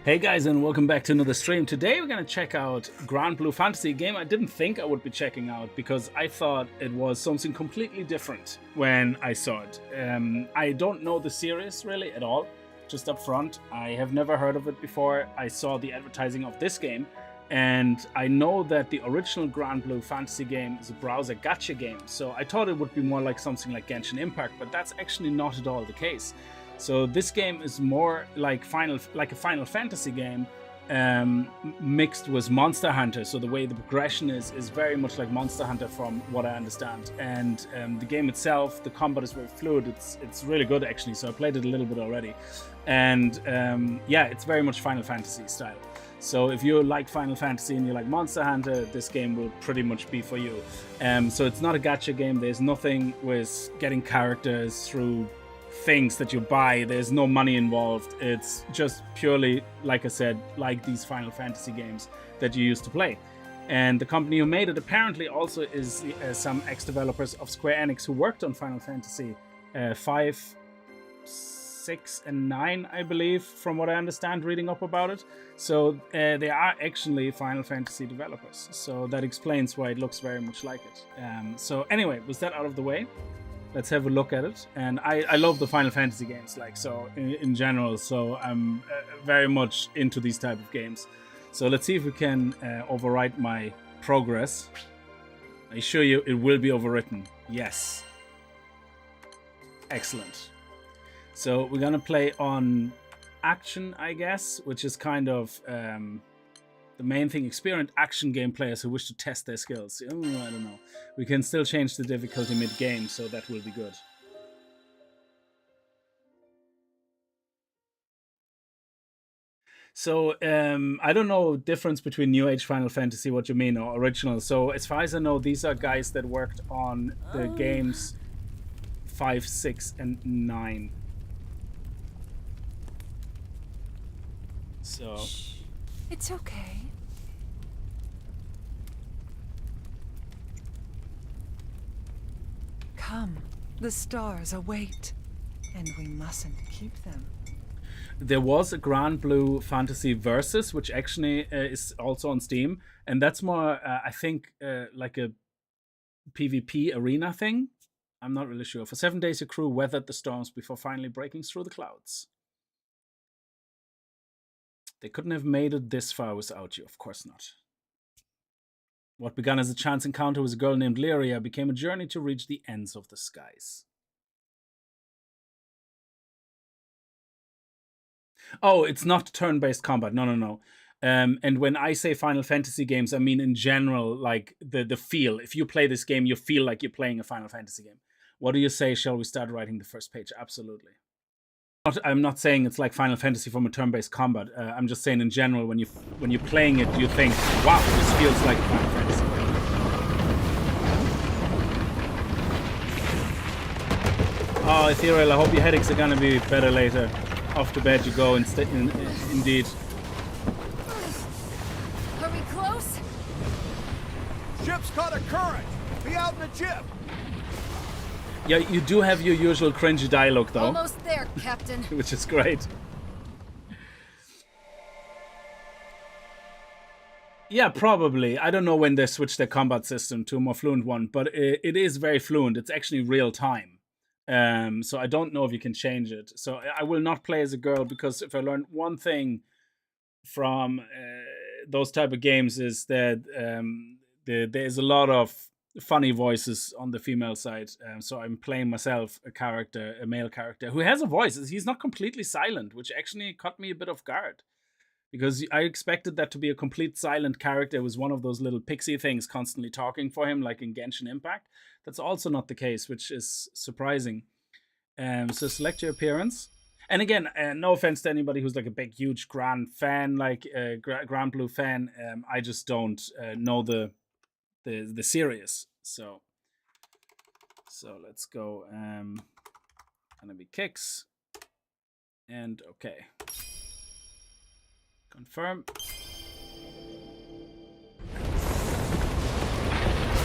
Hey guys, and welcome back to another stream. Today we're going to check out Granblue Fantasy, a game I didn't think I would be checking out because I thought it was something completely different when I saw it. I don't know the series really at all, just up front. I have never heard of it before. I saw the advertising of this game, and I know that the original Granblue Fantasy game is a browser gacha game, so I thought it would be more like something like Genshin Impact, but that's actually not at all the case. So this game is more like a Final Fantasy game mixed with Monster Hunter. So the way the progression is very much like Monster Hunter from what I understand. And the game itself, the combat is very fluid. It's really good actually. So I played it a little bit already. And yeah, it's very much Final Fantasy style. So if you like Final Fantasy and you like Monster Hunter, this game will pretty much be for you. So it's not a gacha game. There's nothing with getting characters through things that you buy. There's no money involved. It's just purely, like I said, like these Final Fantasy games that you used to play. And the company who made it apparently also is some ex-developers of Square Enix who worked on Final Fantasy 5, 6, and 9, I believe, from what I understand reading up about it. So they are actually Final Fantasy developers. So that explains why it looks very much like it. So anyway, with that out of the way, let's have a look at it. And I love the Final Fantasy games, like, so in general. So I'm very much into these type of games. So let's see if we can overwrite my progress. I assure you it will be overwritten. Yes. Excellent. So we're gonna play on action, I guess, which is kind of the main thing. Experienced action game players who wish to test their skills. Oh, I don't know. We can still change the difficulty mid-game, so that will be good. So I don't know difference between New Age Final Fantasy, what you mean, or original. So as far as I know, these are guys that worked on the games 5, 6, and 9. So shh. It's okay. Come, the stars await, and we mustn't keep them. there was a Granblue Fantasy Versus, which actually is also on Steam, and that's more, I think, like a PvP arena thing. I'm not really sure. For 7 days, your crew weathered the storms before finally breaking through the clouds. They couldn't have made it this far without you, of course not. What began as a chance encounter with a girl named Lyria became a journey to reach the ends of the skies. Oh, it's not turn-based combat. No. And when I say Final Fantasy games, I mean in general, like the feel. If you play this game, you feel like you're playing a Final Fantasy game. What do you say? Shall we start writing the first page? Absolutely. I'm not saying it's like Final Fantasy from a turn-based combat. I'm just saying in general, when you're playing it, you think, wow, this feels like a Final Fantasy. Oh, Ethereal, I hope your headaches are gonna be better later. Off to bed you go, indeed. Are we close? Ship's caught a current. Be out in the jib. Yeah, you do have your usual cringy dialogue, though. Almost there, Captain. Which is great. Yeah, probably. I don't know when they switched their combat system to a more fluent one, but it is very fluent. It's actually real time. So I don't know if you can change it. So I will not play as a girl, because if I learned one thing from those type of games is that there's a lot of funny voices on the female side. So I'm playing myself a male character who has a voice. He's not completely silent, which actually caught me a bit off guard, because I expected that to be a complete silent character with one of those little pixie things constantly talking for him, like in Genshin Impact. That's also not the case, which is surprising. So select your appearance. And again, no offense to anybody who's like a big, huge Gran fan, like Granblue fan. I just don't know the series. So let's go. Gonna be Kickz. And okay. Confirm.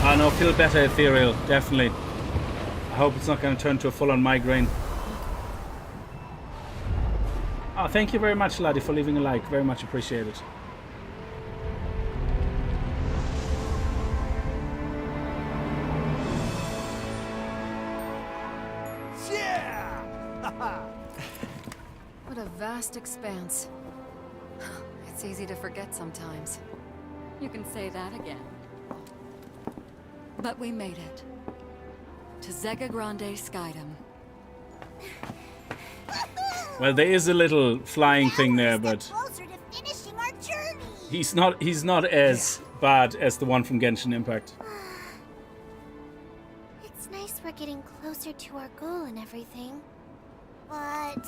Ah, no, feel better, Ethereal, definitely. I hope it's not going to turn to a full-on migraine. Oh, thank you very much, laddie, for leaving a like. Very much appreciated. Yeah! What a vast expanse. It's easy to forget sometimes. You can say that again. But we made it. To Zega Grande Skydom. Well, there is a little flying thing there, but closer to finishing our journey. he's not as bad as the one from Genshin Impact. It's nice we're getting closer to our goal and everything. But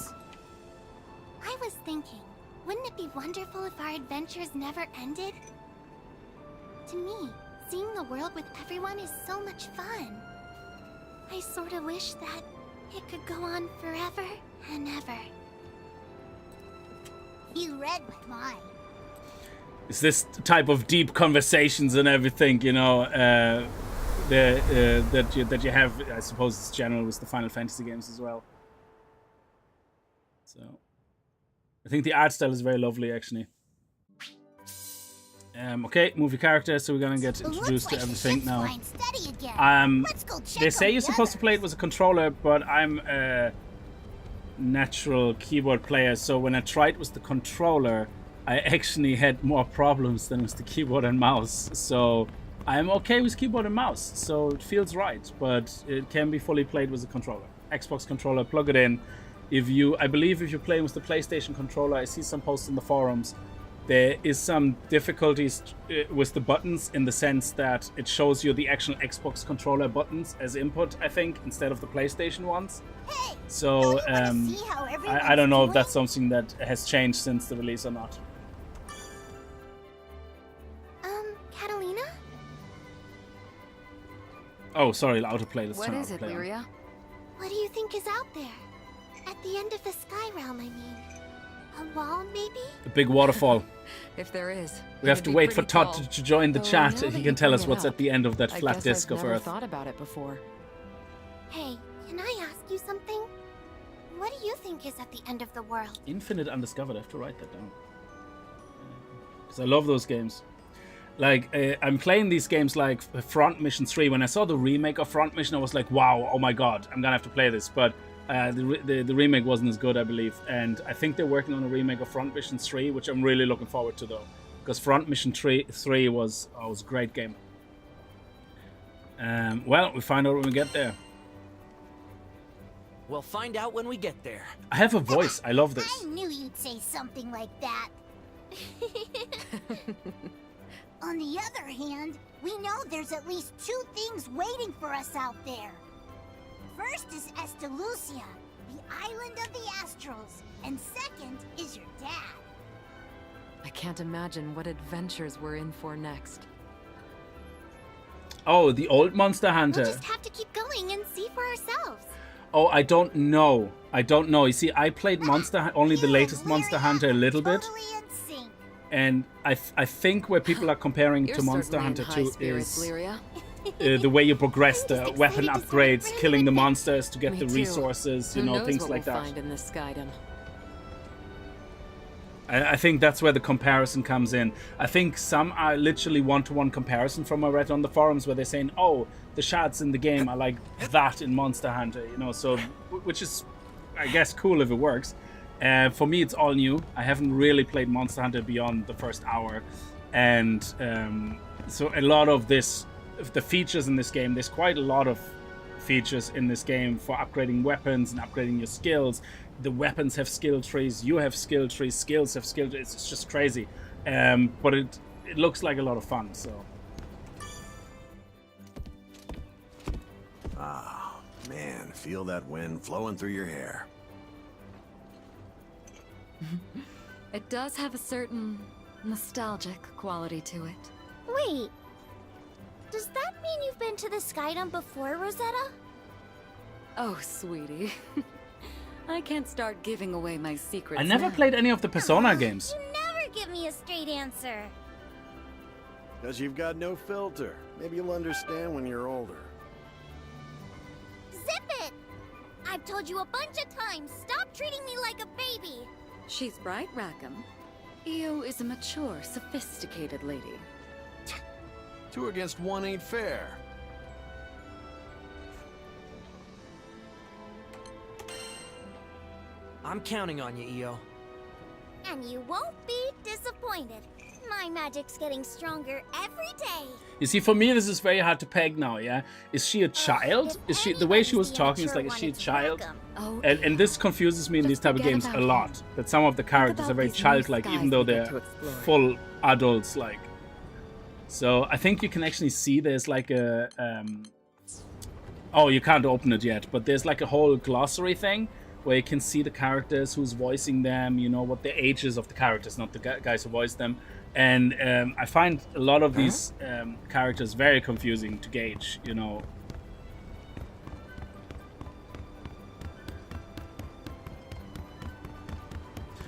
I was thinking, wouldn't it be wonderful if our adventures never ended? To me, seeing the world with everyone is so much fun. I sort of wish that it could go on forever and ever. You read my mind. It's this type of deep conversations and everything, you know, that you have. I suppose it's general with the Final Fantasy games as well. So, I think the art style is very lovely, actually. Okay, movie character. So we're gonna get introduced to everything now. They say you're supposed to play it with a controller, but I'm a natural keyboard player, so when I tried with the controller, I actually had more problems than with the keyboard and mouse. So I'm okay with keyboard and mouse, so it feels right, but it can be fully played with a controller. Xbox controller, plug it in. I believe if you're playing with the PlayStation controller, I see some posts in the forums, there is some difficulties with the buttons in the sense that it shows you the actual Xbox controller buttons as input, I think, instead of the PlayStation ones. Hey, so I don't know if that's something that has changed since the release or not. Catalina? Oh, sorry, autoplay. Let's What turn is it, autoplay on. Lyria? What do you think is out there? At the end of the Sky Realm, I mean. A wall, maybe? A big waterfall. If there is, We have to wait for Todd to join the Oh, chat. now that He you can tell bring us it what's up, at the end of that I flat guess disk I've of never Earth. thought about it before. Hey, can I ask you something? What do you think is at the end of the world? Infinite Undiscovered. I have to write that down. Because I love those games. Like, I'm playing these games like Front Mission 3. When I saw the remake of Front Mission, I was like, wow, oh my god, I'm gonna have to play this. But the remake wasn't as good, I believe. And I think they're working on a remake of Front Mission 3, which I'm really looking forward to, though. Because Front Mission 3 was a great game. Well, we find out when we get there. We'll find out when we get there. I have a voice. I love this. I knew you'd say something like that. On the other hand, we know there's at least two things waiting for us out there. First is Estelucia, the island of the Astrals, and second is your dad. I can't imagine what adventures we're in for next. Oh, the old Monster Hunter. We'll just have to keep going and see for ourselves. Oh, I don't know. You see, I played only the latest Monster Hunter a little bit. Totally in sync. And I think where people are comparing You're to Monster certainly in Hunter high 2 spirits, is Lyria. the way you progress, I'm the just weapon excited to upgrades, celebrate killing the with monsters to get Me the too. resources, Who knows things what like we'll that. find in this Skydom. I think that's where the comparison comes in. I think some are literally one-to-one comparison from what I read on the forums where they're saying, oh, the shards in the game are like that in Monster Hunter, so, which is, I guess, cool if it works. For me, it's all new. I haven't really played Monster Hunter beyond the first hour. And so a lot of the features in this game, there's quite a lot of features in this game for upgrading weapons and upgrading your skills. The weapons have skill trees, you have skill trees, skills have skill trees. It's just crazy. But it looks like a lot of fun, so. Ah, man, feel that wind flowing through your hair. It does have a certain nostalgic quality to it. Wait, does that mean you've been to the Skydom before, Rosetta? Oh, sweetie. I can't start giving away my secrets I never now. played any of the Persona games. You never give me a straight answer. Because you've got no filter. Maybe you'll understand when you're older. Zip it! I've told you a bunch of times, stop treating me like a baby. She's right, Rackham. Io is a mature, sophisticated lady. 2 against 1 ain't fair. I'm counting on you, Io. And you won't be disappointed. My magic's getting stronger every day. You see, for me, this is very hard to peg now, yeah? Is she a child? Is she, the way she was talking is like, is she a child? Oh, And this confuses me in these type of games a lot. That some of the characters are very childlike, even though they're full adults, like. So I think you can actually see there's like a... oh, you can't open it yet, but there's like a whole glossary thing where you can see the characters, who's voicing them, you know, what the ages of the characters, not the guys who voice them. And I find a lot of these characters very confusing to gauge, you know.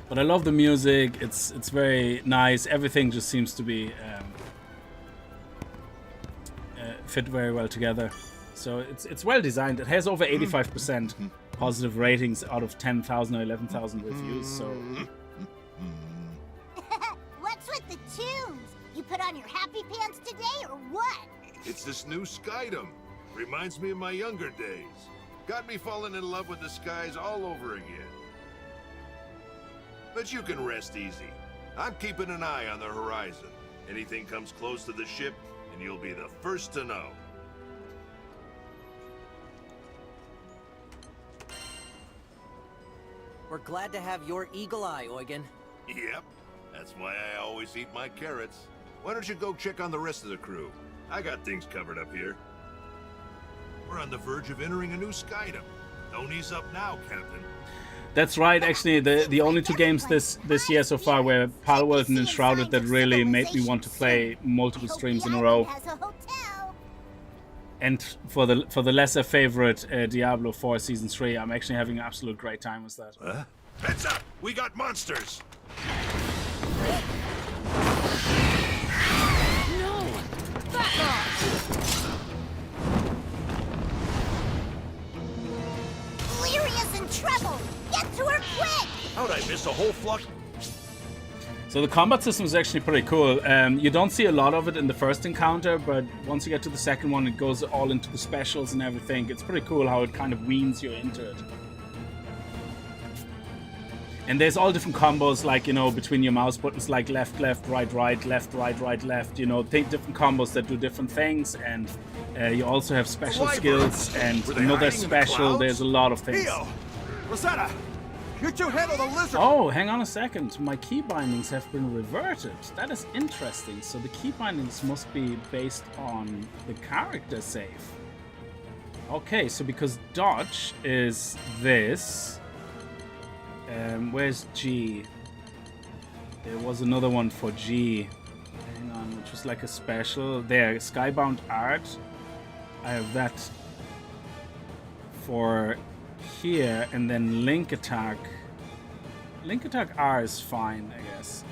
But I love the music. It's very nice. Everything just seems to be fit very well together. So it's well designed. It has over 85% positive ratings out of 10,000 or 11,000 reviews. So. What's with the tunes? You put on your happy pants today or what? It's this new Skydom. Reminds me of my younger days. Got me falling in love with the skies all over again. But you can rest easy. I'm keeping an eye on the horizon. Anything comes close to the ship, and you'll be the first to know. We're glad to have your eagle eye, Eugen. Yep, that's why I always eat my carrots. Why don't you go check on the rest of the crew? I got things covered up here. We're on the verge of entering a new Skydom. Don't ease up now, Captain. That's right, actually, the only 2 games this year so far were Palworld and Enshrouded that really made me want to play multiple streams in a row. And for the lesser favorite Diablo 4 Season 3, I'm actually having an absolute great time with that. Huh? Heads up! We got monsters! no! Back off! Lyria's in trouble! Get to her quick! How'd I miss a whole flock? So the combat system is actually pretty cool. You don't see a lot of it in the first encounter, but once you get to the second one, it goes all into the specials and everything. It's pretty cool how it kind of weans you into it. And there's all different combos, like, you know, between your mouse buttons, like left, left, right, right, left, right, right, left. You know, different combos that do different things. And you also have special skills and another special. There's a lot of things. Rosetta, you two handle the lizard. Oh, hang on a second. My key bindings have been reverted. That is interesting. So the key bindings must be based on the character save. Okay, so because dodge is this. Where's G? There was another one for G. Hang on, which was like a special. There, Skybound Art. I have that for here, and then Link Attack. Link Attack R is fine, I guess.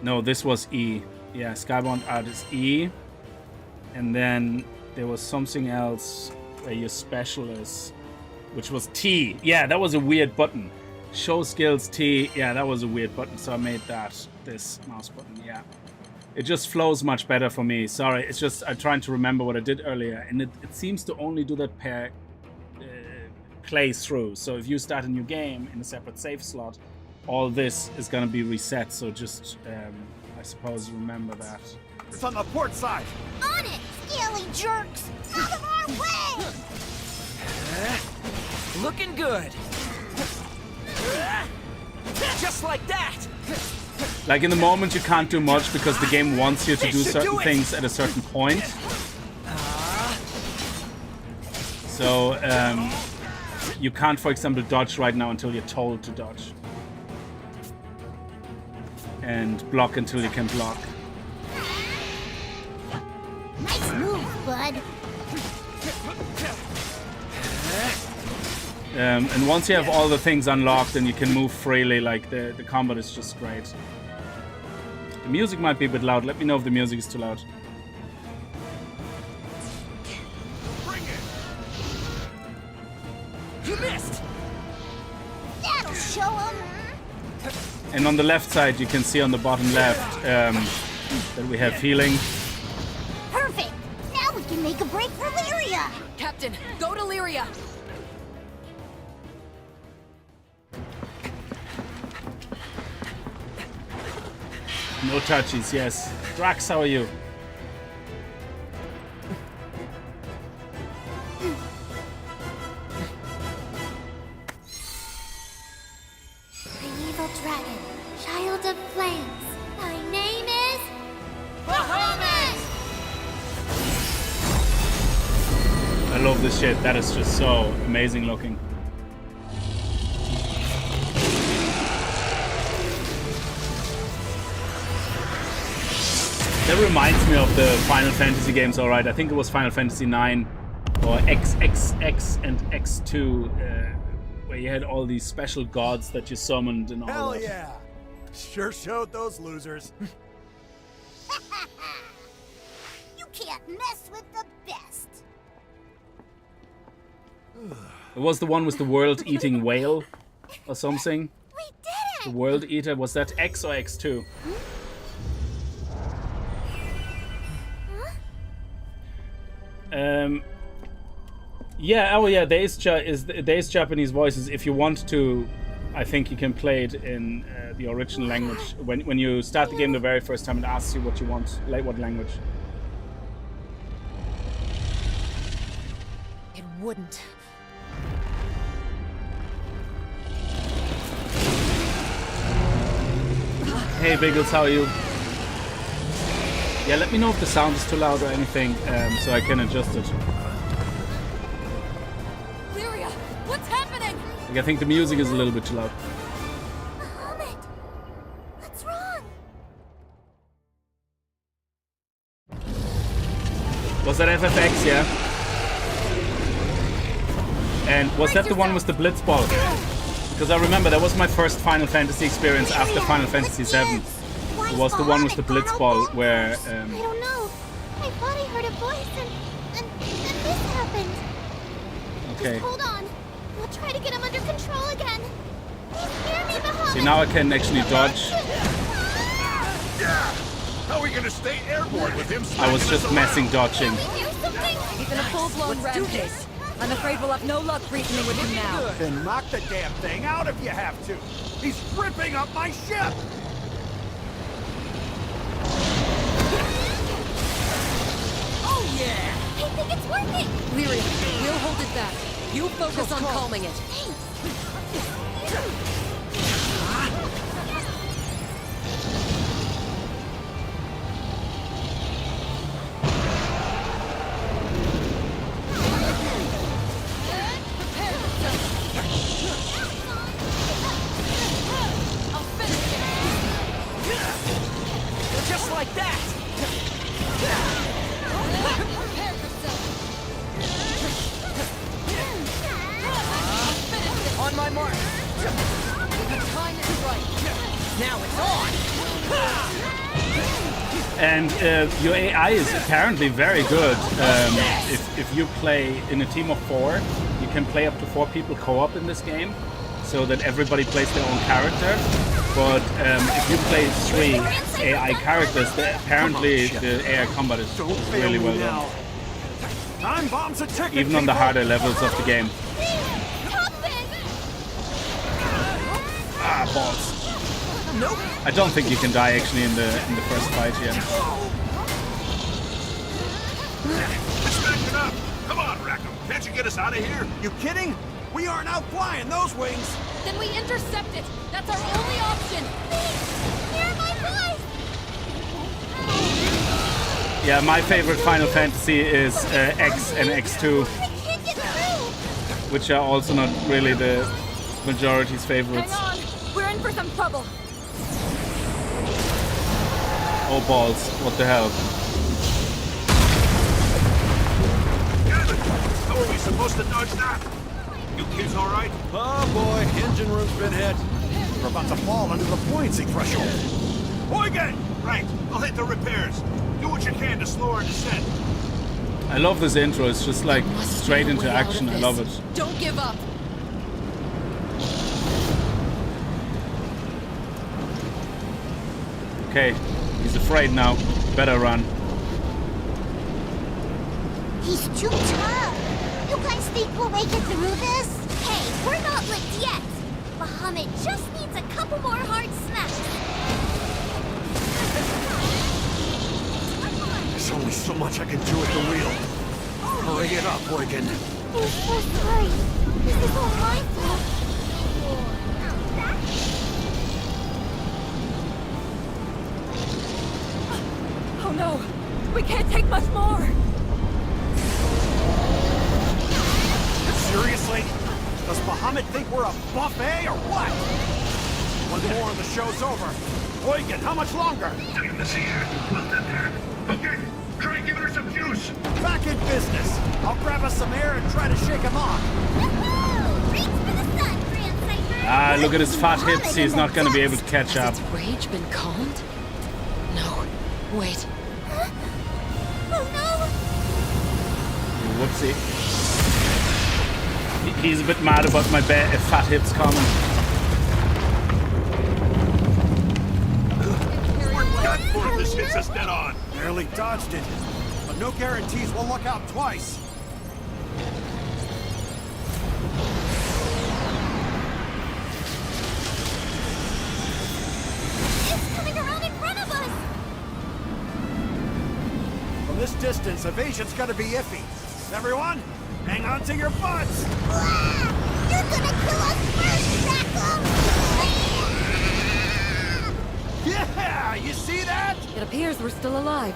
No, this was E. Yeah, Skybound Art is E. And then there was something else where your special is, which was T. Yeah, that was a weird button. Show skills T. Yeah, that was a weird button, so I made that this mouse button. Yeah. It just flows much better for me. Sorry, it's just I'm trying to remember what I did earlier, and it seems to only do that per playthrough. So if you start a new game in a separate save slot, all this is going to be reset. So just, I suppose, remember that. It's on the port side. On it, scaly jerks! Out of our way! Looking good. Just like that. Like in the moment you can't do much because the game wants you to do certain things at a certain point. So you can't, for example, dodge right now until you're told to dodge. And block until you can block. Nice move, bud. And once you have all the things unlocked and you can move freely, like the combat is just great. The music might be a bit loud. Let me know if the music is too loud. Bring it! You missed! That'll show 'em. And on the left side, you can see on the bottom left that we have healing. Perfect. Now we can make a break for Lyria. Captain, go to Lyria. No touchies, yes. Drax, how are you? Primeval dragon, child of flames. Thy name is Bahamut. I love this shit. That is just so amazing looking. That reminds me of the Final Fantasy games, alright. I think it was Final Fantasy 9 or XXX and X2, where you had all these special gods that you summoned and all Hell that. yeah! Sure showed those losers. You can't mess with the best. It was the one with the world-eating whale or something. We did The it! World Eater, was that X or X2? Yeah, oh yeah, there is Japanese voices. If you want to, I think you can play it in the original language. When you start the game the very first time, it asks you what you want, like what language. It wouldn't. Hey Biggles, how are you? Yeah, let me know if the sound is too loud or anything, so I can adjust it. Lyria, what's happening? Like, I think the music is a little bit too loud. Bahamut, what's wrong? Was that FFX, yeah? And was that the one with the Blitzball? Because I remember that was my first Final Fantasy experience after Final Fantasy VII. It was the one with the Blitzball where... I don't know. I thought I heard a voice and this happened. Okay. Just hold on. We'll try to get him under control again. Please hear me, Bahamut. See, now I can actually dodge. Yeah! How are we gonna stay airborne with him? I was just messing dodging. Can we do something? He's in a full-blown rampage. I'm afraid we'll have no luck reasoning with him now. Then knock the damn thing out if you have to. He's ripping up my ship. Oh yeah! I think it's working. Lyria, we'll hold it back. You focus on calming it. Just like that! On my mark! The time is right. Now it's on! And your AI is apparently very good. If you play in a team of 4, you can play up to 4 people co-op in this game, so that everybody plays their own character. But if you play 3 AI characters, apparently the AI combat is really well done. Time bomb's a ticket, Even on the people. harder levels of the game. Ah, balls. Nope! I don't think you can die actually in the first fight here. Smack it up! Come on, Rackham! Can't you get us out of here? You kidding? We aren't out flying those wings. Then we intercept it. That's our only option. Hear my voice. Yeah, my favorite Final Fantasy is X and X2, I can't get through. which are also not really the majority's favorites. Hang on. We're in for some trouble. Oh balls, what the hell? Damn it! How are we supposed to dodge that? You kids alright? Oh boy, engine room's been hit. We're about to fall under the buoyancy threshold. Eugen! Right, I'll hit the repairs. Do what you can to slow our descent. I love this intro, it's just like straight into action, I love it. Don't give up. Okay, he's afraid now. Better run. He's too tough. You guys think we'll make it through this? Hey, we're not licked yet. Bahamut just needs a couple more hard smacks. There's only so much I can do at the wheel. Hurry it up, Eugen. I'm so sorry. This is all my fault. Oh no! We can't take much more! Seriously? Does Bahamut think we're a buffet or what? One more and the show's over. Eugen, how much longer? Taking the sea air. Well done there. Okay, try giving her some juice. Back in business. I'll grab us some air and try to shake him off. Woohoo! Reach for the sun, Grand Cypher! Ah, look at his fat hips. He's not going to be able to catch up. Has its rage been calmed? No. Wait. Oh no! Whoopsie. He's a bit mad about my fat hips comment. God for this hits us dead on. Barely dodged it. But no guarantees we'll look out twice. It's coming around in front of us! From this distance, evasion's gonna be iffy. Everyone, hang on to your butts! Ah! You're gonna kill us first, Rackham! Yeah, you see that? It appears we're still alive.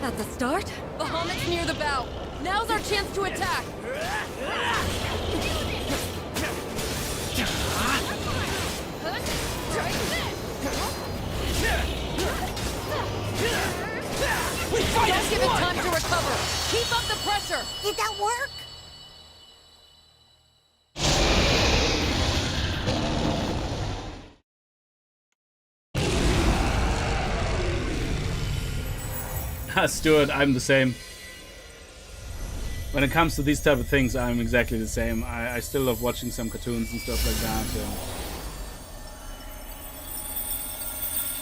That's a start. Bahamut's near the bow. Now's our chance to attack. Don't give it time to recover. Keep up the pressure. Did that work? Stuart, I'm the same. When it comes to these type of things, I'm exactly the same. I still love watching some cartoons and stuff like that.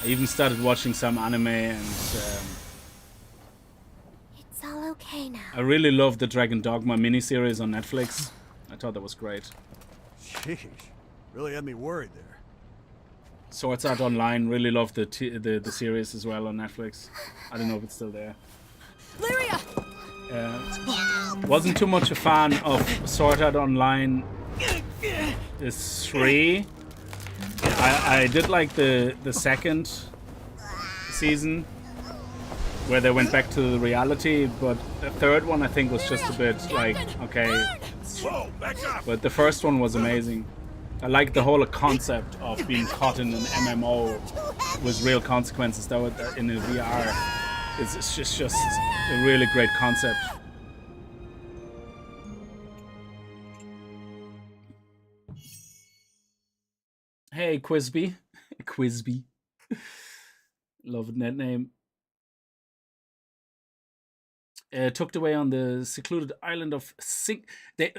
I even started watching some anime, and It's all okay now. I really love the Dragon Dogma miniseries on Netflix. I thought that was great. Sheesh, really had me worried there. Swords Art Online, really love the series as well on Netflix. I don't know if it's still there. Lyria! Wasn't too much a fan of Sword Art Online 3. I did like the second season where they went back to the reality, but the third one I think was just a bit like, okay. Whoa, back up. But the first one was amazing. I like the whole concept of being caught in an MMO with real consequences though in a VR. It's just a really great concept. Hey, Quizby. Quizby. Love that name. Tucked away on the secluded island of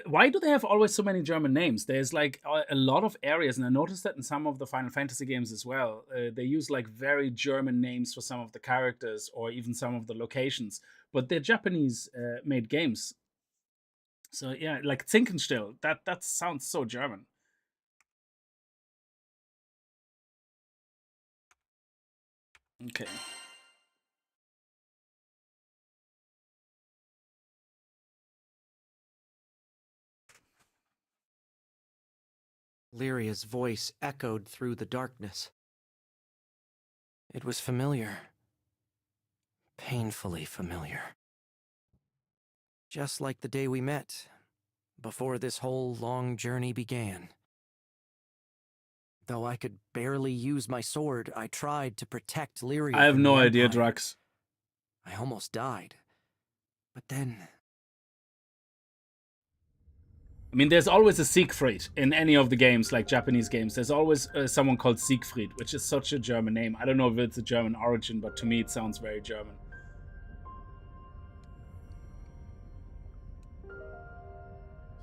why do they have always so many German names? There's like a lot of areas, and I noticed that in some of the Final Fantasy games as well. They use like very German names for some of the characters or even some of the locations, but they're Japanese made games. So yeah, like Zinkenstill, that sounds so German. Okay. Lyria's voice echoed through the darkness. It was familiar. Painfully familiar. Just like the day we met, before this whole long journey began. Though I could barely use my sword, I tried to protect Lyria. I have from no the idea, Empire. Drax. I almost died. But then... I mean, there's always a Siegfried in any of the games, like Japanese games. There's always someone called Siegfried, which is such a German name. I don't know if it's a German origin, but to me it sounds very German.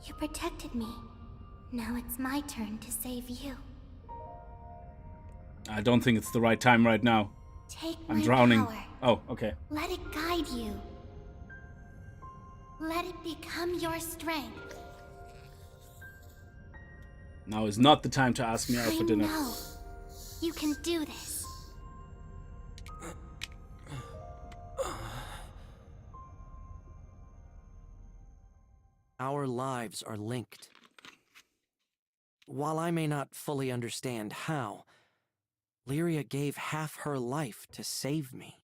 You protected me. Now it's my turn to save you. I don't think it's the right time right now. Take I'm my drowning. power. Oh, okay. Let it guide you. Let it become your strength. Now is not the time to ask me out for dinner. I know. You can do this. Our lives are linked. While I may not fully understand how, Lyria gave half her life to save me.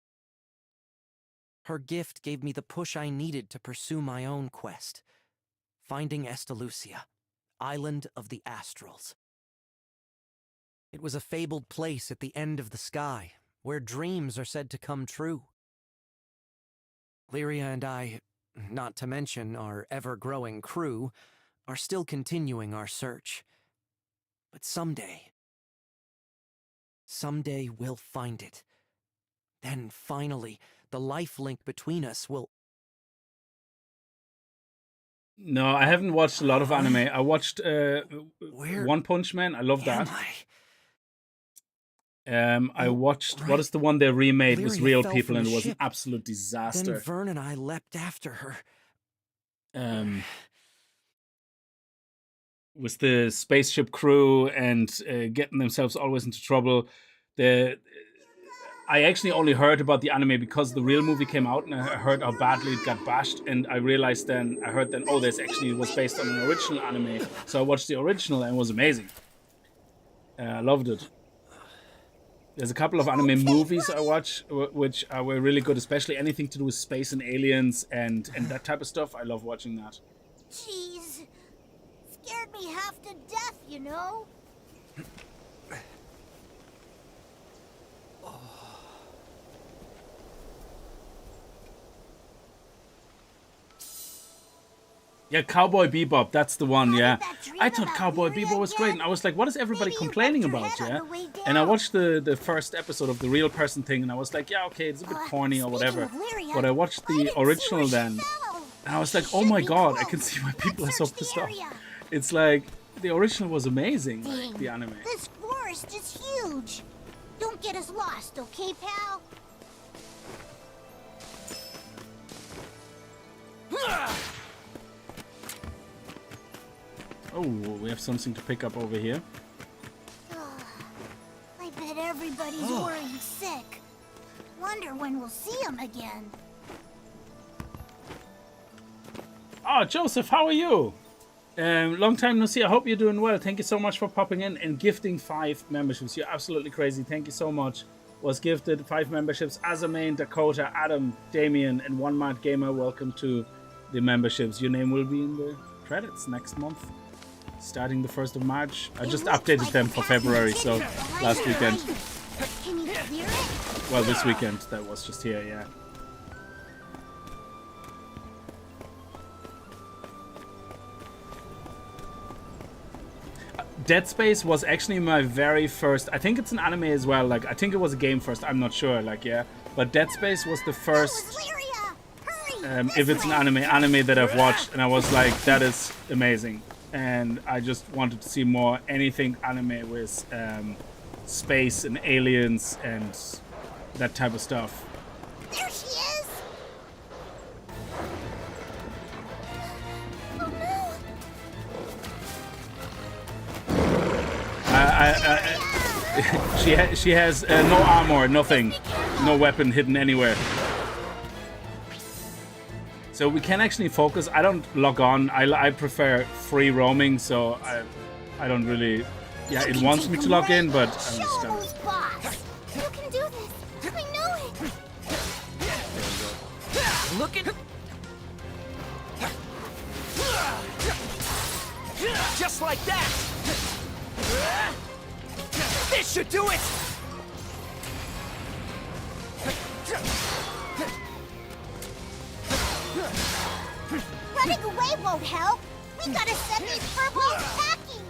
Her gift gave me the push I needed to pursue my own quest, finding Estalucia, Island of the Astrals. It was a fabled place at the end of the sky, where dreams are said to come true. Lyria and I, not to mention our ever-growing crew, are still continuing our search. But someday we'll find it. Then finally, the life link between us will... No, I haven't watched a lot of anime. I watched One Punch Man. I love that. I watched, what is the one they remade with Lyria real fell people, from and the it was an ship. absolute disaster. Then Vern and I leapt after her. With the spaceship crew and getting themselves always into trouble. I actually only heard about the anime because the real movie came out, and I heard how badly it got bashed, and I realized then, oh, this actually was based on an original anime. So I watched the original, and it was amazing. I loved it. There's a couple of anime movies I watch which were really good, especially anything to do with space and aliens and that type of stuff. I love watching that. Jeez. Scared me half to death, you know? Yeah, Cowboy Bebop, that's the one, yeah. I thought Cowboy Bebop was great, and I was like, what is everybody complaining about, yeah? And I watched the first episode of the real person thing, and I was like, yeah, okay, it's a bit corny or whatever. But I watched the original then, and I was like, oh my god, I can see why people are so pissed off. It's like, the original was amazing, like, the anime. This forest is huge. Don't get us lost, okay, pal? Oh, we have something to pick up over here. I bet everybody's worried sick. Wonder when we'll see him again. Oh, Joseph, how are you? Long time no see. I hope you're doing well. Thank you so much for popping in and gifting 5 memberships. You're absolutely crazy. Thank you so much. Was gifted 5 memberships. Azamain, Dakota, Adam, Damien, and One Mad Gamer. Welcome to the memberships. Your name will be in the credits next month, starting the 1st of March. I just updated them for February, so last weekend. Can you hear it? Well, this weekend. That was just here, yeah. Dead Space was actually my very first, I think it's an anime as well, like I think it was a game first, I'm not sure, like, yeah, but Dead Space was the first, if it's an anime that I've watched, and I was like, that is amazing, and I just wanted to see more anything anime with space and aliens and that type of stuff. There she is! She has no armor, nothing, no weapon hidden anywhere. So we can actually focus. I don't log on. I prefer free roaming, so I don't really. Yeah, it wants me to log in, but I'm just gonna. You can do this. I know it. Look at... Just like that! This should do it! Running away won't help. We gotta set these purples packing.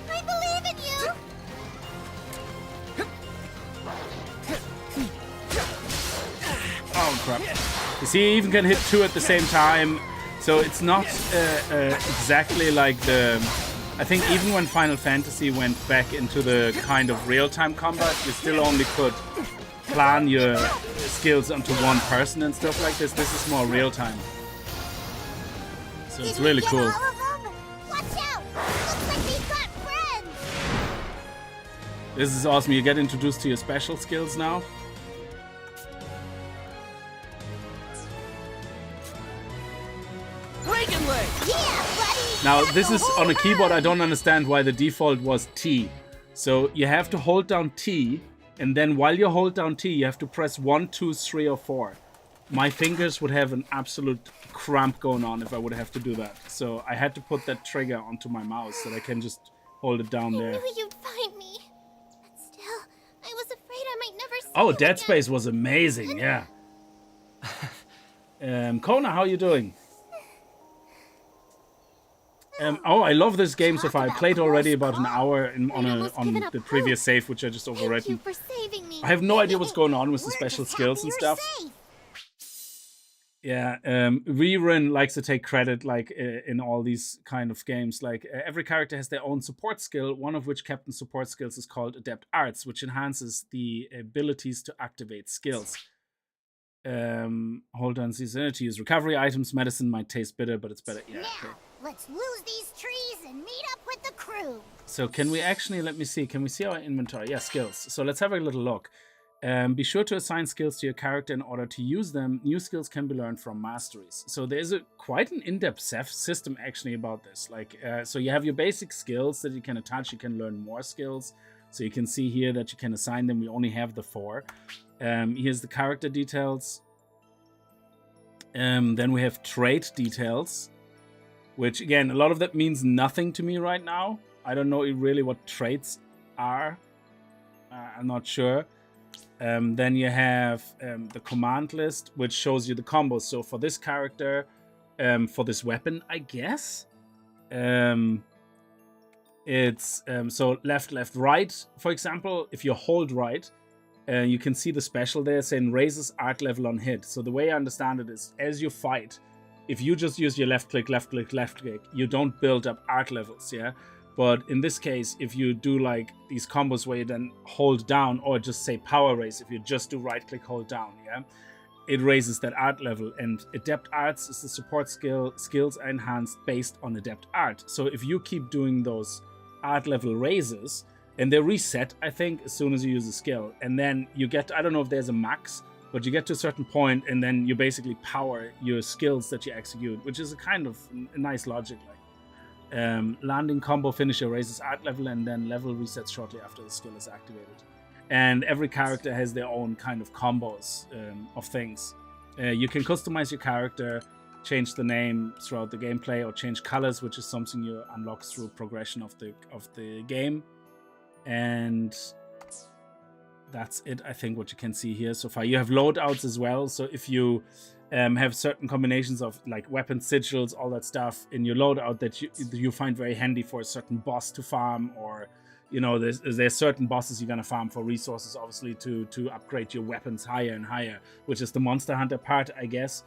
I believe in you. Oh crap! You see, you even can hit 2 at the same time. So it's not exactly like the I think even when Final Fantasy went back into the kind of real-time combat, you still only could plan your skills onto one person and stuff like this. This is more real-time. So it's really cool. Watch out! Looks like we've got friends! This is awesome. You get introduced to your special skills now. Yeah, buddy! Now, this is on a keyboard. I don't understand why the default was T. So you have to hold down T, and then while you hold down T, you have to press 1, 2, 3, or 4. My fingers would have an absolute cramp going on if I would have to do that. So I had to put that trigger onto my mouse so that I can just hold it down there. I knew you'd find me. But still, I was afraid I might never see Oh, you Dead again. Space was amazing, yeah. Kona, how you doing? Oh, I love this game so far. I played already about an hour on the previous save, which I just Thank you overwritten. for saving me. I have no idea what's going on with the We're special just skills and happy you're stuff. safe. Yeah, Rerun likes to take credit, like in all these kind of games. Like every character has their own support skill, one of which Captain Support Skills is called Adept Arts, which enhances the abilities to activate skills. Hold on, season to use recovery items. Medicine might taste bitter, but it's better. Yeah. Now, Okay. let's lose these trees and meet up with the crew. So can we actually, let me see, can we see our inventory? Yeah, skills. So let's have a little look. Be sure to assign skills to your character in order to use them. New skills can be learned from masteries. So there's quite an in-depth system actually about this. Like, so you have your basic skills that you can attach. You can learn more skills. So you can see here that you can assign them. We only have the 4. Here's the character details. Then we have trait details, which again, a lot of that means nothing to me right now. I don't know really what traits are. I'm not sure. Then you have the command list, which shows you the combos. So for this character, for this weapon, I guess, it's so left, left, right. For example, if you hold right, you can see the special there saying raises art level on hit. So the way I understand it is, as you fight, if you just use your left click, left click, left click, you don't build up art levels, yeah? But in this case, if you do like these combos where you then hold down, or just say power raise, if you just do right click, hold down, yeah, it raises that art level. And Adept Arts is the support skill. Skills are enhanced based on Adept Art. So if you keep doing those art level raises, and they reset, I think, as soon as you use a skill, and then you get, I don't know if there's a max, but you get to a certain point, and then you basically power your skills that you execute, which is a kind of a nice logic. Like landing combo finisher raises art level, and then level resets shortly after the skill is activated. And every character has their own kind of combos of things. You can customize your character, change the name throughout the gameplay, or change colors, which is something you unlock through progression of the game. And that's it, I think, what you can see here so far. You have loadouts as well. So if you have certain combinations of like weapon sigils, all that stuff in your loadout that you find very handy for a certain boss to farm, or you know, there's certain bosses you're gonna farm for resources, obviously, to upgrade your weapons higher and higher, which is the Monster Hunter part, I guess.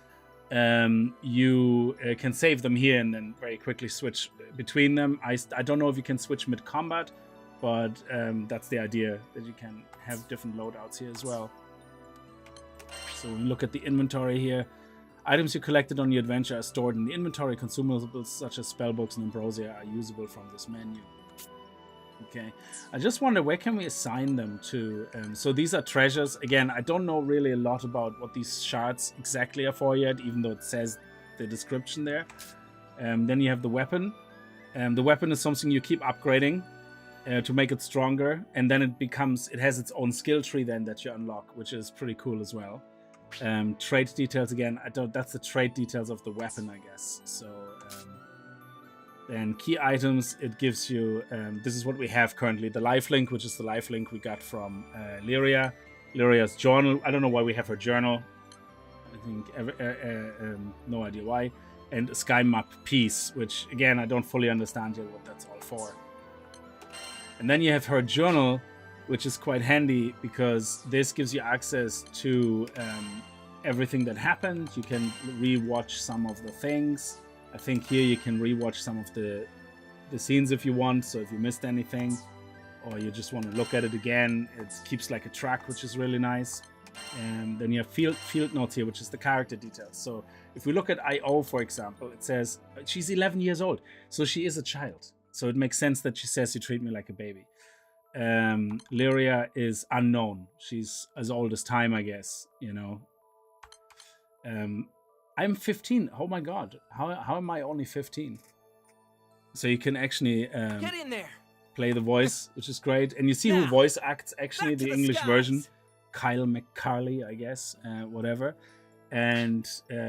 You can save them here and then very quickly switch between them. I don't know if you can switch mid-combat, but that's the idea, that you can have different loadouts here as well. So when we look at the inventory here, items you collected on your adventure are stored in the inventory. Consumables such as spellbooks and ambrosia are usable from this menu. Okay, I just wonder, where can we assign them to? So these are treasures. Again, I don't know really a lot about what these shards exactly are for yet, even though it says the description there. Then you have the weapon. The weapon is something you keep upgrading to make it stronger, and then it has its own skill tree then that you unlock, which is pretty cool as well. Trait details, again, that's the trait details of the weapon, I guess. So then key items, it gives you, this is what we have currently, the lifelink, which is the lifelink we got from Lyria. Lyria's journal, I don't know why we have her journal. I think, no idea why. And a sky map piece, which again, I don't fully understand yet what that's all for. And then you have her journal, which is quite handy because this gives you access to everything that happened. You can re-watch some of the things. I think here you can re-watch some of the the scenes if you want. So if you missed anything, or you just want to look at it again, it keeps like a track, which is really nice. And then you have field notes here, which is the character details. So if we look at IO, for example, it says she's 11 years old, so she is a child. So it makes sense that she says, "You treat me like a baby." Lyria is unknown. She's as old as time, I guess. You know. I'm 15. Oh my god, how am I only 15? So you can actually Get in there. play the voice, which is great, and you see who voice acts actually the English version. Kyle McCarley, I guess, whatever. And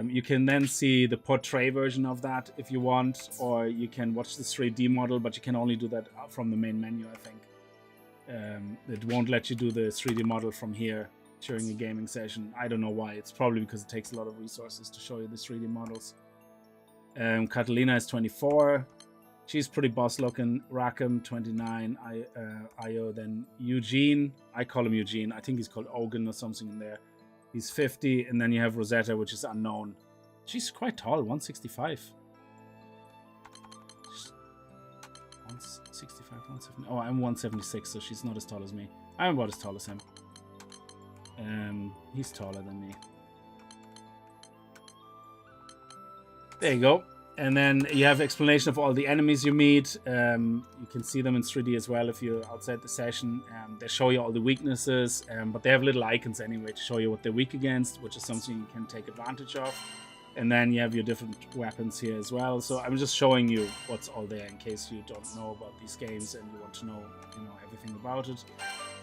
you can then see the portrait version of that if you want, or you can watch the 3D model, but you can only do that from the main menu, I think. It won't let you do the 3D model from here during a gaming session. I don't know why. It's probably because it takes a lot of resources to show you the 3D models. Catalina is 24. She's pretty boss looking. Rackham, 29. Io, then Eugene. I call him Eugene. I think he's called Ogun or something in there. He's 50. And then you have Rosetta, which is unknown. She's quite tall, 165. 165, 170. Oh, I'm 176, so she's not as tall as me. I'm about as tall as him. He's taller than me. There you go. And then you have explanation of all the enemies you meet. You can see them in 3D as well if you're outside the session. They show you all the weaknesses, but they have little icons anyway to show you what they're weak against, which is something you can take advantage of. And then you have your different weapons here as well. So I'm just showing you what's all there in case you don't know about these games and you want to know, everything about it.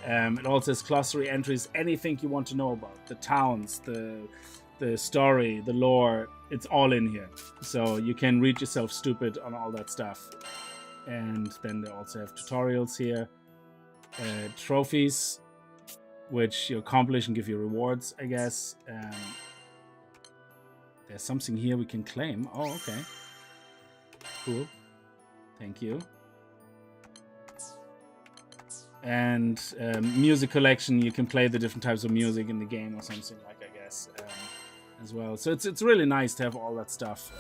It also has glossary entries, anything you want to know about. The towns, the story, the lore, it's all in here. So you can read yourself stupid on all that stuff. And then they also have tutorials here. Trophies, which you accomplish and give you rewards, I guess. There's something here we can claim. Oh, okay. Cool. Thank you. And music collection, you can play the different types of music in the game or something like, I guess, as well. So it's really nice to have all that stuff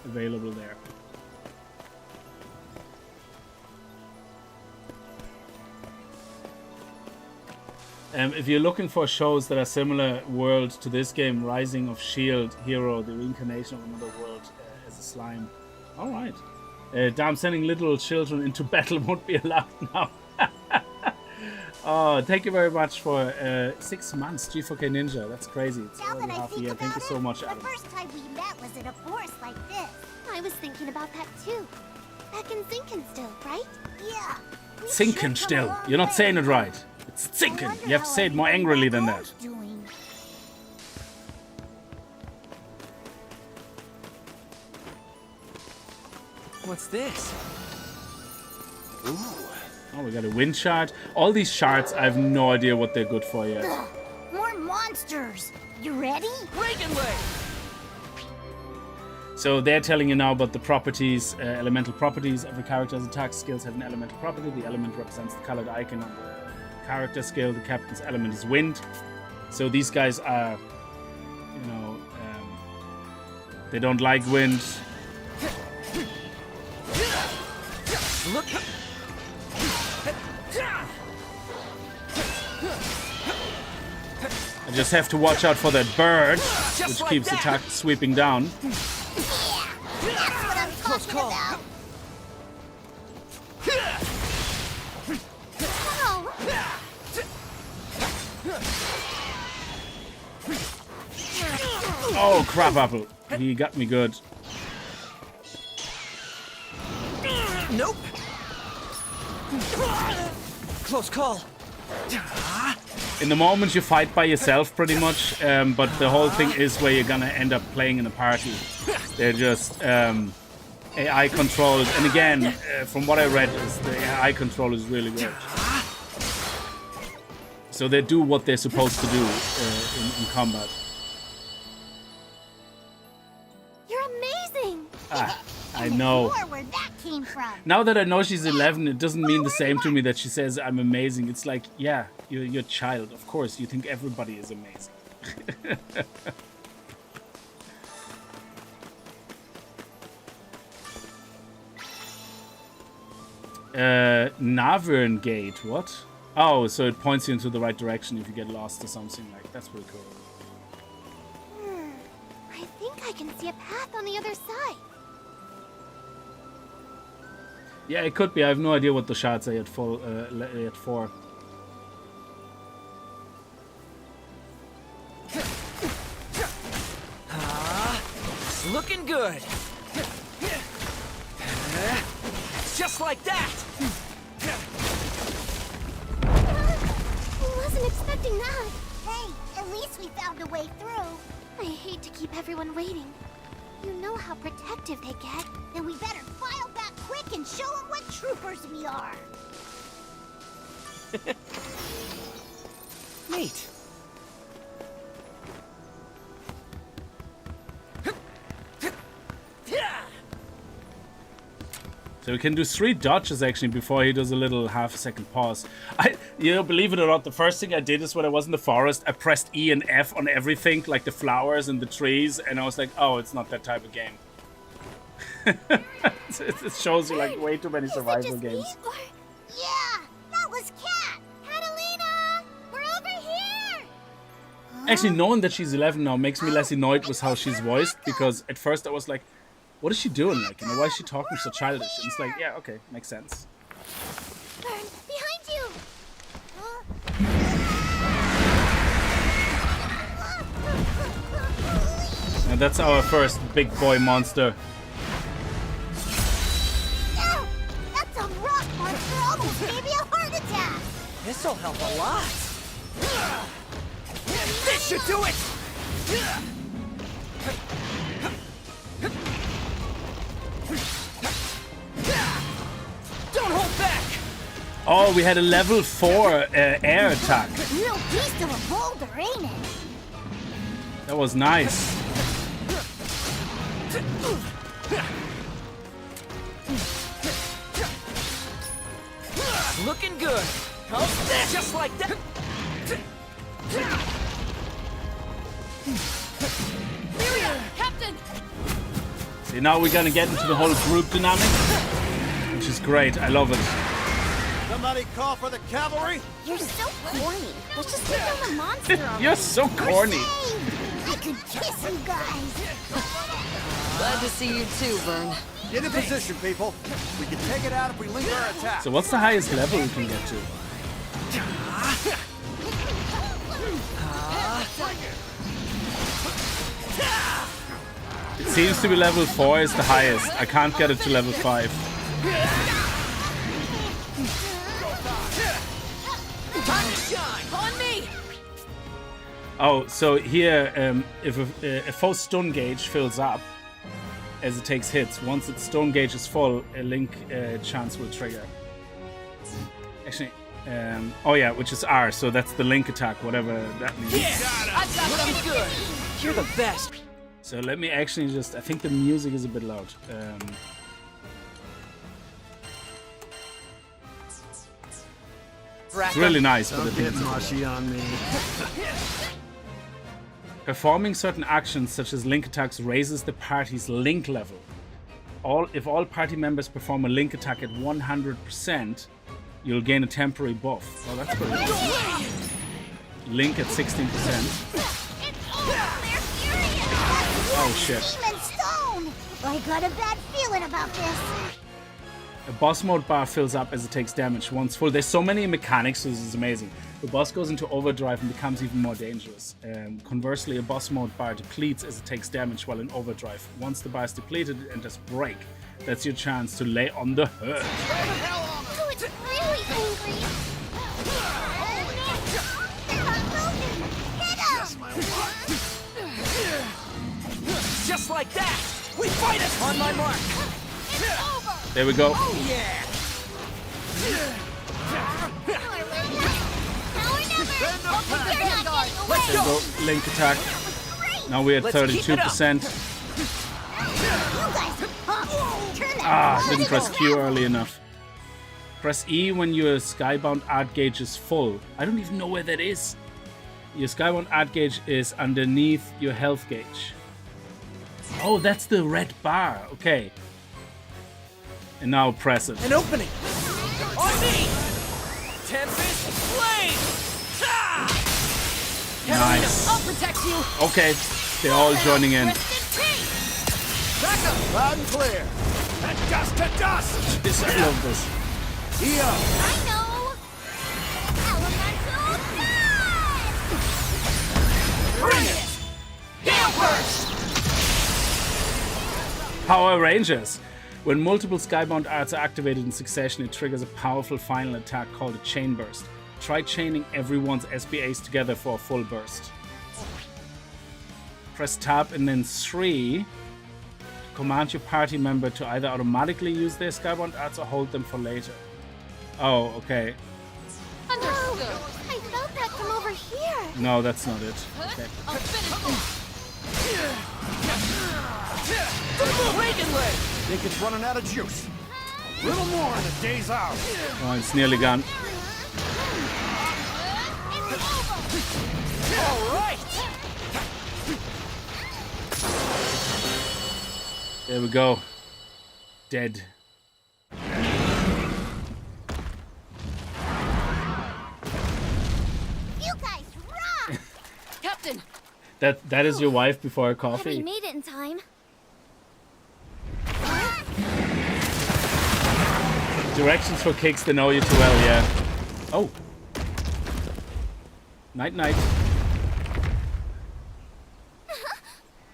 available there. If you're looking for shows that are similar world to this game, Rising of S.H.I.E.L.D. Hero, the reincarnation of another world as a slime. All right. Damn, sending little children into battle won't be allowed now. Oh, thank you very much for 6 months, G4K Ninja. That's crazy. It's already half a year. Thank you so much, Adam. The first time we met was in a forest like this. I was thinking about that too. Back in Zinkenstill, right? Yeah. Zinkenstill. You're not saying it right. It's Zinken. You have to say it more angrily than that. What's this? Ooh. Oh, we got a wind shard. All these shards, I have no idea what they're good for yet. Ugh, more monsters. You ready? So they're telling you now about the properties, elemental properties. Every character's attack skills have an elemental property. The element represents the colored icon on the character skill. The captain's element is wind. So these guys are, they don't like wind. Look. I just have to watch out for that bird, which keeps attack sweeping down. Yeah, that's what I'm talking about. Oh, crap apple. He got me good. Nope. Close call. In the moment you fight by yourself pretty much, but the whole thing is where you're gonna end up playing in a party. They're just AI controlled, and again, from what I read, is the AI control is really good. So they do what they're supposed to do in combat. You're amazing. I know. Where that came from. Now that I know she's 11, it doesn't mean the same to me that she says I'm amazing. It's like, yeah, you're a child. Of course, you think everybody is amazing. Navern Gate, what? Oh, so it points you into the right direction if you get lost or something like. That's pretty cool. I think I can see a path on the other side. Yeah, it could be. I have no idea what the shards I had for. Looking good. Just like that. Wasn't expecting that. Hey, at least we found a way through. I hate to keep everyone waiting. You know how protective they get. Then we better file back quick and show them what troopers we are. Neat. So we can do 3 dodges actually before he does a little half-second pause. You know, believe it or not, the first thing I did is when I was in the forest, I pressed E and F on everything, like the flowers and the trees, and I was like, oh, it's not that type of game. It shows you like way too many survival games. Yeah, that was Cat. Catalina, we're over here. Actually, knowing that she's 11 now makes me less annoyed with how she's voiced, because at first I was like, what is she doing? Like, you know, why is she talking so childish? And it's like, yeah, okay, makes sense. Burn, behind you. And that's our first big boy monster. That's a rock monster. Almost gave me a heart attack. This'll help a lot. This should do it. Don't hold back. Oh, we had a level 4 air attack. Real beast of a boulder, ain't it? That was nice. Looking good. How's that? Just like that. Captain! See, now we're gonna get into the whole group dynamic, which is great. I love it. Somebody call for the cavalry? You're so corny. Let's just take on the monster already. You're so corny. I could kiss you guys. Glad to see you too, Vern. Get in position, people. We can take it out if we link our attack. So what's the highest level we can get to? It seems to be level 4 is the highest. I can't get it to level 5. On me! Oh, so here, if a full stun gauge fills up as it takes hits, once its stun gauge is full, a link chance will trigger. Actually, oh yeah, which is R, so that's the link attack, whatever that means. Looking good. You're the best. So let me actually just, I think the music is a bit loud. It's really nice, but Don't get mushy on me. Performing certain actions such as link attacks raises the party's link level. If all party members perform a link attack at 100%, you'll gain a temporary buff. Oh, that's pretty cool. Link at 16%. Oh shit. Demon Stone! I got a bad feeling about this. A boss mode bar fills up as it takes damage. Once full, there's so many mechanics, so this is amazing. The boss goes into overdrive and becomes even more dangerous. Conversely, a boss mode bar depletes as it takes damage while in overdrive. Once the bar is depleted, it enters break. That's your chance to lay on the hurt. Oh, it's really angry. They're not moving. Hit 'em! Just like that. We fight it on my mark. There we go. Oh yeah. Let's There we go. Link attack. Now we're at 32%. Ah, didn't press Q early enough. Press E when your skybound art gauge is full. I don't even know where that is. Your skybound art gauge is underneath your health gauge. Oh, that's the red bar. Okay. And now press it. An opening. Tempest Flame! Nice. I'll protect you. Okay, they're all joining in. Back up! Loud and clear. And dust to dust! I love this. EO! I know! Elemental Dust! Bring it! Gale Burst! Power Rangers. When multiple Skybound arts are activated in succession, it triggers a powerful final attack called a Chain Burst. Try chaining everyone's SBAs together for a full burst. Press tab and then 3 to command your party member to either automatically use their Skybound arts or hold them for later. Oh, okay. Understood. I felt that from over here. No, that's not it. Okay. I'll finish Reagan leg! Think it's running out of juice. A little more and the day's out. Oh, it's nearly gone. All right! There we go. Dead. You guys rock! Captain, That is your wife before a Glad we coffee. made it in time. Directions for Kickz, they know you too well, yeah. Oh. Night night.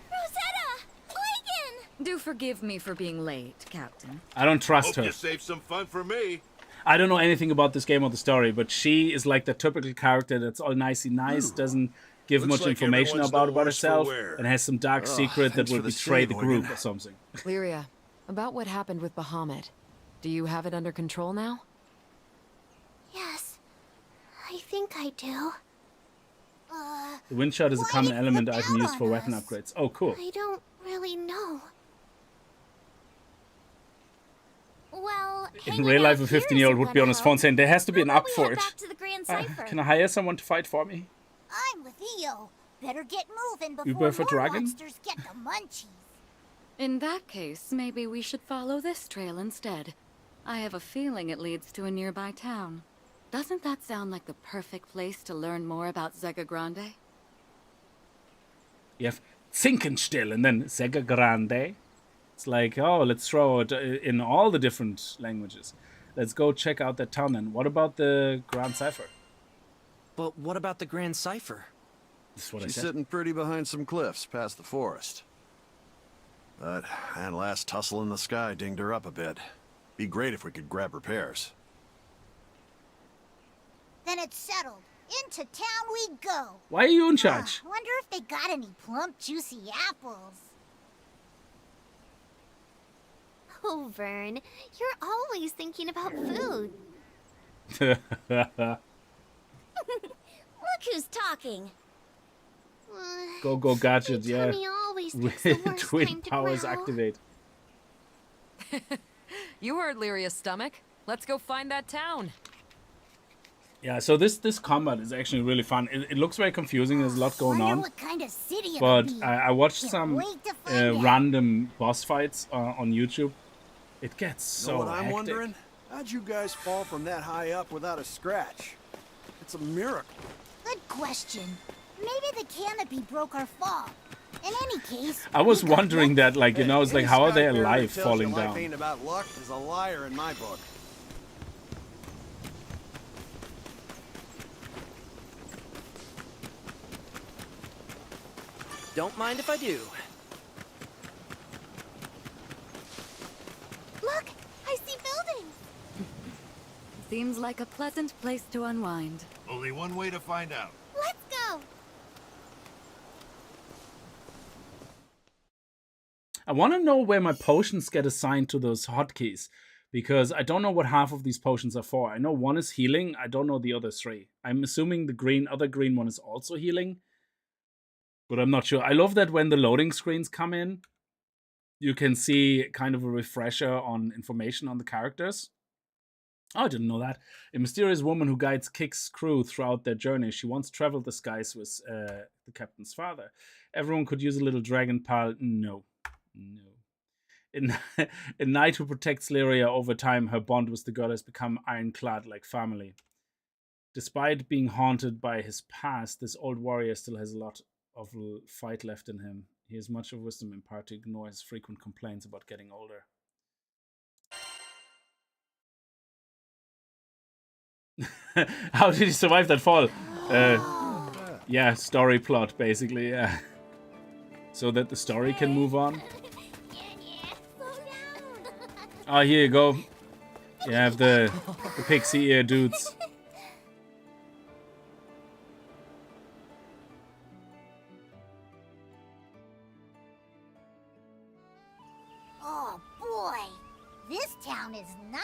Rosetta! Oigan! do forgive me for being late, Captain. I don't trust Hope her. you saved some fun for me. I don't know anything about this game or the story, but she is like the typical character that's all nicey nice, doesn't give Looks much like information everyone's about no worse for herself, wear. and has some dark secret that thanks will for the betray save, the group Morgan. or something. Lyria, about what happened with Bahamut. Do you have it under control now? Yes, I think I do. The wind shot is a Why common did it element flip item out used for on weapon us? upgrades. Oh, cool. I don't really know. Well, In real life, a 15-year-old would be on his phone saying, there has to be an up for it. Back to the Grand Cipher. Can I hire someone to fight for me? I'm with EO. Better get moving You before were for more dragon? monsters get the munchies. In that case, maybe we should follow this trail instead. I have a feeling it leads to a nearby town. Doesn't that sound like the perfect place to learn more about Zega Grande? You have Zinkenstill and then Sega Grande. It's like, oh, let's throw it in all the different languages. Let's go check out that town then. What about the Grand Cipher? But what about the Grand Cipher? This is what She's I said. sitting pretty behind some cliffs past the forest. But that last tussle in the sky dinged her up a bit. Be great if we could grab repairs. Then it's settled. Into town we go. Why are you in charge? Wonder if they got any plump, juicy apples. Oh, Vern, you're always thinking about food. Look who's talking. Go, go, gadget, yeah. Tummy always picks the worst Twin time to powers growl. activate. You heard Lyria's stomach. Let's go find that town. Yeah, so this combat is actually really fun. It looks very confusing. There's a lot going Wonder on. what kind of city it'll But be. I watched Can't some wait to find out. random boss fights on YouTube. It gets You know so what I'm hectic. wondering? How'd you guys fall from that high up without a scratch? It's a miracle. Good question. Maybe the canopy broke our fall. In any case, I was we got wondering that, like, you know, it's like, Any how are they skyfarer alive who tells falling you life down? ain't about luck is a liar in my book. Don't mind if I do. Look, I see buildings. Seems like a pleasant place to unwind. Only one way to find out. Let's go. I want to know where my potions get assigned to those hotkeys, because I don't know what half of these potions are for. I know one is healing. I don't know the other three. I'm assuming the other green one is also healing, but I'm not sure. I love that when the loading screens come in, you can see kind of a refresher on information on the characters. Oh, I didn't know that. A mysterious woman who guides Kick's crew throughout their journey. She once traveled the skies with the captain's father. Everyone could use a little dragon pal. No. A knight who protects Lyria over time, her bond with the girl has become ironclad like family. Despite being haunted by his past, this old warrior still has a lot of fight left in him. He has much of wisdom in part to ignore his frequent complaints about getting older. How did he survive that fall? Yeah, story plot, basically, yeah. So that the story can move on. Oh, here you go. You have the pixie ear dudes. Oh boy, this town is nice.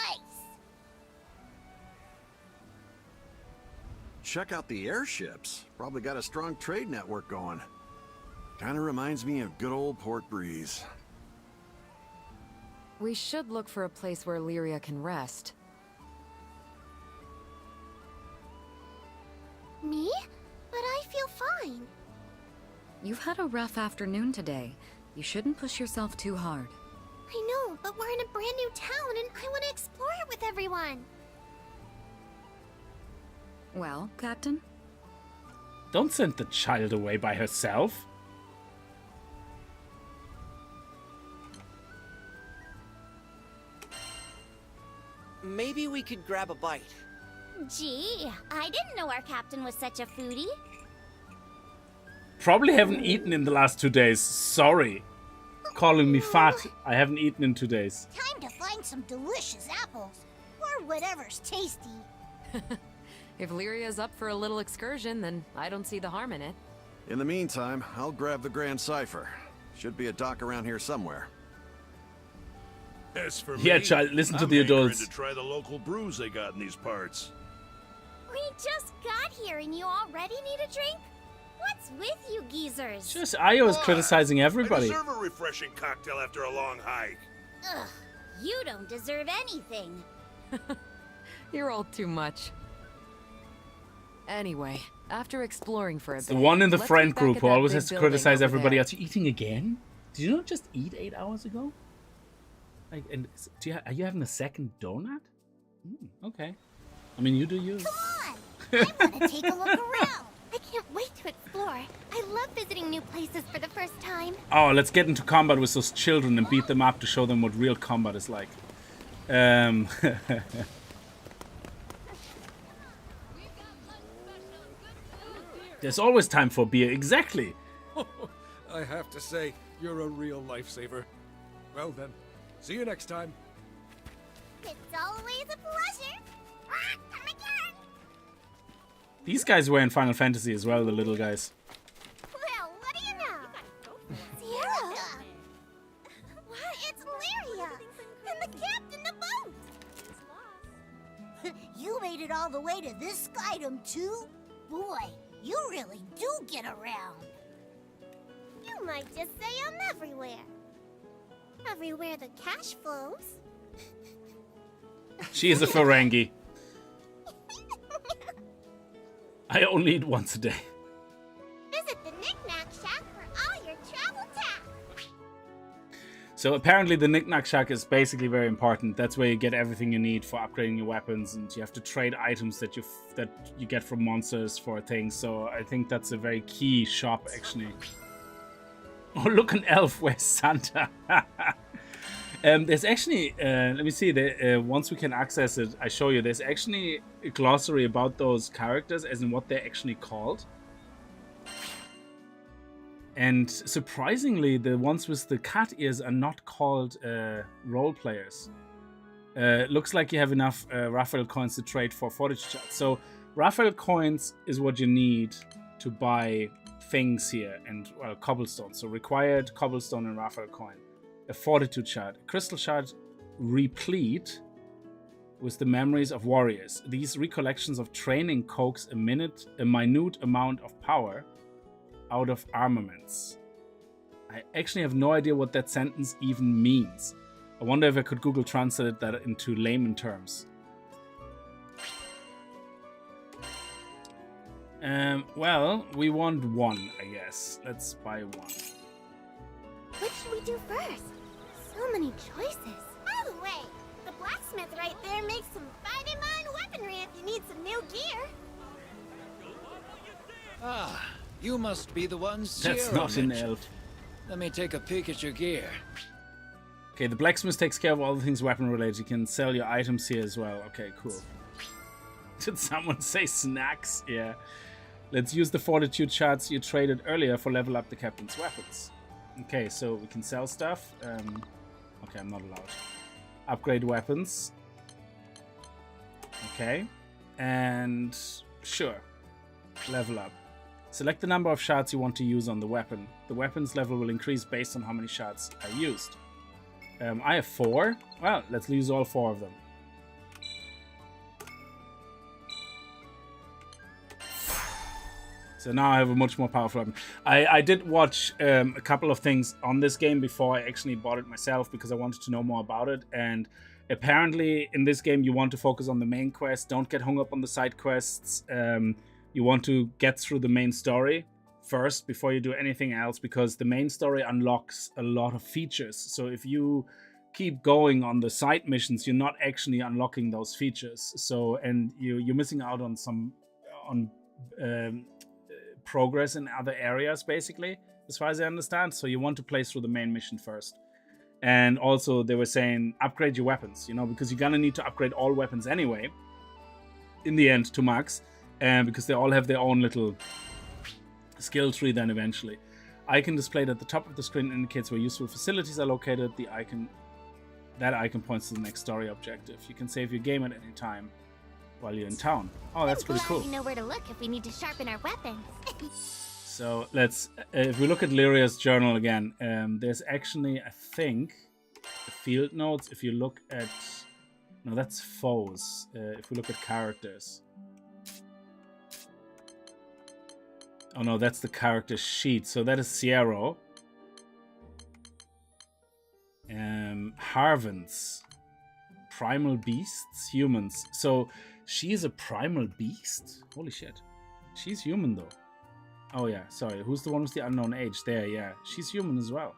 Check out the airships. Probably got a strong trade network going. Kinda reminds me of good old Port Breeze. We should look for a place where Lyria can rest. Me? But I feel fine. You've had a rough afternoon today. You shouldn't push yourself too hard. I know, but we're in a brand new town and I want to explore it with everyone. Well, Captain? Don't send the child away by herself. Maybe we could grab a bite. Gee, I didn't know our captain was such a foodie. Probably haven't eaten in the last 2 days. Sorry. Calling me fat. I haven't eaten in 2 days. Time to find some delicious apples. Or whatever's tasty. If Lyria's up for a little excursion, then I don't see the harm in it. In the meantime, I'll grab the Grand Cipher. Should be a dock around here somewhere. As for Yeah, me, child, listen to I'm the hankering adults. to try the local brews they got in these parts. We just got here and you already need a drink? What's with you geezers? Just Io is criticizing I everybody. deserve a refreshing cocktail after a long hike. Ugh, you don't deserve anything. You're all too much. Anyway, after exploring for a bit, The one in the let's friend get back group at who that always big has to building criticize over everybody there. else. You eating again? Did you not just eat 8 hours ago? Like, and are you having a second donut? Okay. I mean, you do you. Come on! I want to take a look around. I can't wait to explore. I love visiting new places for the first time. Oh, let's get into combat with those children and beat them up to show them what real combat is like. There's always time for beer. Exactly. I have to say, you're a real lifesaver. Well then, see you next time. It's always a pleasure. Come again. These guys were in Final Fantasy as well, the little guys. Well, what do you know? Sierra? What? It's Lyria. And the captain of boat. You made it all the way to this skydom too? Boy, you really do get around. You might just say I'm everywhere. Everywhere the cash flows. She is a Ferengi. I only eat once a day. Visit the Knick-Knack Shack for all your travel tech. So apparently the Knick-Knack Shack is basically very important. That's where you get everything you need for upgrading your weapons, and you have to trade items that you get from monsters for things. So I think that's a very key shop, actually. Oh, look, an elf. Where's Santa? There's actually, let me see, once we can access it, I show you, there's actually a glossary about those characters, as in what they're actually called. And surprisingly, the ones with the cat ears are not called role players. Looks like you have enough Raphael coins to trade for fortitude charts. So Raphael coins is what you need to buy things here, and well, cobblestone. So required cobblestone and Raphael coin. A fortitude shard, a crystal shard replete with the memories of warriors. These recollections of training coax a minute a minute amount of power out of armaments. I actually have no idea what that sentence even means. I wonder if I could Google translate that into layman terms. Well, we want one, I guess. Let's buy one. What should we do first? So many choices. By the way, the blacksmith right there makes some fine weaponry if you need some new gear. Ah, you must be the one That's Sierra not an mentioned. elf. Let me take a peek at your gear. Okay, the blacksmith takes care of all the things weapon related. You can sell your items here as well. Okay, cool. Did someone say snacks? Yeah. Let's use the fortitude shards you traded earlier for level up the captain's weapons. Okay, so we can sell stuff. Okay, I'm not allowed. Upgrade weapons. Okay. And sure. Level up. Select the number of shards you want to use on the weapon. The weapon's level will increase based on how many shards are used. I have 4. Well, let's use all 4 of them. So now I have a much more powerful weapon. I did watch a couple of things on this game before I actually bought it myself because I wanted to know more about it. And apparently in this game you want to focus on the main quest. Don't get hung up on the side quests. You want to get through the main story first before you do anything else, because the main story unlocks a lot of features. So if you keep going on the side missions, you're not actually unlocking those features. So, and you're missing out on some progress in other areas, basically, as far as I understand. So you want to play through the main mission first. And also they were saying upgrade your weapons, you know, because you're gonna need to upgrade all weapons anyway in the end to max, and because they all have their own little skill tree then eventually. Icon displayed at the top of the screen indicates where useful facilities are located. That icon points to the next story objective. You can save your game at any time while you're in town. Oh, that's pretty cool. We know where to look if we need to sharpen our weapons. So let's, if we look at Lyria's journal again, there's actually, I think, the field notes. If you look at, no, that's foes. If we look at characters. Oh no, that's the character sheet. So that is Sierra. Harvens. Primal beasts, humans. So she's a primal beast? Holy shit. She's human though. Oh yeah, sorry. Who's the one with the unknown age? There, yeah. She's human as well.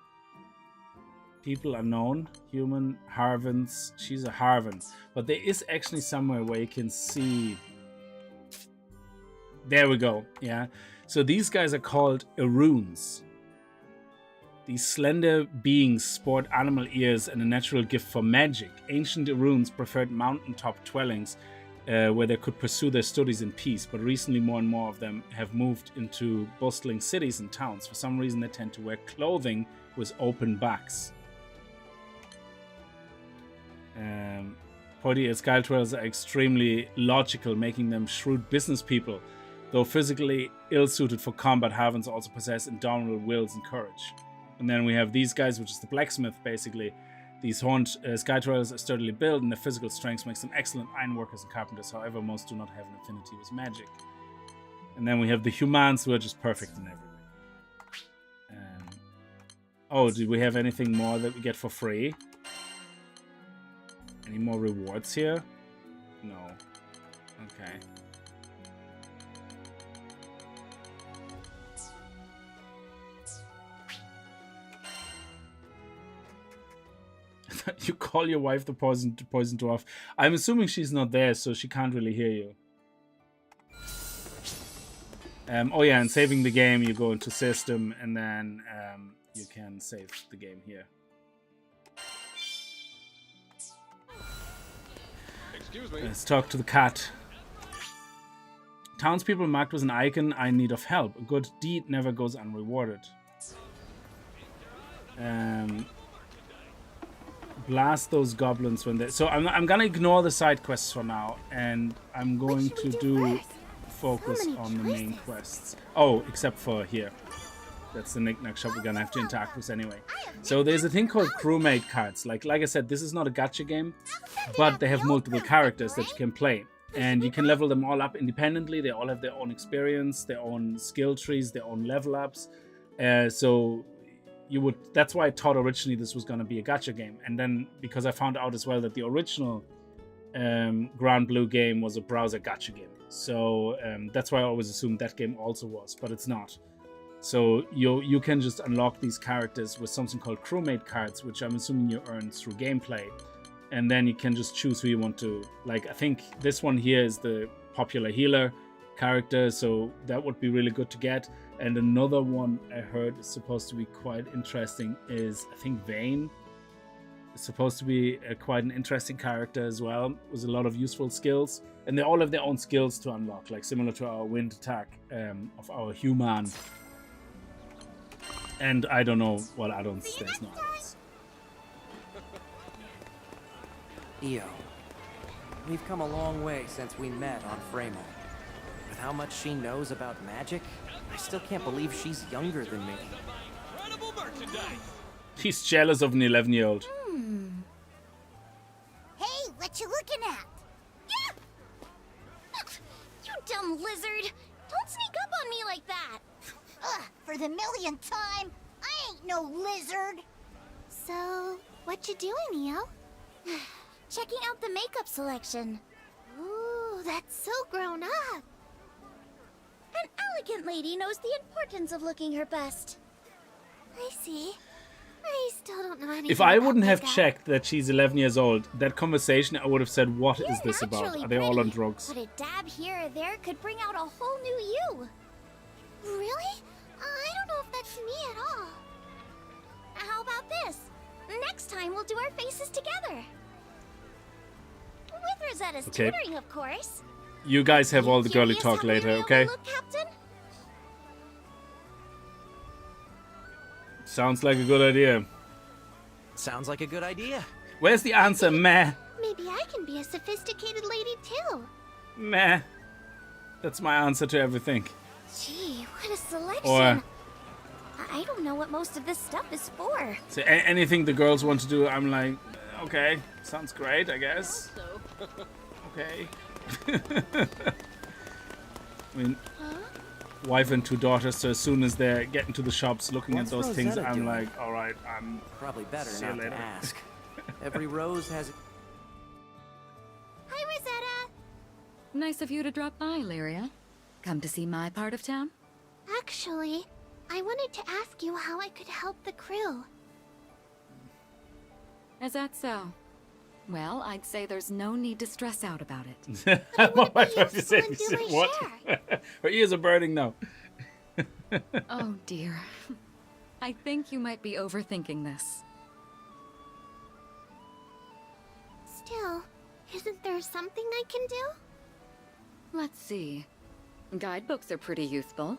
People unknown, human, Harvens. She's a Harven. But there is actually somewhere where you can see... There we go, yeah. So these guys are called Aroons. These slender beings sport animal ears and a natural gift for magic. Ancient Aroons preferred mountaintop dwellings where they could pursue their studies in peace, but recently more and more of them have moved into bustling cities and towns. For some reason they tend to wear clothing with open backs. Pointy-eared sky trailers are extremely logical, making them shrewd business people. Though physically ill-suited for combat, Harvens also possess indomitable wills and courage. And then we have these guys, which is the blacksmith, basically. These horned sky trailers are sturdily built, and their physical strength makes them excellent ironworkers and carpenters. However, most do not have an affinity with magic. And then we have the humans, who are just perfect in every way. Oh, do we have anything more that we get for free? Any more rewards here? No. Okay. You call your wife the poison dwarf. I'm assuming she's not there, so she can't really hear you. Oh yeah, and saving the game, you go into system, and then you can save the game here. Excuse me. Let's talk to the cat. Townspeople marked with an icon, I need of help. A good deed never goes unrewarded. Blast those goblins when they... So I'm gonna ignore the side quests for now, and I'm going to do focus on the main quests. Oh, except for here. That's the knick-knack shop we're gonna have to interact with anyway. So there's a thing called crewmate cards. Like I said, this is not a gacha game, but they have multiple characters that you can play. And you can level them all up independently. They all have their own experience, their own skill trees, their own level ups. So... that's why I thought originally this was going to be a gacha game, and then because I found out as well that the original Granblue game was a browser gacha game, so that's why I always assumed that game also was, but it's not. So you can just unlock these characters with something called crewmate cards, which I'm assuming you earn through gameplay. And then you can just choose who you want to, like, I think this one here is the popular healer character, so that would be really good to get. And another one I heard is supposed to be quite interesting is, I think, Vayne. It's supposed to be quite an interesting character as well, with a lot of useful skills. And they all have their own skills to unlock, like similar to our wind attack of our human. And I don't know what add-ons, there's no add-ons. Io, we've come a long way since we met on Framo. With how much she knows about magic, I still can't believe she's younger than me. Incredible merchandise! He's jealous of an 11-year-old. Hey, what you looking at? Yeah! You dumb lizard! Don't sneak up on me like that! Ugh, for the millionth time, I ain't no lizard! So, what you doing, Io? Checking out the makeup selection. Ooh, that's so grown up! An elegant lady knows the importance of looking her best. I see. I still don't know anything. If I about wouldn't have makeup. checked that she's 11 years old, that conversation I would have said, what is this about? Naturally Are they all on pretty, drugs? But a dab here or there could bring out a whole new you. Really? I don't know if that's me at all. How about this? Next time we'll do our faces together. With Rosetta's Okay. tutoring, of course. You guys have all the girly Curious talk how later, Muriel okay? will look, Captain? Sounds like a good idea. Sounds like a good idea. Where's the answer? Meh. Maybe I can be a sophisticated lady too. Meh. That's my answer to everything. Gee, what a selection. Or I don't know what most of this stuff is for. so anything the girls want to do, I'm like, okay, sounds great, I guess. Okay. I mean, wife and two daughters, so as soon as they're getting to the shops looking What's at those things, Rosetta I'm doing? like, alright, I'm Probably better see you not to later. ask. Every rose has... Hi, Rosetta. Nice of you to drop by, Lyria. Come to see my part of town? Actually, I wanted to ask you how I could help the crew. Is that so? Well, I'd say there's no need to stress out about it. I thought you said, and do my what? Her ears are burning now. Oh dear. I think you might be overthinking this. Still, isn't there something I can do? Let's see. Guidebooks are pretty useful.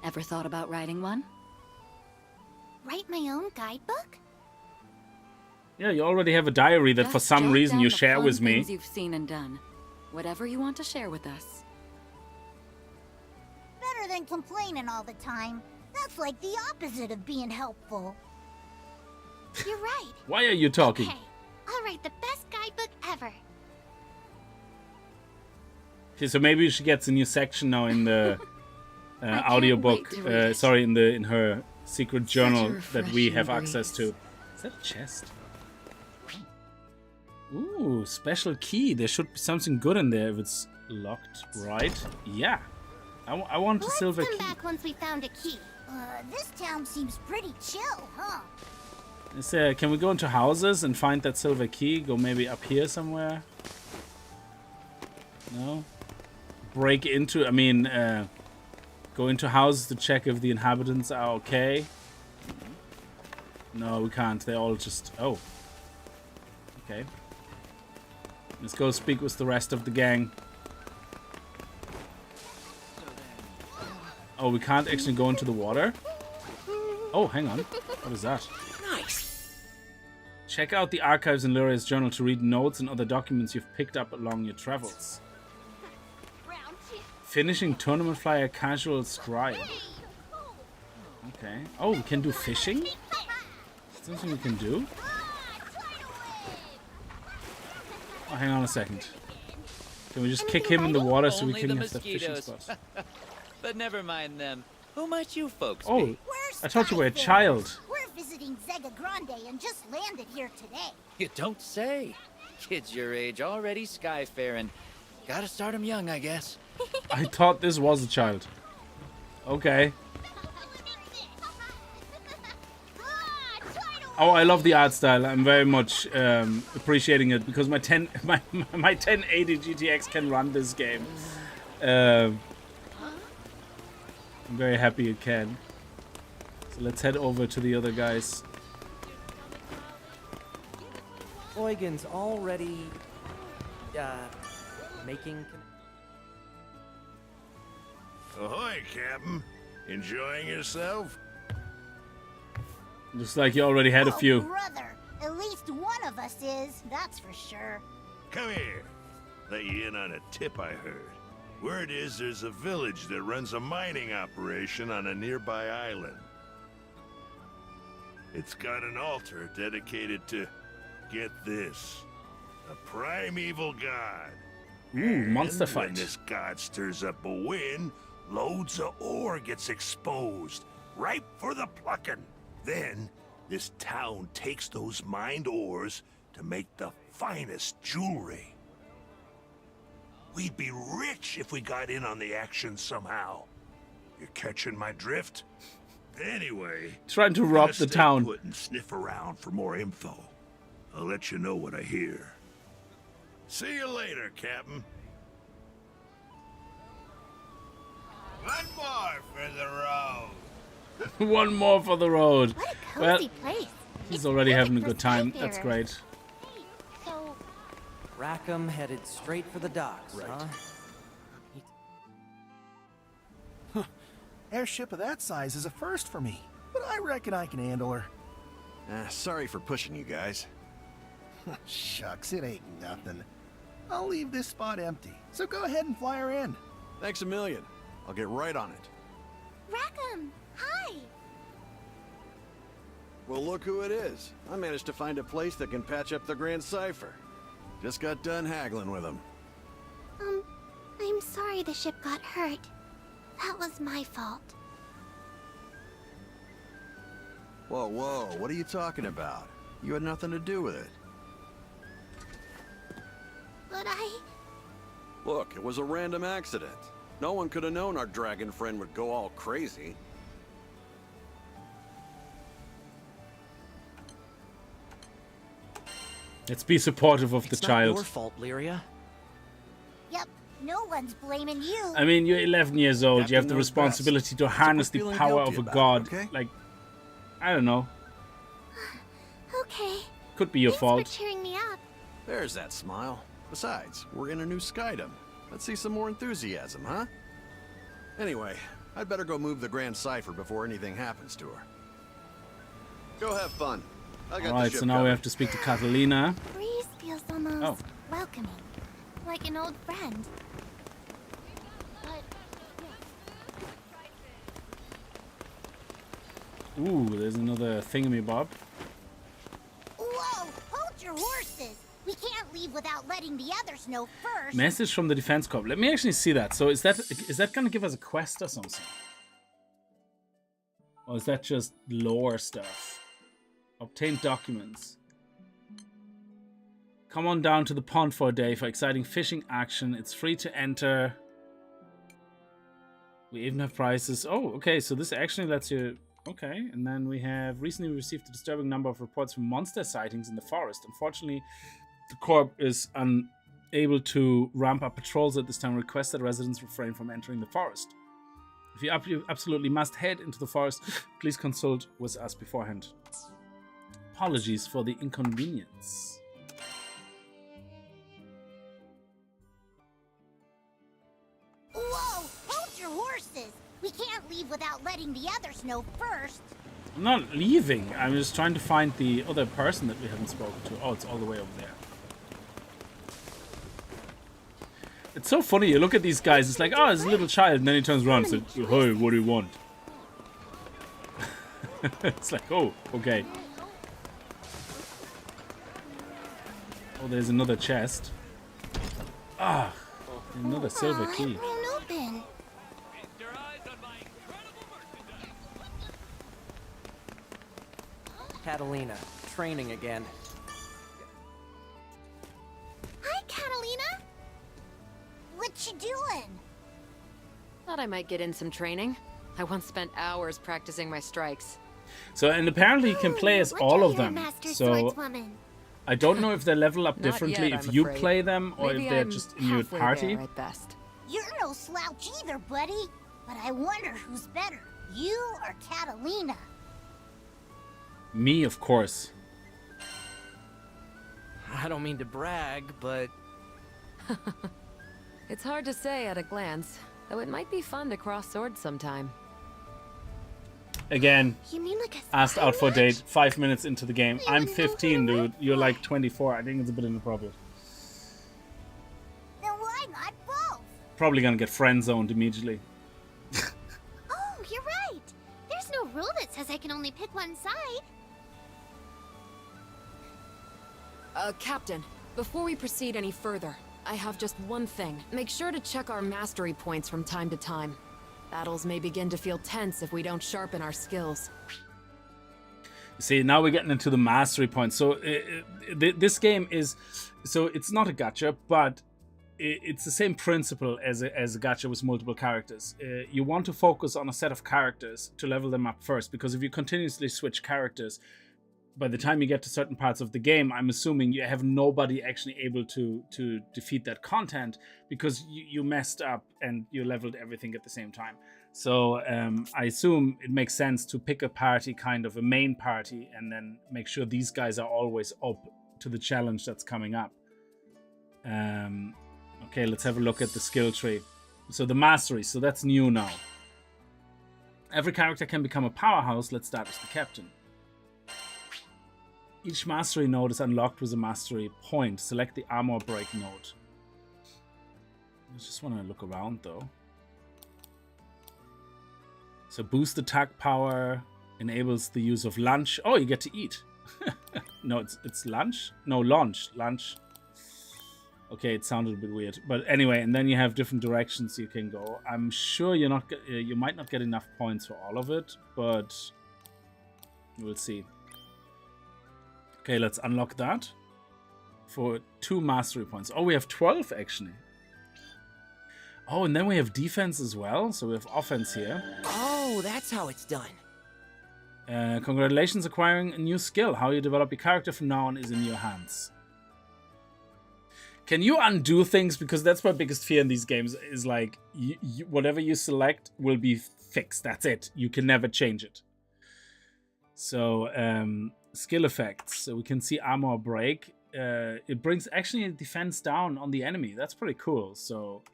Ever thought about writing one? Write my own guidebook? Yeah, you already have a diary that for Just some jot reason down you the share fun with me. things you've seen and done. Whatever you want to share with us. Better than complaining all the time. That's like the opposite of being helpful. You're right. Why are you talking? Okay, I'll write the best guidebook ever. Okay, so maybe she gets a new section now in the can't audiobook. wait to read it. Sorry, in her secret journal a that we have refreshing access to. breeze. Is that a chest? Ooh, special key. There should be something good in there if it's locked, right? Yeah. I want a silver Let's key. come back once we found a key. This town seems pretty chill, huh? Can we go into houses and find that silver key? Go maybe up here somewhere? No? Break into, I mean, go into houses to check if the inhabitants are okay. No, we can't. They're all just, oh. Okay. Let's go speak with the rest of the gang. Oh, we can't actually go into the water? Oh, hang on. What is that? Nice. Check out the archives in Lyria's journal to read notes and other documents you've picked up along your travels. Finishing tournament flyer casual scribe. Okay. Oh, we can do fishing? Is that something we can do? Oh, hang on a second. Can we just kick him in the water so we Only can the have the fishing mosquitoes. spot? But never mind them. Who might you folks Oh, be? I thought you were a child. We're visiting Zega Grande and just landed here today. You don't say. Kids your age already skyfaring. Gotta start 'em young, I guess. I thought this was a child. Okay. Oh, I love the art style. I'm very much appreciating it because my 1080 GTX can run this game. I'm very happy it can. So let's head over to the other guys. Eugen's already making. Ahoy, Captain. Enjoying yourself? Looks like you already had a few. Brother, at least one of us is, that's for sure. Come here. Let you in on a tip I heard. Word is there's a village that runs a mining operation on a nearby island. It's got an altar dedicated to, get this, a primeval god. Ooh, monster And fight. when this god stirs up a wind, loads of ore gets exposed, ripe for the plucking. Then, this town takes those mined ores to make the finest jewelry. We'd be rich if we got in on the action somehow. You catching my drift? Anyway, Trying to I'm rob gonna the stay town. put and sniff around for more info. I'll let you know what I hear. See you later, Captain. One more for the road. One more for the road. What a Well, cozy place. he's It's already perfect having a for good time. That's skyfarers. great. So, Rackham headed straight for the docks, huh? Airship of that size is a first for me, but I reckon I can handle her. Sorry for pushing you guys. Shucks, it ain't nothing. I'll leave this spot empty, so go ahead and fly her in. Thanks a million. I'll get right on it. Rackham, hi. Well, look who it is. I managed to find a place that can patch up the Grand Cipher. Just got done haggling with him. I'm sorry the ship got hurt. That was my fault. Whoa, whoa, what are you talking about? You had nothing to do with it. But I... Look, it was a random accident. No one could have known our dragon friend would go all crazy. Let's be supportive of the It's not child. your fault, Lyria. Yep, no one's blaming you. I mean, you're 11 years old. Captain You have the knows responsibility best. to harness the feeling power guilty of a about god. it, okay? Like, I don't know. Okay. Could be your Thanks fault. for cheering me up. There's that smile. Besides, we're in a new skydom. Let's see some more enthusiasm, huh? Anyway, I'd better go move the Grand Cipher before anything happens to her. Go have fun. I got Alright, the ship so now we covered. have to speak to Catalina. Breeze feels almost Oh. welcoming, like an old friend. But Ooh, there's another thingamabob. whoa! Hold your horses. We can't leave without letting the others know first. Message from the Defense Corps. Let me actually see that. So is that gonna give us a quest or something? Or is that just lore stuff? Obtain documents. Come on down to the pond for a day for exciting fishing action. It's free to enter. We even have prizes. Oh, okay. So this actually lets you... Okay. And then we have recently received a disturbing number of reports from monster sightings in the forest. Unfortunately, the Corps is unable to ramp up patrols at this time. Request that residents refrain from entering the forest. If you absolutely must head into the forest, please consult with us beforehand. Apologies for the inconvenience. Whoa! Hold your horses. We can't leave without letting the others know first. I'm not leaving. I'm just trying to find the other person that we haven't spoken to. Oh, it's all the way over there. It's so funny. You look at these guys. It's like, oh, it's a little child. And then he turns around and says, hey, what do you want? It's like, oh, okay. Oh, there's another chest. Ah, another silver key. It won't open. Catalina, training again. Hi, Catalina. What you doing? Thought I might get in some training. I once spent hours practicing my strikes. So, and apparently you can play as all of them. So I don't know if they level up differently if you play them or if they're just in your party. At best. You're no slouch either, buddy. But I wonder who's better, you or Catalina? Me, of course. I don't mean to brag, but... It's hard to say at a glance, though it might be fun to cross swords sometime. Again, You mean like a asked out for a match? date 5 minutes into the game. I'm even know 15, who to dude. You're like 24. I think it's a bit inappropriate. Then why not both? Probably gonna get friend zoned immediately. Oh, you're right. There's no rule that says I can only pick one side. Captain, before we proceed any further, I have just one thing. Make sure to check our mastery points from time to time. Battles may begin to feel tense if we don't sharpen our skills. See, now we're getting into the mastery points. So this game is, so it's not a gacha, but it's the same principle as a gacha with multiple characters. You want to focus on a set of characters to level them up first, because if you continuously switch characters, by the time you get to certain parts of the game, I'm assuming you have nobody actually able to defeat that content because you messed up and you leveled everything at the same time. So I assume it makes sense to pick a party, kind of a main party, and then make sure these guys are always up to the challenge that's coming up. Okay, let's have a look at the skill tree. So the mastery, so that's new now. Every character can become a powerhouse. Let's start with the captain. Each mastery node is unlocked with a mastery point. Select the armor break node. I just want to look around though. So boost attack power, enables the use of lunge. Oh, you get to eat. No, it's lunch? No, launch. Lunch. Okay, it sounded a bit weird. But anyway, and then you have different directions you can go. I'm sure you might not get enough points for all of it, but we'll see. Okay, let's unlock that for 2 mastery points. Oh, we have 12 actually. Oh, and then we have defense as well. So we have offense here. Oh, that's how it's done. Congratulations acquiring a new skill. How you develop your character from now on is in your hands. Can you undo things? Because that's my biggest fear in these games is like, whatever you select will be fixed. That's it. You can never change it. So, skill effects. So we can see armor break. It brings actually a defense down on the enemy. That's pretty cool. So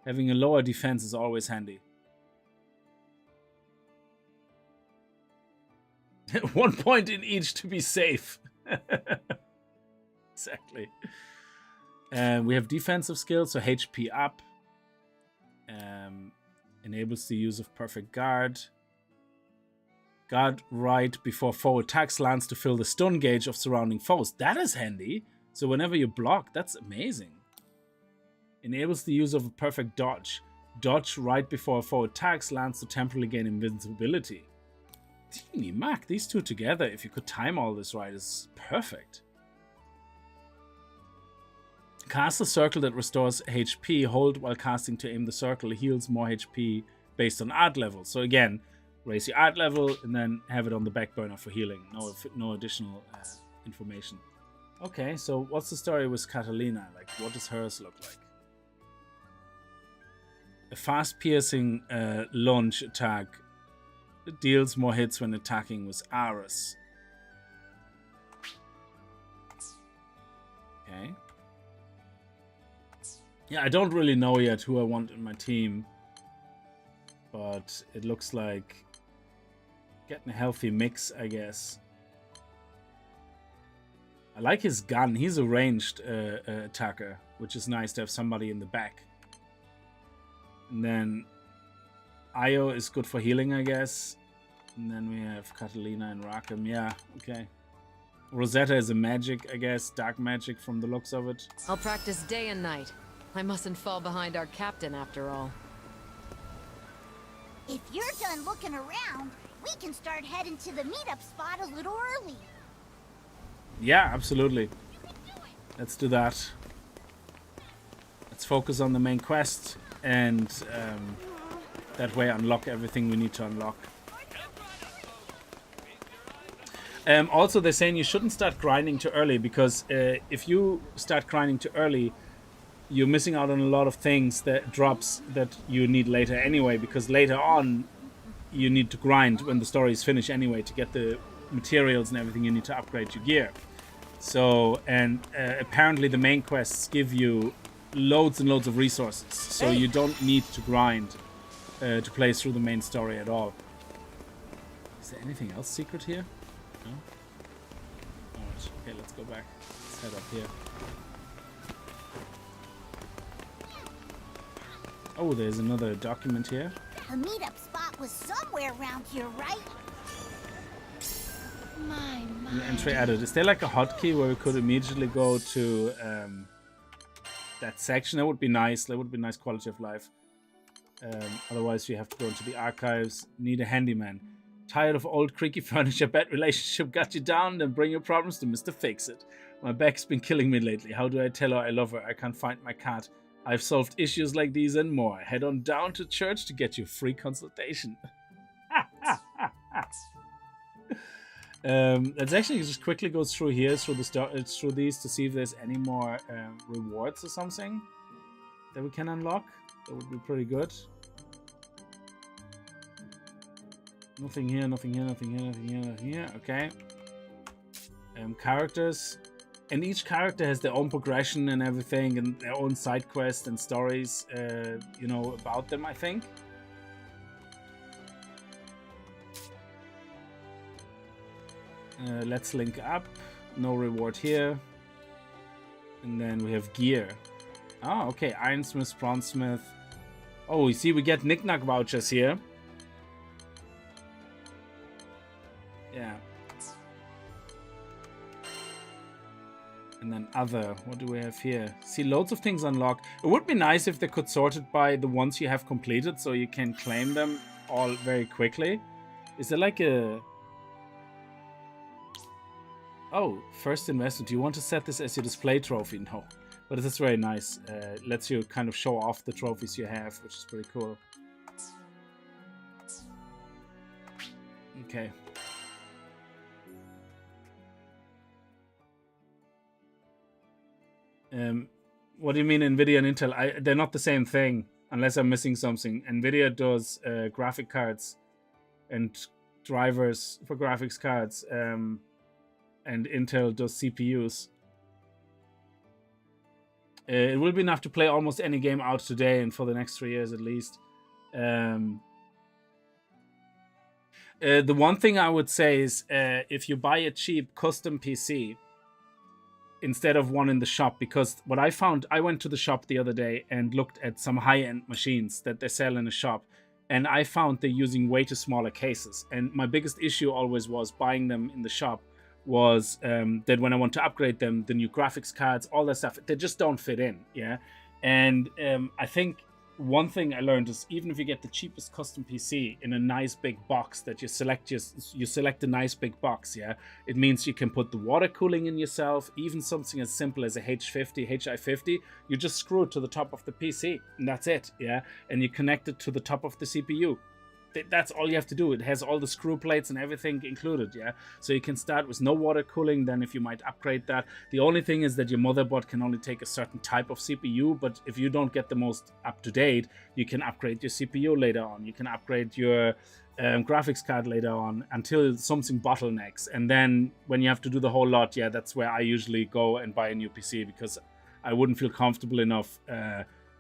having a lower defense is always handy. 1 point in each to be safe. Exactly. We have defensive skills, so HP up. Enables the use of perfect guard. Guard right before foe attacks lands to fill the stun gauge of surrounding foes. That is handy. So whenever you block, that's amazing. Enables the use of a perfect dodge. Dodge right before a foe attacks lands to temporarily gain invincibility. Teeny Mac, these two together, if you could time all this right, is perfect. Cast a circle that restores HP. Hold while casting to aim the circle. Heals more HP based on art level. So again, raise your art level and then have it on the back burner for healing. No additional information. Okay, so what's the story with Catalina? Like, what does hers look like? A fast piercing launch attack. It deals more hits when attacking with Ares. Okay. Yeah, I don't really know yet who I want in my team. But it looks like getting a healthy mix, I guess. I like his gun. He's a ranged attacker, which is nice to have somebody in the back. And then Io is good for healing, I guess. And then we have Catalina and Rackham. Yeah, okay. Rosetta is a magic, I guess. Dark magic from the looks of it. I'll practice day and night. I mustn't fall behind our captain after all. If you're done looking around, we can start heading to the meetup spot a little early. Yeah, absolutely. Let's do that. Let's focus on the main quest and that way unlock everything we need to unlock. Also, they're saying you shouldn't start grinding too early because if you start grinding too early, you're missing out on a lot of things that drops that you need later anyway, because later on you need to grind when the story is finished anyway to get the materials and everything you need to upgrade your gear. So, and apparently the main quests give you loads and loads of resources, so you don't need to grind to play through the main story at all. Is there anything else secret here? No? Alright, okay, let's go back. Let's head up here. Oh, there's another document here. The meetup spot was somewhere around here, right? My. Entry added. Is there like a hotkey where we could immediately go to that section? That would be nice. That would be nice quality of life. Otherwise, you have to go into the archives. Need a handyman. Tired of old creaky furniture? Bad relationship got you down? Then bring your problems to Mr. Fix-It. My back's been killing me lately. How do I tell her I love her? I can't find my cat. I've solved issues like these and more. Head on down to church to get your free consultation. Let's actually just quickly go through here, through these to see if there's any more rewards or something that we can unlock. That would be pretty good. Nothing here, nothing here, nothing here, nothing here, nothing here. Okay. Characters. And each character has their own progression and everything, and their own side quests and stories, you know, about them, I think. Let's link up. No reward here. And then we have gear. Oh, okay. Ironsmith, Bronzesmith. Oh, you see, we get knick-knack vouchers here. Yeah. And then other. What do we have here? See, loads of things unlocked. It would be nice if they could sort it by the ones you have completed, so you can claim them all very quickly. Is there like a... Oh, first investment. Do you want to set this as your display trophy? No. But this is very nice. Lets you kind of show off the trophies you have, which is pretty cool. Okay. What do you mean NVIDIA and Intel? They're not the same thing, unless I'm missing something. NVIDIA does graphic cards and drivers for graphics cards, and Intel does CPUs. It will be enough to play almost any game out today and for the next 3 years at least. The one thing I would say is if you buy a cheap custom PC instead of one in the shop, because what I found, I went to the shop the other day and looked at some high-end machines that they sell in a shop, and I found they're using way too smaller cases. And my biggest issue always was buying them in the shop was that when I want to upgrade them, the new graphics cards, all that stuff, they just don't fit in, yeah? And I think one thing I learned is even if you get the cheapest custom PC in a nice big box that you select a nice big box, yeah, it means you can put the water cooling in yourself, even something as simple as a HI50, you just screw it to the top of the PC and that's it, yeah, and you connect it to the top of the CPU. That's all you have to do. It has all the screw plates and everything included, yeah? So you can start with no water cooling, then if you might upgrade that. The only thing is that your motherboard can only take a certain type of CPU, but if you don't get the most up-to-date, you can upgrade your CPU later on. You can upgrade your graphics card later on until something bottlenecks. And then when you have to do the whole lot, yeah, that's where I usually go and buy a new PC, because I wouldn't feel comfortable enough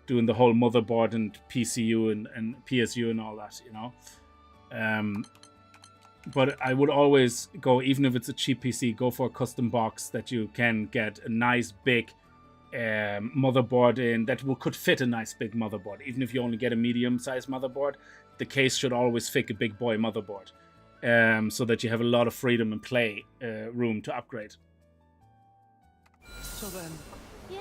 doing the whole motherboard and PCU and PSU and all that, you know. But I would always go, even if it's a cheap PC, go for a custom box that you can get a nice big motherboard in that could fit a nice big motherboard. Even if you only get a medium-sized motherboard, the case should always fit a big boy motherboard, so that you have a lot of freedom and play room to upgrade. So then... Yeah.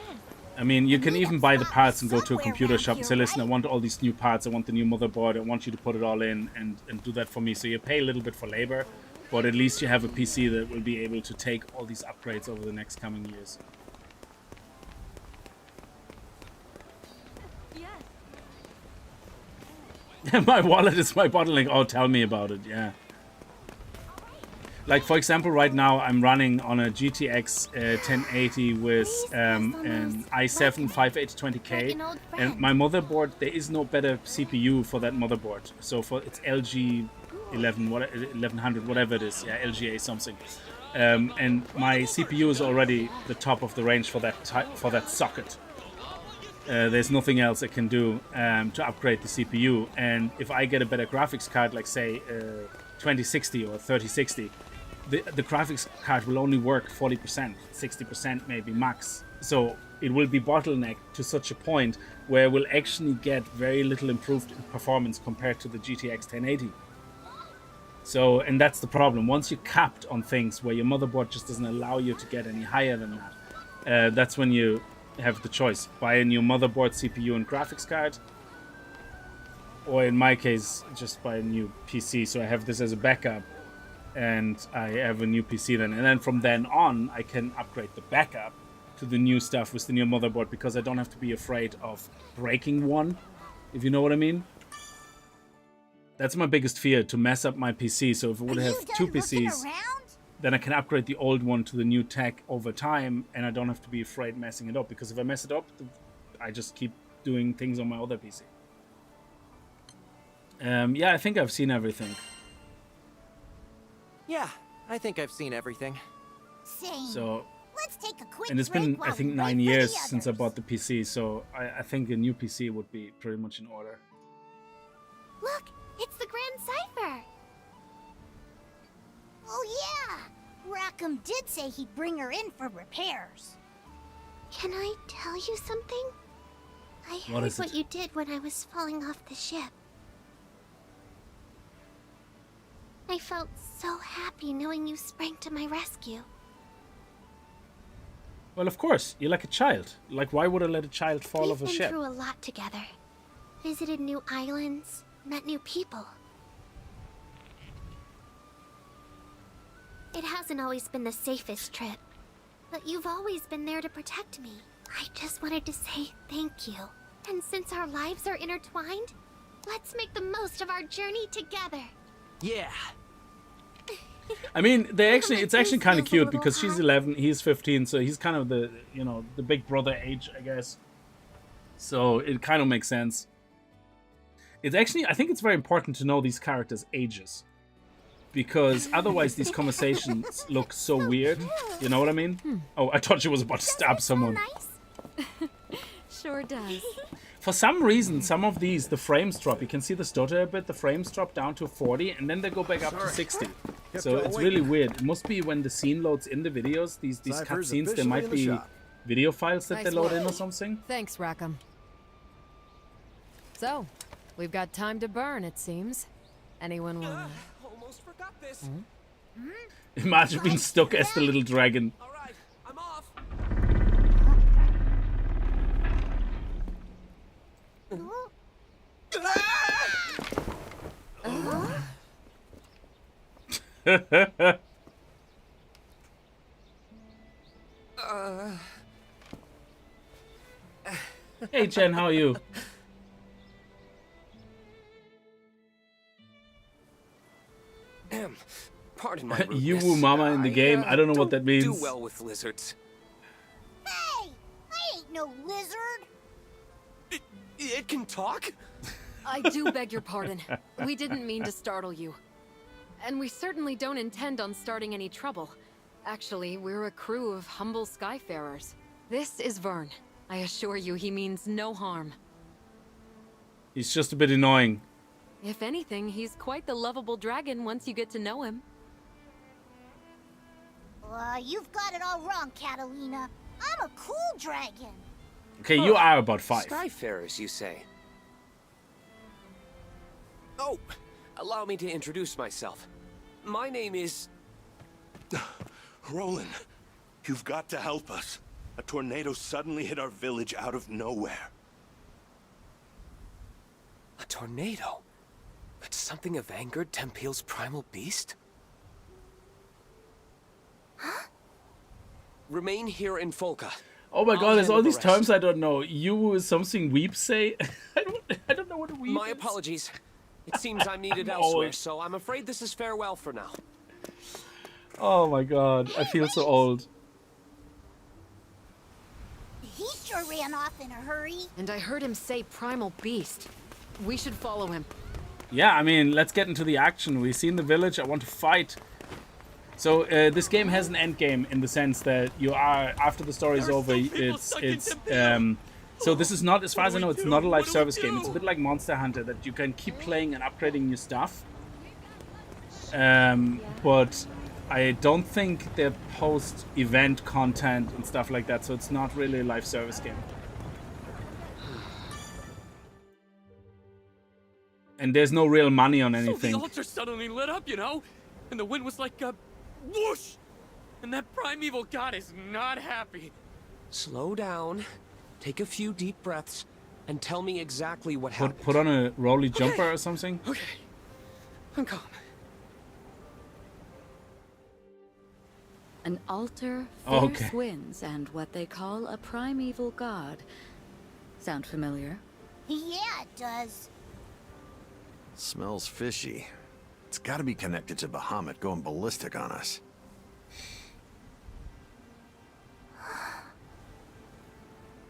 I mean, you can even buy the parts and go to a computer shop and say, listen, I want all these new parts, I want the new motherboard, I want you to put it all in and do that for me. So you pay a little bit for labor, but at least you have a PC that will be able to take all these upgrades over the next coming years. Yeah. My wallet is my bottleneck. Oh, tell me about it, yeah. Like, for example, right now I'm running on a GTX 1080 with an i7 5820K, and my motherboard, there is no better CPU for that motherboard. So it's LG 1100, whatever it is, yeah, LGA something. And my CPU is already the top of the range for that socket. There's nothing else I can do to upgrade the CPU. And if I get a better graphics card, like say 2060 or 3060, the graphics card will only work 40%, 60% maybe max. So it will be bottlenecked to such a point where we'll actually get very little improved performance compared to the GTX 1080. So, and that's the problem. Once you're capped on things where your motherboard just doesn't allow you to get any higher than that, that's when you have the choice. Buy a new motherboard, CPU, and graphics card. Or in my case, just buy a new PC. So I have this as a backup. And I have a new PC then. And then from then on, I can upgrade the backup to the new stuff with the new motherboard. Because I don't have to be afraid of breaking one. If you know what I mean. That's my biggest fear, to mess up my PC. So if I would have two PCs, then I can upgrade the old one to the new tech over time, and I don't have to be afraid messing it up. Because if I mess it up, I just keep doing things on my other PC. Yeah, I think I've seen everything. Yeah, I think I've seen everything. Same. So, let's take a quick and it's break been, while I think, we 9 wait for years the since I others. bought the PC. So I think a new PC would be pretty much in order. Look, it's the Grand Cipher. Oh yeah, Rackham did say he'd bring her in for repairs. Can I tell you something? I What heard is what it? you did when I was falling off the ship. I felt so happy knowing you sprang to my rescue. Well, of course, you're like a child. Like, why would I let a child fall We've off a been ship? through a lot together. Visited new islands, met new people. It hasn't always been the safest trip, but you've always been there to protect me. I just wanted to say thank you. And since our lives are intertwined, let's make the most of our journey together. Yeah. I mean, it's actually kind of cute because she's 11, he's 15, so he's kind of the, you know, the big brother age, I guess. So it kind of makes sense. It's actually, I think it's very important to know these characters' ages. Because otherwise these conversations look so weird. You know what I mean? Oh, I thought she was about to stab someone. Sure does. For some reason, some of these, the frames drop. You can see the stutter a bit. The frames drop down to 40, and then they go back up to 60. So it's really weird. It must be when the scene loads in the videos, these cutscenes, there might be video files that they load in or something. Thanks, Rackham. So, we've got time to burn, it seems. Anyone wanna... Almost forgot this. Imagine being stuck as the little dragon. All right, I'm off. Hey Jen, how are you? Pardon my You rudeness. woo mama in the game. I don't know what that means. Do well with lizards. Hey! I ain't no lizard! It can talk? I do beg your pardon. We didn't mean to startle you. And we certainly don't intend on starting any trouble. Actually, we're a crew of humble skyfarers. This is Vern. I assure you he means no harm. He's just a bit annoying. If anything, he's quite the lovable dragon once you get to know him. You've got it all wrong, Catalina. I'm a cool dragon. Okay, you are about 5. Skyfarers, you say? Oh, allow me to introduce myself. My name is... Roland, you've got to help us. A tornado suddenly hit our village out of nowhere. A tornado? Could something have angered Tempeal's primal beast? Huh? Remain here in Folka. Oh my god, there's all these terms terms I don't know. You is something weeps say? I don't know what a weep My is. apologies. It seems I'm needed I'm elsewhere, old. so I'm afraid this is farewell for now. Oh my god, I feel so old. He sure ran off in a hurry. And I heard him say primal beast. We should follow him. Yeah, I mean, let's get into the action. We've seen the village. I want to fight. So this game has an end game in the sense that you are, after the story is over, so this is not, as far as I know, it's not a live service game. It's a bit like Monster Hunter, that you can keep playing and upgrading your stuff. But I don't think they're post-event content and stuff like that, so it's not really a live service game. And there's no real money on anything. So the altar suddenly lit up, you know? And the wind was like a whoosh! And that primeval god is not happy. Slow down, take a few deep breaths, and tell me exactly what happened. Put on a rolly jumper or something? Okay. I'm calm. An altar, Oh, fierce okay. winds, and what they call a primeval god. Sound familiar? Yeah, it does. Smells fishy. It's gotta be connected to Bahamut going ballistic on us.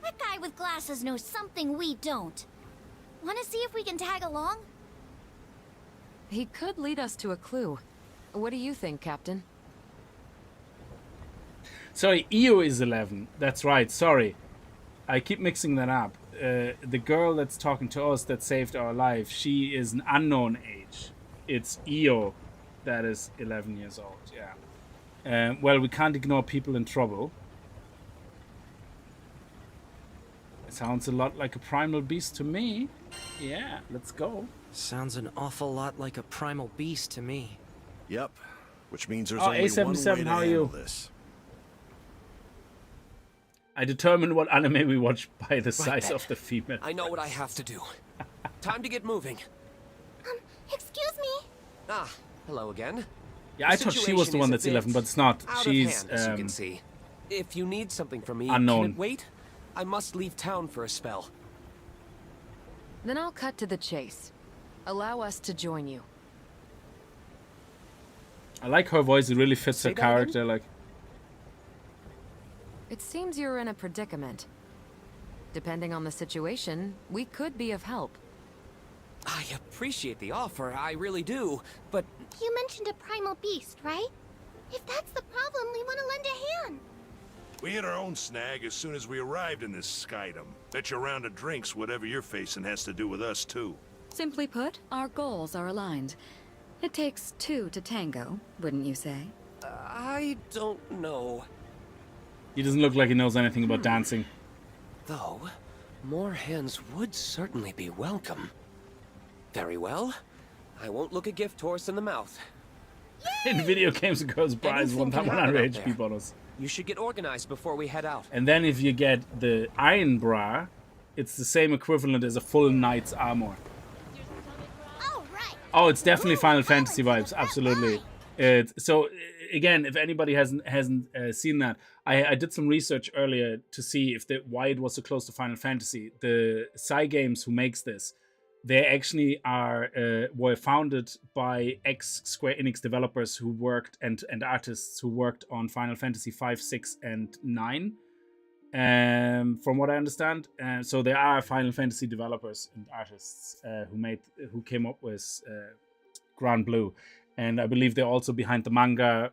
That guy with glasses knows something we don't. Wanna see if we can tag along? He could lead us to a clue. What do you think, Captain? Sorry, Io is 11. That's right, sorry. I keep mixing that up. The girl that's talking to us that saved our life, she is an unknown age. It's Io that is 11 years old, yeah. Well, we can't ignore people in trouble. It sounds a lot like a primal beast to me. Yeah, let's go. Sounds an awful lot like a primal beast to me. Yep, which means there's Oh, only one A77, way to how are handle you? this. I determine what anime we watch by the size then. of the female. I know what I have to do. Time to get moving. Excuse me? Ah, hello again. Yeah, I thought she was the one that's 11, but it's not. Out She's of hand, as you can see. If you need something from me, unknown. can it wait? I must leave town for a spell. Then I'll cut to the chase. Allow us to join you. I like her voice. It really fits Say her that again? character. Like, It seems you're in a predicament. Depending on the situation, we could be of help. I appreciate the offer, I really do, but... You mentioned a primal beast, right? If that's the problem, we want to lend a hand. We hit our own snag as soon as we arrived in this skydom. Bet you a round of drinks whatever you're facing has to do with us, too. Simply put, our goals are aligned. It takes two to tango, wouldn't you say? I don't know. he doesn't look like he knows anything about dancing. Though, more hands would certainly be welcome. Very well. I won't look a gift horse in the mouth. In video games, a girl's prize Anything won that can 100 happen out HP there. bonus. You should get organized before we head out. And then if you get the Iron Bra, it's the same equivalent as a full knight's armor. Oh, it's definitely Final Fantasy vibes. Absolutely. So again, if anybody hasn't seen that, I did some research earlier to see why it was so close to Final Fantasy. The Cygames who makes this, they actually were founded by ex-Square Enix developers who worked and artists who worked on Final Fantasy 5, 6, and 9. From what I understand, so there are Final Fantasy developers and artists who came up with Granblue, and I believe they're also behind the manga.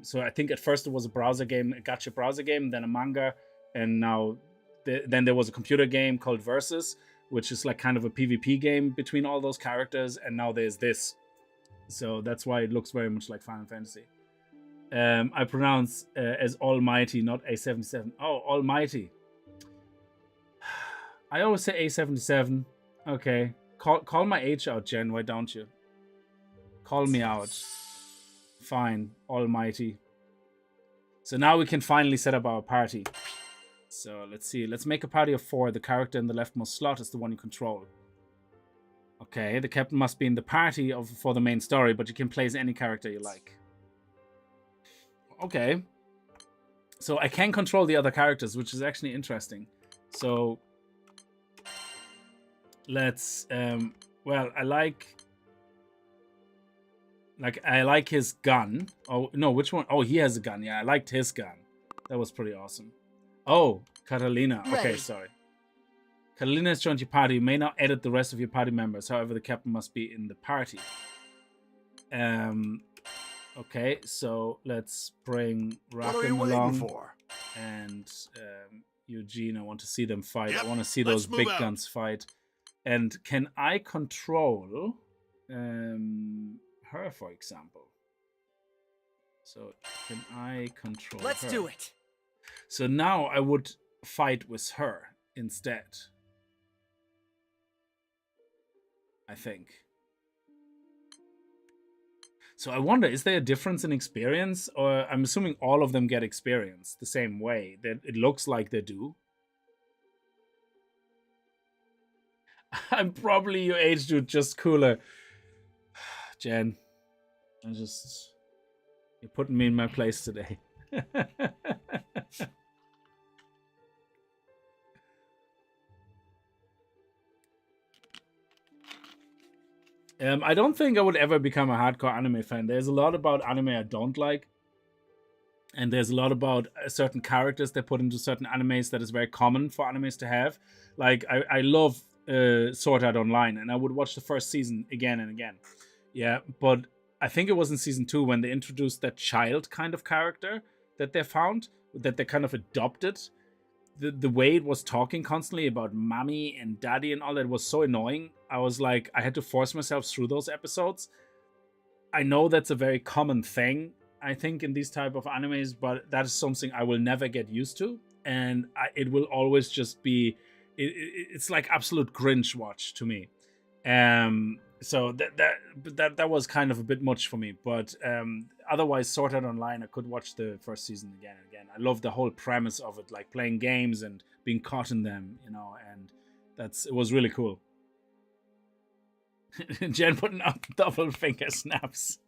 So I think at first it was a browser game, a gacha browser game, then a manga, and now then there was a computer game called Versus, which is like kind of a PvP game between all those characters, and now there's this. So that's why it looks very much like Final Fantasy. I pronounce as Almighty, not A77. Oh, Almighty. I always say A77. Okay. Call my age out, Jen. Why don't you? Call me out. Fine. Almighty. So now we can finally set up our party. So let's see. Let's make a party of 4. The character in the leftmost slot is the one you control. Okay. The captain must be in the party for the main story, but you can play as any character you like. Okay, so I can control the other characters, which is actually interesting. So let's, well, I like Like, I like his gun. Oh, no, which one? Oh, he has a gun. Yeah, I liked his gun. That was pretty awesome. Oh, Catalina. Okay, Ready. sorry. Catalina has joined your party. You may now edit the rest of your party members. However, the captain must be in the party. Okay, so let's bring Rakim along. For? And Eugene, I want to see them fight. Yep, I want to see let's those move big out. guns fight. And can I control her, for example? So can I control Let's her? do it. So now I would fight with her instead. I think. So I wonder, is there a difference in experience? Or I'm assuming all of them get experience the same way. That it looks like they do. I'm probably your age, dude, just cooler. Jen, you're putting me in my place today. I don't think I would ever become a hardcore anime fan. There's a lot about anime I don't like. And there's a lot about certain characters they put into certain animes that is very common for animes to have. Like, I love Sword Art Online, and I would watch the first season again and again. Yeah, but I think it was in season 2 when they introduced that child kind of character that they found, that they kind of adopted. The way it was talking constantly about mommy and daddy and all that was so annoying. I was like, I had to force myself through those episodes. I know that's a very common thing, I think, in these type of animes, but that is something I will never get used to. And it will always just be, it's like absolute Grinch watch to me. So that was kind of a bit much for me. But otherwise, Sword Art Online, I could watch the first season again and again. I love the whole premise of it, like playing games and being caught in them, you know, and it was really cool. Jen putting up double finger snaps.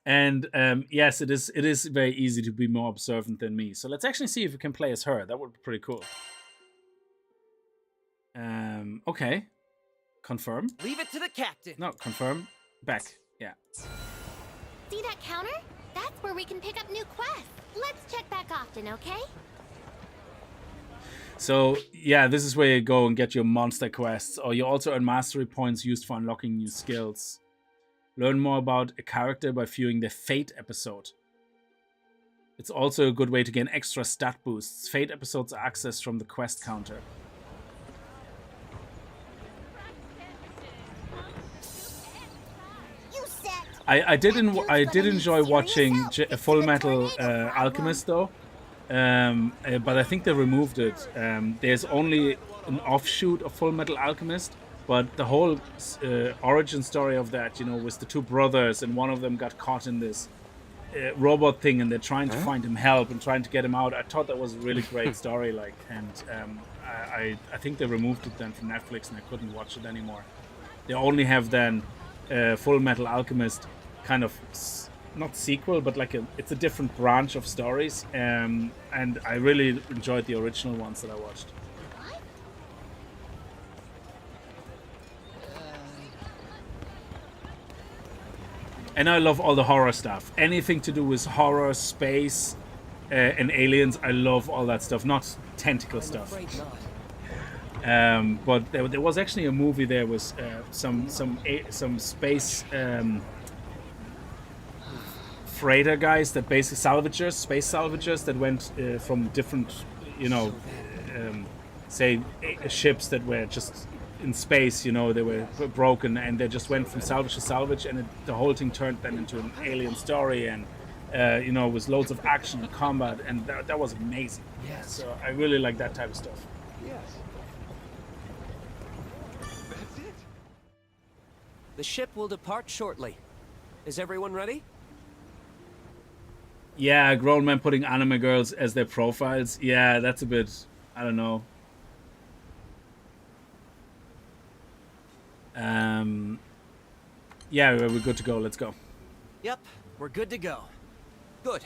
And yes, it is very easy to be more observant than me. So let's actually see if we can play as her. That would be pretty cool. Okay. Confirm. Leave it to the captain. No, confirm. Back. Yeah. See that counter? That's where we can pick up new quests. Let's check back often, okay? So, yeah, this is where you go and get your monster quests, or you also earn mastery points used for unlocking new skills. Learn more about a character by viewing the Fate episode. It's also a good way to gain extra stat boosts. Fate episodes are accessed from the quest counter. I did enjoy watching Full Metal Alchemist though, but I think they removed it. There's only an offshoot of Full Metal Alchemist, but the whole origin story of that, you know, was the two brothers, and one of them got caught in this robot thing, and they're trying to find him help and trying to get him out. I thought that was a really great story, like, and I think they removed it then from Netflix, and I couldn't watch it anymore. They only have then Full Metal Alchemist kind of not sequel, but like it's a different branch of stories, and I really enjoyed the original ones that I watched. And I love all the horror stuff. Anything to do with horror, space, and aliens, I love all that stuff. Not tentacle stuff. But there was actually a movie there with some space freighter guys that basically space salvagers that went from different, you know, say ships that were just in space, you know, they were broken, and they just went from salvage to salvage, and the whole thing turned then into an alien story, and you know, with loads of action and combat, and that was amazing. Yes. So I really like that type of stuff. Yes. That's it. The ship will depart shortly. Is everyone ready? Yeah, grown men putting anime girls as their profiles. Yeah, that's a bit, I don't know. Yeah, we're good to go. Let's go. Yep, we're good to go. Good.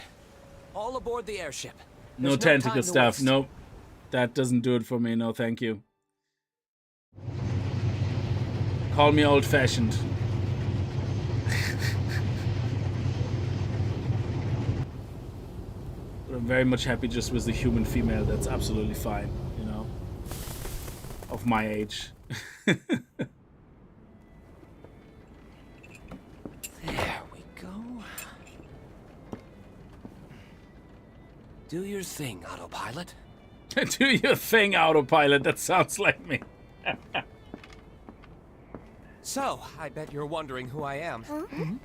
All aboard the airship. No tentacle stuff. Nope. That doesn't do it for me. No, thank you. Call me old-fashioned. I'm very much happy just with the human female. That's absolutely fine, you know, of my age. There we go. Do your thing, autopilot. Do your thing, autopilot. That sounds like me. So, I bet you're wondering who I am.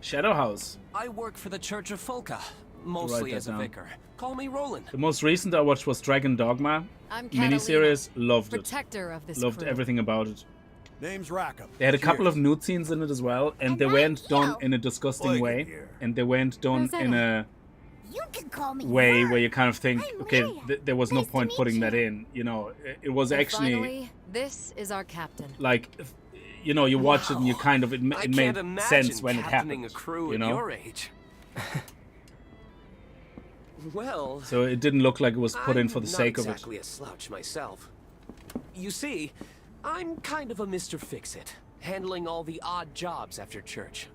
Shadow House. I work for the Church of Folka, mostly as a vicar. Call me Roland. The most recent I watched was Dragon Dogma I'm miniseries. Loved it. Protector of this Loved crew. everything about it. Name's Rackham. They had a couple of nude scenes in it as well, and they weren't done in a disgusting way, and they weren't done in a way where you kind of think, okay, there was no point putting that in. You know, it was And actually finally, this is our captain. like, you know, you watch it and you kind of it made sense when it captaining happened. a crew you at know, your age. Well, so it didn't look like it was put in for the sake of I'm not it. exactly a slouch myself. You see, I'm kind of a Mr. Fix-It, handling all the odd jobs after church.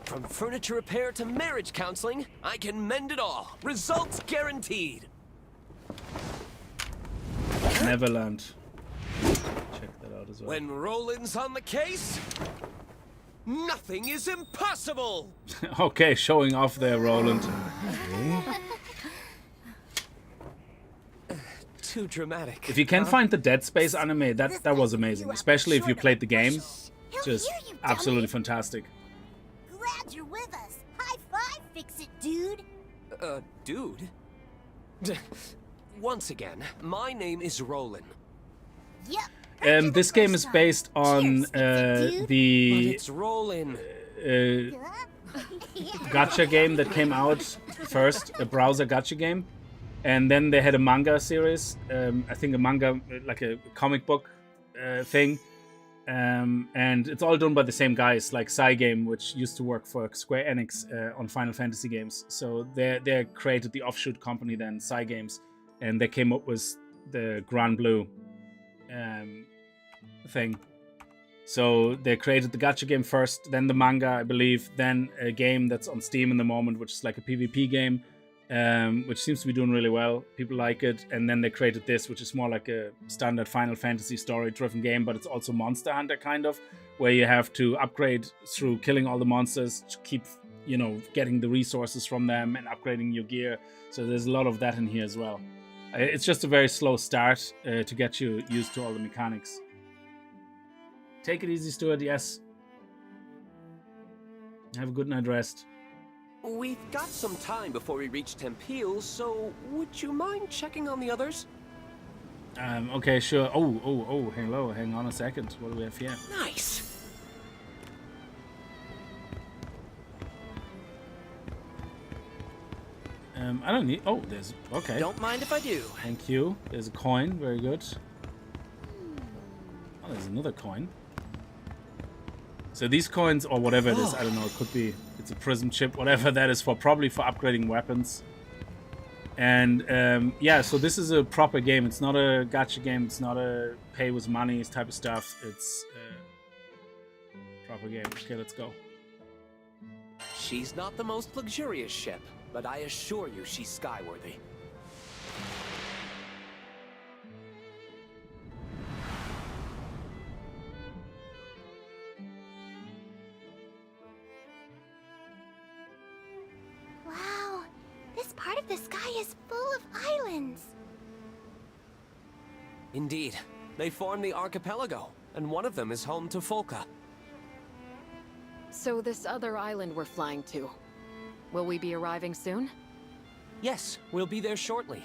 From furniture repair to marriage counseling, I can mend it all. Results guaranteed. Neverland. Check that out as well. When Roland's on the case, nothing is impossible. Okay, showing off there, Roland. Too dramatic. If you can find the Dead Space anime, that was amazing. Especially if you played the game. Just absolutely fantastic. Glad you're with us. High five, Fix-It, dude. Dude? Once again, my name is Roland. Yep. This game is based on But the it's Roland. gacha game that came out first, a browser gacha game, and then they had a manga series. I think a manga, like a comic book thing, and it's all done by the same guys, like Cygame, which used to work for Square Enix on Final Fantasy games. So they created the offshoot company then, Cygames, and they came up with the Granblue thing. So they created the gacha game first, then the manga, I believe, then a game that's on Steam in the moment, which is like a PvP game, which seems to be doing really well. People like it. And then they created this, which is more like a standard Final Fantasy story-driven game, but it's also Monster Hunter kind of, where you have to upgrade through killing all the monsters to keep, you know, getting the resources from them and upgrading your gear. So there's a lot of that in here as well. It's just a very slow start to get you used to all the mechanics. Take it easy, Stuart. Yes. Have a good night rest. We've got some time before we reach Tempeal, so would you mind checking on the others? Okay, sure. Oh, hello. Hang on a second. What do we have here? Nice. I don't need... Oh, there's... Okay. Don't mind if I do. Thank you. There's a coin. Very good. Oh, there's another coin. So these coins, or whatever it is, I don't know, it could be... It's a prism chip, whatever that is for, probably for upgrading weapons. And, yeah, so this is a proper game. It's not a gacha game. It's not a pay with money type of stuff. It's a proper game. Okay, let's go. She's not the most luxurious ship, but I assure you she's skyworthy. Wow, this part of the sky is full of islands. Indeed. They form the archipelago, and one of them is home to Folka. So this other island we're flying to, will we be arriving soon? Yes, we'll be there shortly.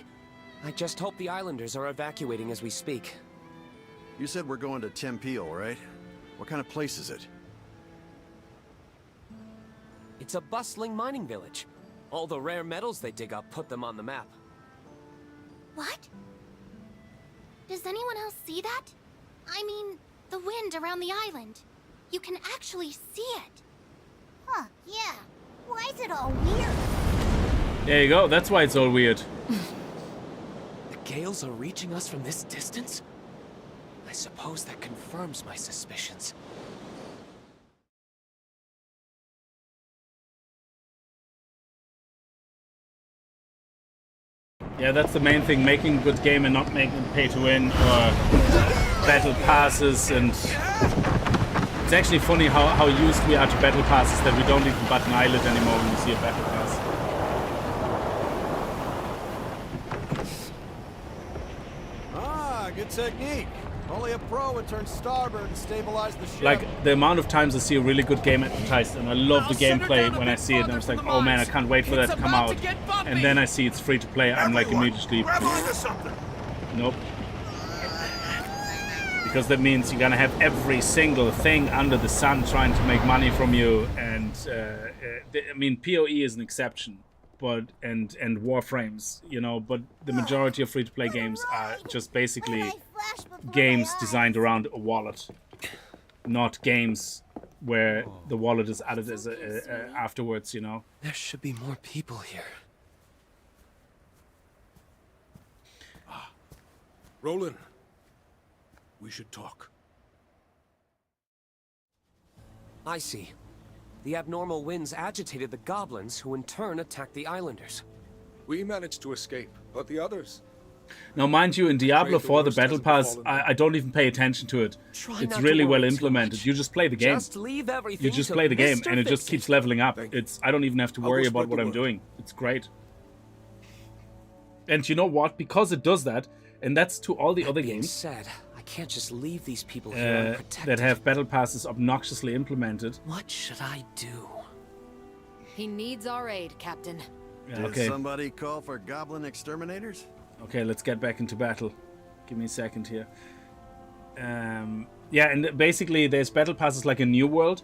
I just hope the islanders are evacuating as we speak. You said we're going to Tempeal, right? What kind of place is it? It's a bustling mining village. All the rare metals they dig up put them on the map. What? Does anyone else see that? I mean, the wind around the island. You can actually see it. Huh, yeah. Why is it all weird? There you go. That's why it's all weird. The gales are reaching us from this distance? I suppose that confirms my suspicions. Yeah, that's the main thing, making a good game and not making it pay to win or battle passes. And it's actually funny how used we are to battle passes that we don't even bat an eyelid anymore when we see a battle pass. Ah, good technique. Only a pro would turn starboard and stabilize the ship. Like, the amount of times I see a really good game advertised and I love the gameplay when I see it, and I was like, oh man, I can't wait for that to come out. And then I see it's free to play, I'm like immediately, nope. Because that means you're gonna have every single thing under the sun trying to make money from you. And I mean, PoE is an exception, but and Warframes, you know, but the majority of free-to-play games are just basically games designed around a wallet, not games where the wallet is added as afterwards, you know. There should be more people here. Roland, we should talk. I see. The abnormal winds agitated the goblins, who in turn attacked the islanders. We managed to escape, but the others... Now, mind you, in Diablo 4, the Battle Pass, I don't even pay attention to it. It's really well implemented. You just play the game. You just play the game, and it just keeps leveling up. I don't even have to worry about what I'm doing. It's great. And you know what? Because it does that, and that's to all the other games said, I can't just leave these people here that have Battle Passes obnoxiously implemented. What should I do? He needs our aid, Captain. Did somebody call for goblin exterminators? Okay, let's get back into battle. Give me a second here. Yeah, and basically there's battle passes like in New World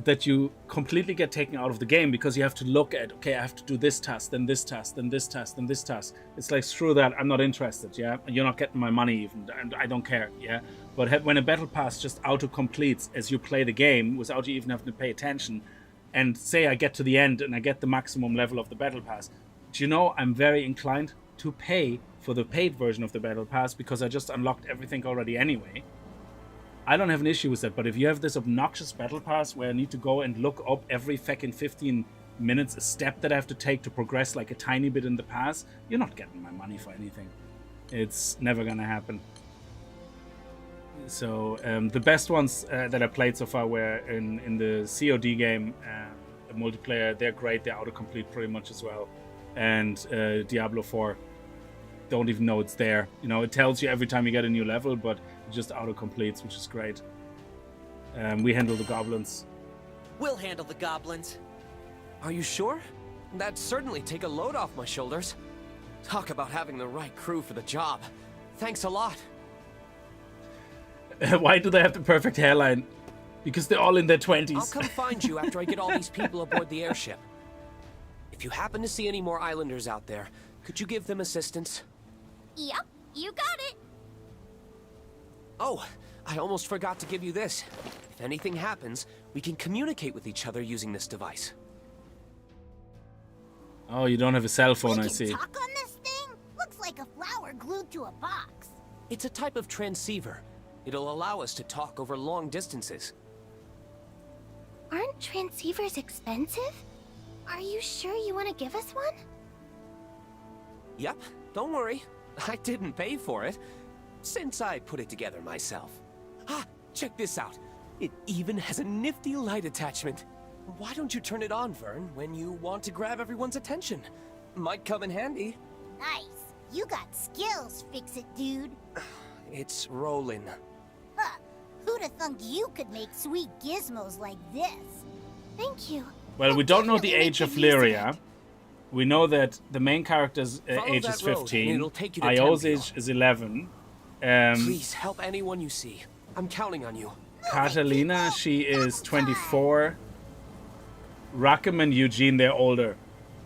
that you completely get taken out of the game because you have to look at, okay, I have to do this task, then this task, then this task, then this task. It's like, screw that, I'm not interested, yeah? You're not getting my money even, and I don't care, yeah? But when a battle pass just auto-completes as you play the game without you even having to pay attention, and say I get to the end and I get the maximum level of the battle pass, do you know, I'm very inclined to pay for the paid version of the battle pass because I just unlocked everything already anyway. I don't have an issue with that, but if you have this obnoxious battle pass where I need to go and look up every fucking 15 minutes a step that I have to take to progress like a tiny bit in the pass, you're not getting my money for anything. It's never gonna happen. So the best ones that I played so far were in the COD game, the multiplayer. They're great, they're autocomplete pretty much as well. And Diablo 4, don't even know it's there. You know, it tells you every time you get a new level, but it just auto-completes, which is great. We handle the goblins. We'll handle the goblins. Are you sure? That'd certainly take a load off my shoulders. Talk about having the right crew for the job. Thanks a lot. Why do they have the perfect hairline? Because they're all in their 20s. I'll come find you after I get all these people aboard the airship. If you happen to see any more islanders out there, could you give them assistance? Yep, you got it. Oh, I almost forgot to give you this. If anything happens, we can communicate with each other using this device. Oh, you don't have a cell phone, I see. Talk on this thing? Looks like a flower glued to a box. It's a type of transceiver. It'll allow us to talk over long distances. Aren't transceivers expensive? Are you sure you want to give us one? Yep, don't worry. I didn't pay for it, since I put it together myself. Ah, check this out. It even has a nifty light attachment. Why don't you turn it on, Vern, when you want to grab everyone's attention? Might come in handy. Nice. You got skills, fix-it dude. It's Roland. Huh. Who'd have thunk you could make sweet gizmos like this? Thank you. Well, we don't know the age of Lyria. We know that the main character's age is 15. Io's age is 11. Please help anyone you see. I'm counting on you. Catalina, she is 24. Rackham and Eugene, they're older.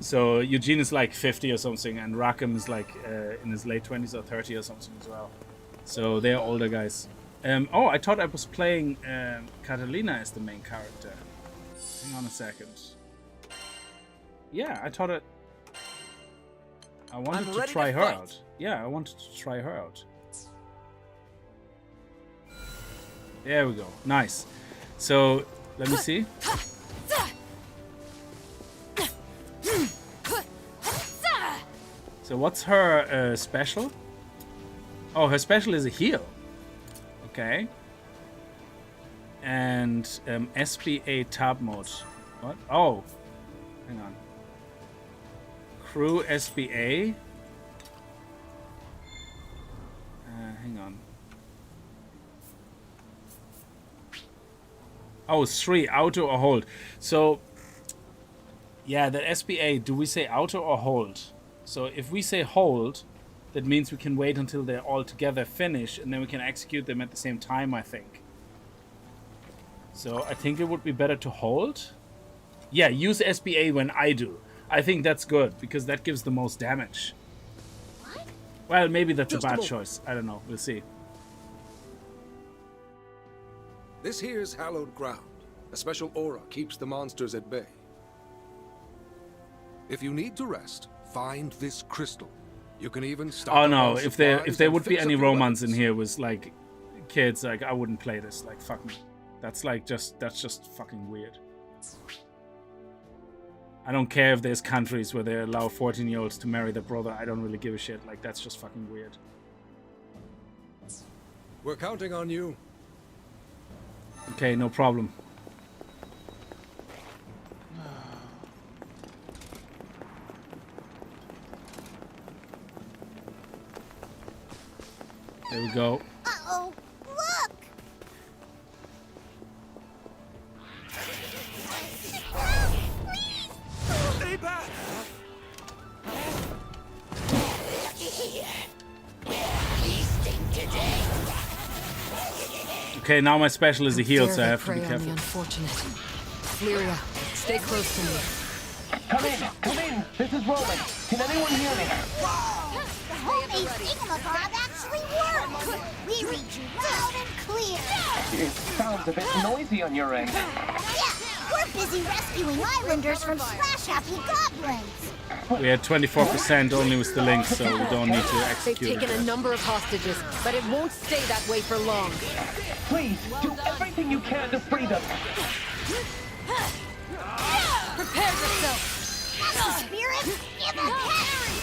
So Eugene is like 50 or something, and Rackham is like in his late 20s or 30 or something as well. So they're older guys. Oh, I thought I was playing Catalina as the main character. Hang on a second. Yeah, I thought it... I wanted to try her out. Yeah, I wanted to try her out. There we go. Nice. So, let me see. So what's her special? Oh, her special is a heal. Okay. And SBA tab mode. What? Oh. Hang on. Crew SBA. Hang on. Oh, it's 3. Auto or hold. So, yeah, the SBA, do we say auto or hold? So if we say hold, that means we can wait until they're all together finished, and then we can execute them at the same time, I think. So I think it would be better to hold. Yeah, use SBA when I do. I think that's good, because that gives the most damage. What? Well, maybe that's a bad choice. I don't know. We'll see. This here's hallowed ground. A special aura keeps the monsters at bay. If you need to rest, find this crystal. You can even stop. Oh no, if there would be any romance in here with like kids, like I wouldn't play this. Like fuck me. That's just fucking weird. I don't care if there's countries where they allow 14-year-olds to marry their brother. I don't really give a shit. Like that's just fucking weird. We're counting on you. Okay, no problem. There we go. Uh-oh, look! Stay back! Okay, now my special is a heal, so I have to be careful. Unfortunate. Lyria, stay close to me. Come in. This is Roland. Can anyone hear me? The homemade thingamabob actually worked! We read you loud and clear! It sounds a bit noisy on your end. Yeah, we're busy rescuing islanders from slash-happy goblins! We had 24% only with the link, so we don't need to execute They've taken it. a number of hostages, but it won't stay that way for long. Please, do everything you can to free them. Prepare yourself! That's the spirit! Give a carry!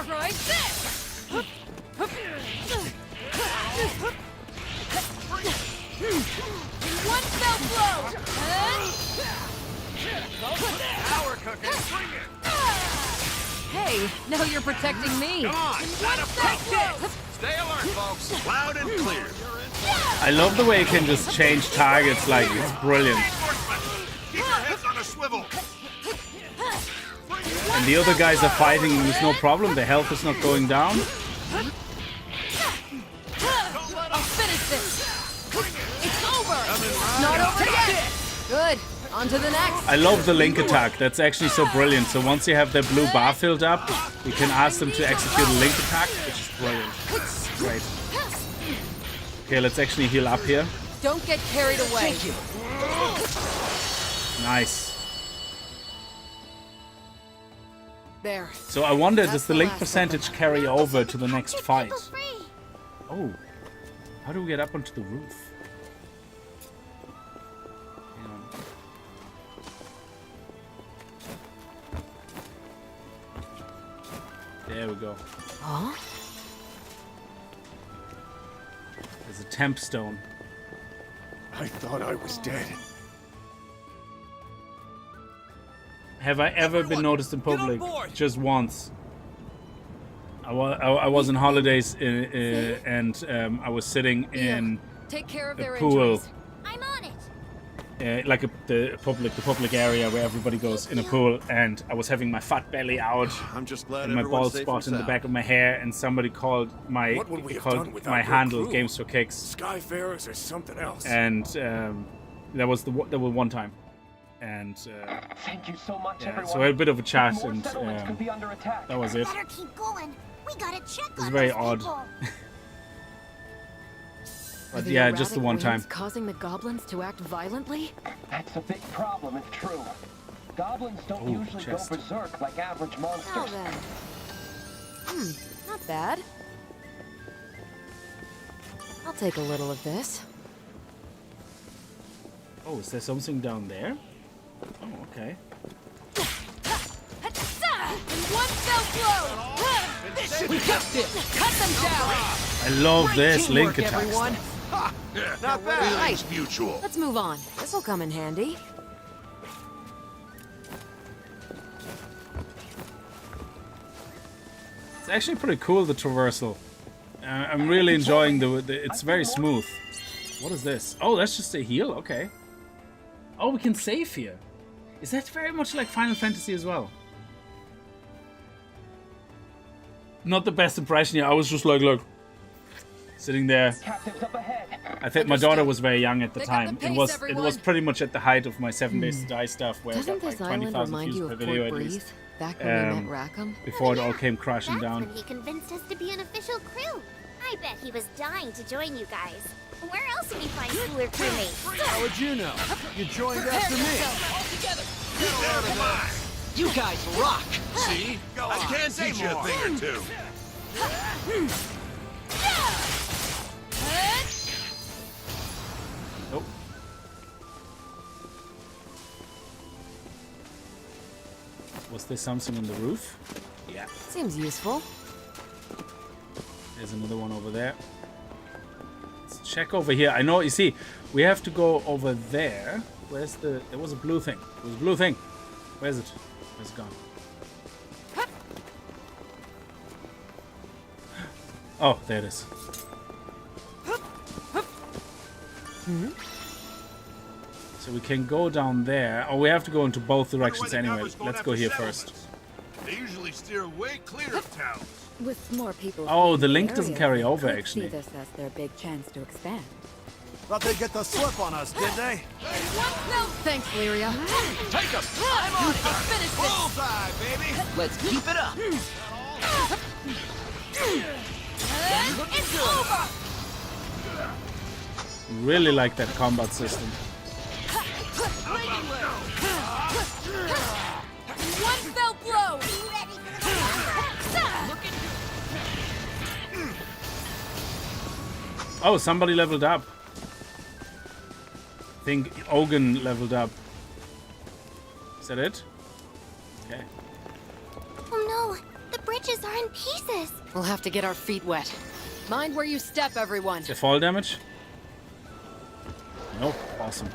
Try this! One fell blow! Power cooking, bring it! Hey, now you're protecting me. Come on, One fell blow! Stay alert, folks. Loud and clear. I love the way you can just change targets, like it's brilliant. Keep your heads on a swivel. And the other guys are fighting with no problem, the health is not going down. I'll finish this. It's over. It's not over yet. Good. On to the next. I love the link attack, that's actually so brilliant. So once you have their blue bar filled up, you can ask them to execute a link attack, which is brilliant. Great. Okay, let's actually heal up here. Don't get carried away. Nice. There. So I wonder, does the link percentage carry over to the next fight? Oh. How do we get up onto the roof? Hang on. There we go. Huh? There's a temp stone. I thought I was dead. Have I ever been noticed in public? Just once. I was on holidays and I was sitting in Take care of a their pool, injuries. I'm on it! like the public area where everybody goes in a pool, and I was having my fat belly out I'm just glad and my everyone's bald safe spot and in the back of my hair, and somebody called my What would we have done without your handle crew? Games for Kickz, Skyfarers or something else. and that was one time, and Thank you so much, everyone. so we had a bit of a chat, More and settlements could be under attack. that was it. Better keep going. We gotta check It was on very those odd. people. Are But the yeah, just the erratic one time. winds causing the goblins to act violently? That's a big problem if true. Goblins don't Oh, usually chest. go berserk like average monsters. Now then. Not bad. I'll take a little of this. Oh, is there something down there? Oh, okay. One fell blow! We got this! Cut them down! I love this Link Teamwork, attack everyone. stuff. Not bad. Right. Mutual. Let's move on. This'll come in handy. It's actually pretty cool, the traversal. I'm really enjoying it's very smooth. What is this? Oh, that's just a heal. Okay. Oh, we can save here. Is that very much like Final Fantasy as well? Not the best impression here. I was just like, look, sitting there. I think my daughter was very young at the time. It was pretty much at the height of my 7 Days to Die stuff, where Doesn't I got like this island 20,000 remind views you per of video Fort at Breeze? least. Back when we met Rackham? Before it all came crashing down. When he convinced us to be an official crew. I bet he was dying to join you guys. Where else would he find cooler crewmates? How would you know? You joined after me. Come on. You guys rock! See? I can teach you a thing or two. Nope. Was there something on the roof? Yeah. Seems useful. There's another one over there. Let's check over here. I know, you see, we have to go over there. Where's the... There was a blue thing. There was a blue thing. Where's it? Where's it gone? Oh, there it is. So we can go down there. Oh, we have to go into both directions anyway. Let's go here first. They usually steer way clear of town. With more people. Oh, the in link area, doesn't carry they over, could actually. See this as their big chance to expand. Thought they'd get the slip on us, did they? No, thanks, Lyria. Take him! I'm on it! Let's finish this! Bullseye, baby! Let's keep it up! It's over! Really like that combat system. One fell blow! Oh, somebody leveled up. I think Ogun leveled up. Is that it? Okay. Oh no, the bridges are in pieces. We'll have to get our feet wet. Mind where you step, everyone. The fall damage? Nope. Awesome.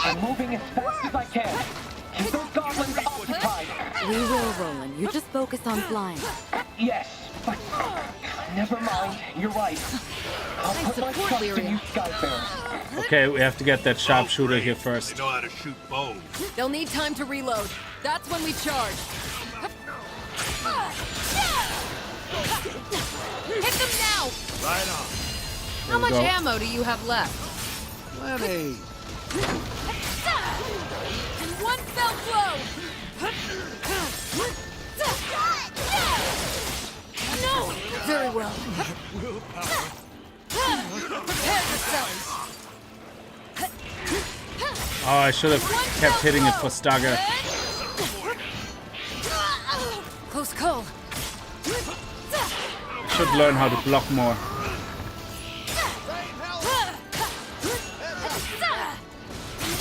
I'm moving as fast as I can. Keep those goblins occupied. We will, Roland. You just focus on flying. Yes, but never mind. You're right. I'll put my trust in you, skyfarers. Okay, we have to get that sharpshooter here first. They know how to shoot bows. They'll need time to reload. That's when we charge. Hit them now! Right on. How much go. ammo do you have left? Plenty. And one fell blow! No! Very well. Prepare yourselves! Oh, I should have kept hitting it for stagger. Close call. Should learn how to block more.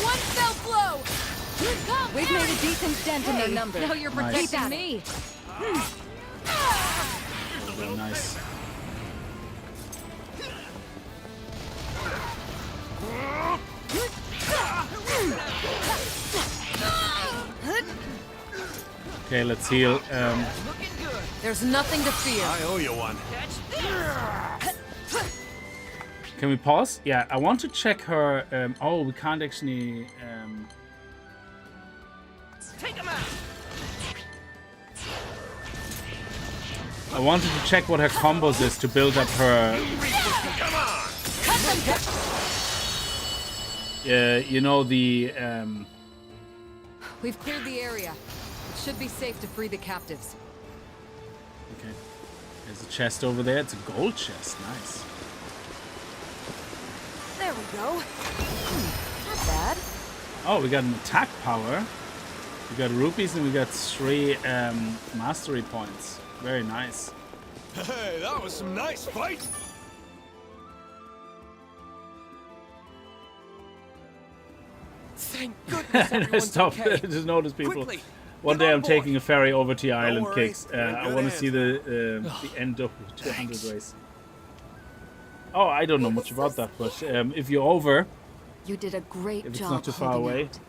One fell blow! We've made a decent dent in their numbers. Now you're Nice. protecting me. Very nice. Okay, let's heal. There's nothing to fear. I owe you one. Can we pause? Yeah, I want to check her. Oh, we can't actually. Take him out! I wanted to check what her combos is to build up her. You know the. We've cleared the area. It should be safe to free the captives. Okay. There's a chest over there. It's a gold chest. Nice. There we go. Not bad. Oh, we got an attack power. We got rupees and we got 3 mastery points. Very nice. Hey, that was some nice fight. Thank goodness And I everyone's stopped okay. to notice people. Quickly, One get day on I'm board. taking a ferry over to your island, worry. Kickz. You're in I good want to see the end of 200 race. Oh, I don't know much about that, but if you're over, You did a great if it's job not too far holding away. out.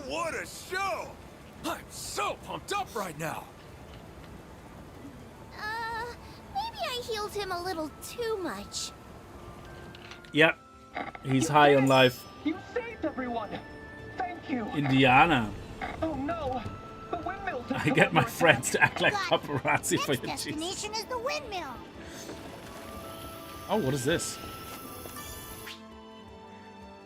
What a show! I'm so pumped up right now. Maybe I healed him a little too much. Yeah, he's high on life. You saved everyone. Thank you. Indiana. Oh no, the windmills. I get my friends to act like paparazzi for your Next cheese. destination is the windmill. Oh, what is this?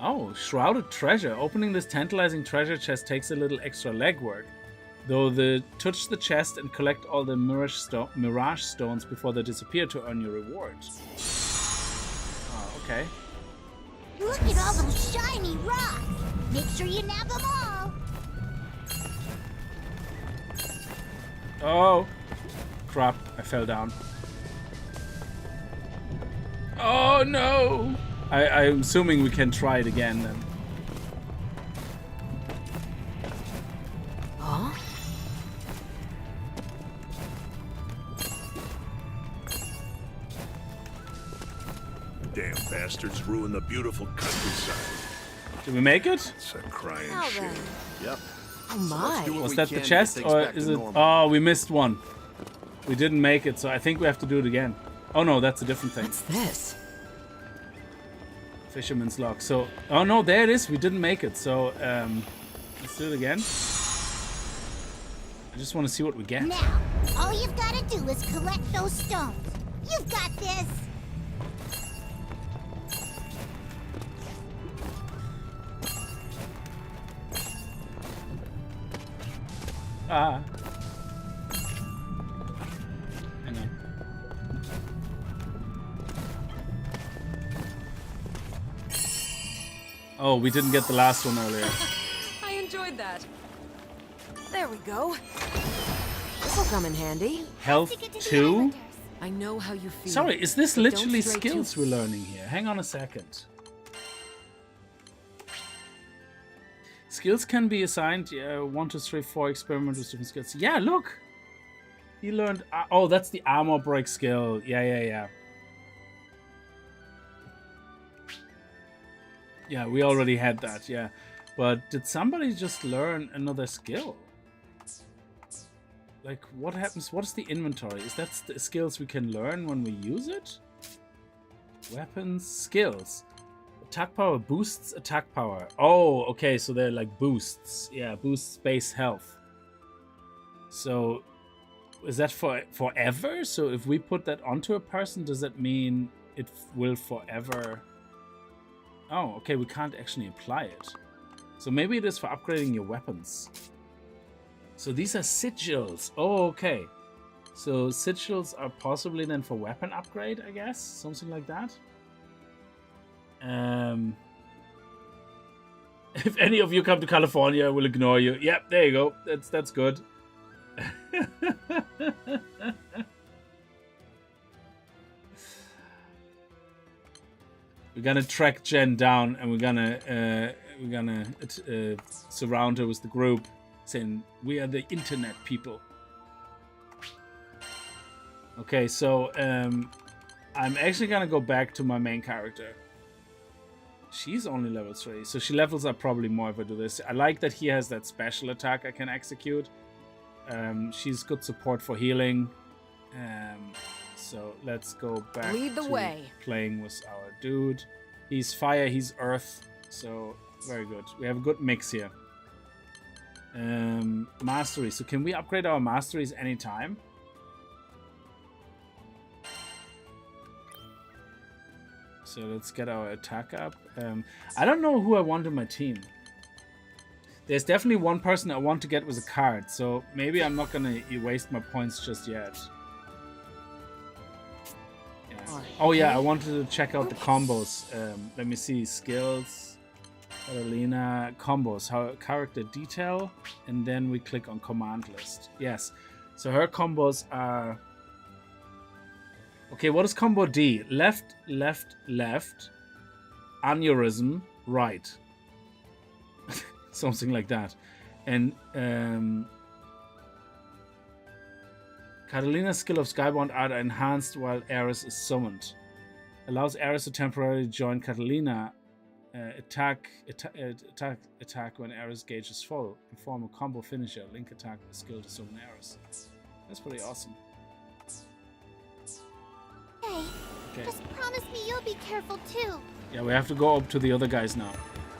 Oh, shrouded treasure. Opening this tantalizing treasure chest takes a little extra legwork. Though touch the chest and collect all the mirage stones before they disappear to earn your reward. Oh, okay. Look at all those shiny rocks. Make sure you nab them all. Oh, crap! I fell down. Oh no! I'm assuming we can try it again then. Huh? Damn bastards ruin the beautiful countryside. Did we make it? It's a crying Now shame. then. Yep. Oh my. Was that the chest, or is it? Oh, we missed one. We didn't make it, so I think we have to do it again. Oh no, that's a different thing. What's this? Fisherman's log. So, oh no, there it is. We didn't make it. So, let's do it again. I just want to see what we get. Now, all you've got to do is collect those stones. You've got this. Ah. Hang on. Oh, we didn't get the last one earlier. I enjoyed that. There we go. This'll come in handy. Health 2? I know how you feel. Sorry, is this but don't literally stray skills too- we're learning here? Hang on a second. Skills can be assigned 1, 2, 3, 4 experiment with different skills. Yeah, look! He learned... oh, that's the armor break skill. Yeah. Yeah, we already had that, yeah. But did somebody just learn another skill? Like, what happens? What is the inventory? Is that the skills we can learn when we use it? Weapons, skills. Attack power boosts attack power. Oh, okay, so they're like boosts. Yeah, boosts base health. So, is that for forever? So if we put that onto a person, does that mean it will forever... Oh, okay, we can't actually apply it. So maybe it is for upgrading your weapons. So these are sigils. Oh, okay. So sigils are possibly then for weapon upgrade, I guess? Something like that? If any of you come to California, I will ignore you. Yep, there you go. That's good. We're gonna track Jen down, and we're gonna surround her with the group, saying we are the internet people. Okay, so I'm actually gonna go back to my main character. She's only level 3, so she levels up probably more if I do this. I like that he has that special attack I can execute. She's good support for healing. So let's go back Lead the to way. playing with our dude. He's fire, he's earth, so very good. We have a good mix here. Mastery. So can we upgrade our masteries anytime? So let's get our attack up. I don't know who I want on my team. There's definitely one person I want to get with a card, so maybe I'm not gonna waste my points just yet. Yeah. Oh yeah, I wanted to check out the combos. Let me see, skills, Catalina, combos, how character detail, and then we click on command list. Yes, so her combos are... Okay, what is combo D? Left, left, left, aneurysm, right. something like that. And Catalina's skill of Skybound art are enhanced while Ares is summoned. Allows Ares to temporarily join Catalina. Attack when Ares gauge is full. Perform a combo finisher. Link attack with skill to summon Ares. That's pretty awesome. Hey, Okay. just promise me you'll be careful too. Yeah, we have to go up to the other guys now.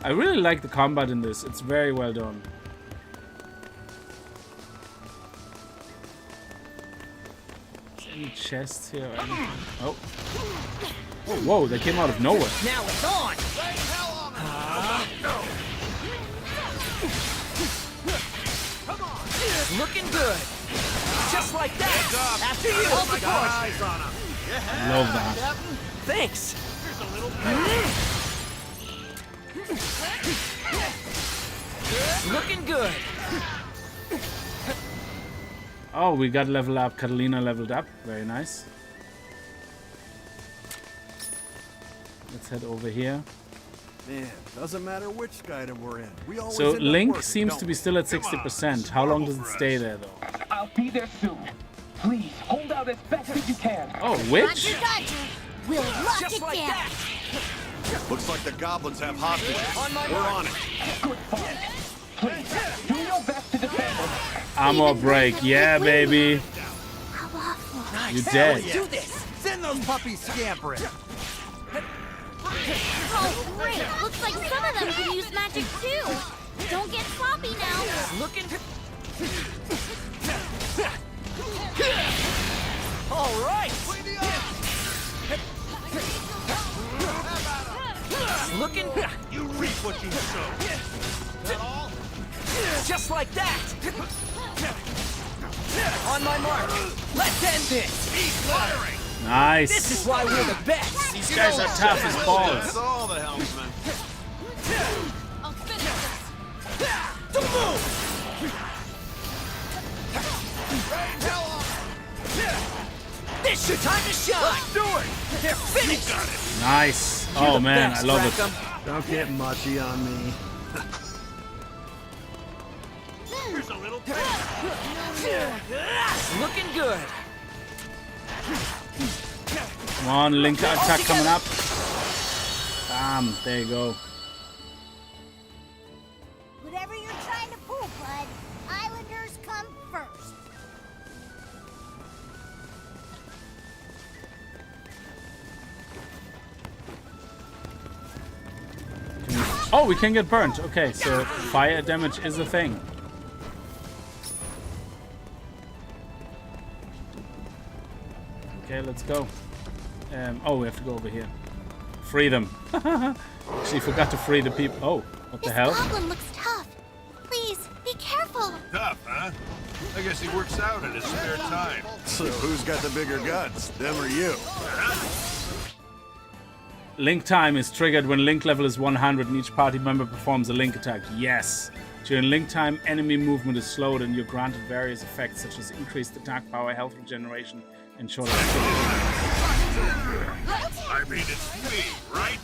I really like the combat in this. It's very well done. Is there any chests here or anything? Oh. Oh, whoa, they came out of nowhere. Now it's on! Looking good. Just like that. After you. Hold the course. Love that. Thanks. Looking good. Oh, we got leveled up. Catalina leveled up. Very nice. Let's head over here. Man, doesn't matter which Skyrim we're in. We always So end up Link working, seems don't to we? be still at 60%. How long does it stay there though? I'll be there soon. Please, hold out as best as you can. Oh, witch? Gotcha. We'll lock Just it like down. that. Looks like the goblins have hostages. We're on it. Good fight. Please, do your best to defend us. Armor break. Yeah, baby. How awful. You're dead. Do this. Send those puppies scampering. Oh, great. Looks like some of them can use magic too. Don't get sloppy now. Looking. All right. Looking. You reap what you sow. Just like that. On my mark. Let's end this. Nice. This is why we're the best. These guys are tough as balls. That's all the helmsmen. I'll finish this. To move. This your time to shine. Let's do it. They're finished. Nice. Oh man, I love it. Don't get mushy on me. Here's a little Looking good. Come on, Link attack coming up. Bam, there you go. Whatever you're trying to pull, bud, Islanders come first. Oh, we can get burnt. Okay, so fire damage is a thing. Okay, let's go. Oh, we have to go over here. Free them. Actually, forgot to free the people. Oh, what the hell? This goblin looks tough. Please, be careful. Tough, huh? I guess he works out in his spare time. So who's got the bigger guts, them or you? Link time is triggered when Link level is 100 and each party member performs a Link attack. Yes. During Link time, enemy movement is slowed and you're granted various effects such as increased attack power, health regeneration, and shorter I mean, it's me, right?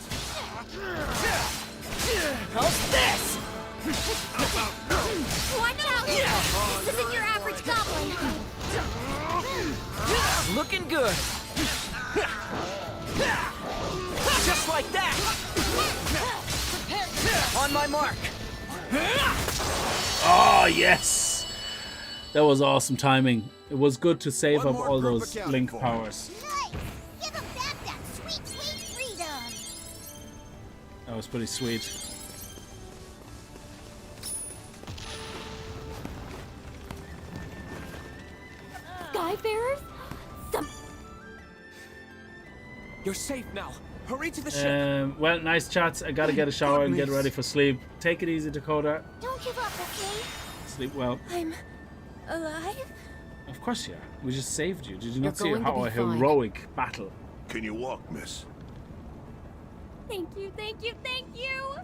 How's this? Watch out! This isn't your average goblin. Looking good. Just like that. On my mark. Oh, yes! That was awesome timing. It was good to save up all those Link powers. Nice! Give him back that sweet, sweet freedom! That was pretty sweet. Skyfarers? You're safe now. Hurry to the ship. Well, nice chats. I gotta get a shower and get ready for sleep. Take it easy, Dakota. Don't give up, okay? Sleep well. I'm alive? Of course you are. We just saved you. Did you You're not see going to how be a fine. heroic battle? Can you walk, miss? Thank you, thank you, thank you!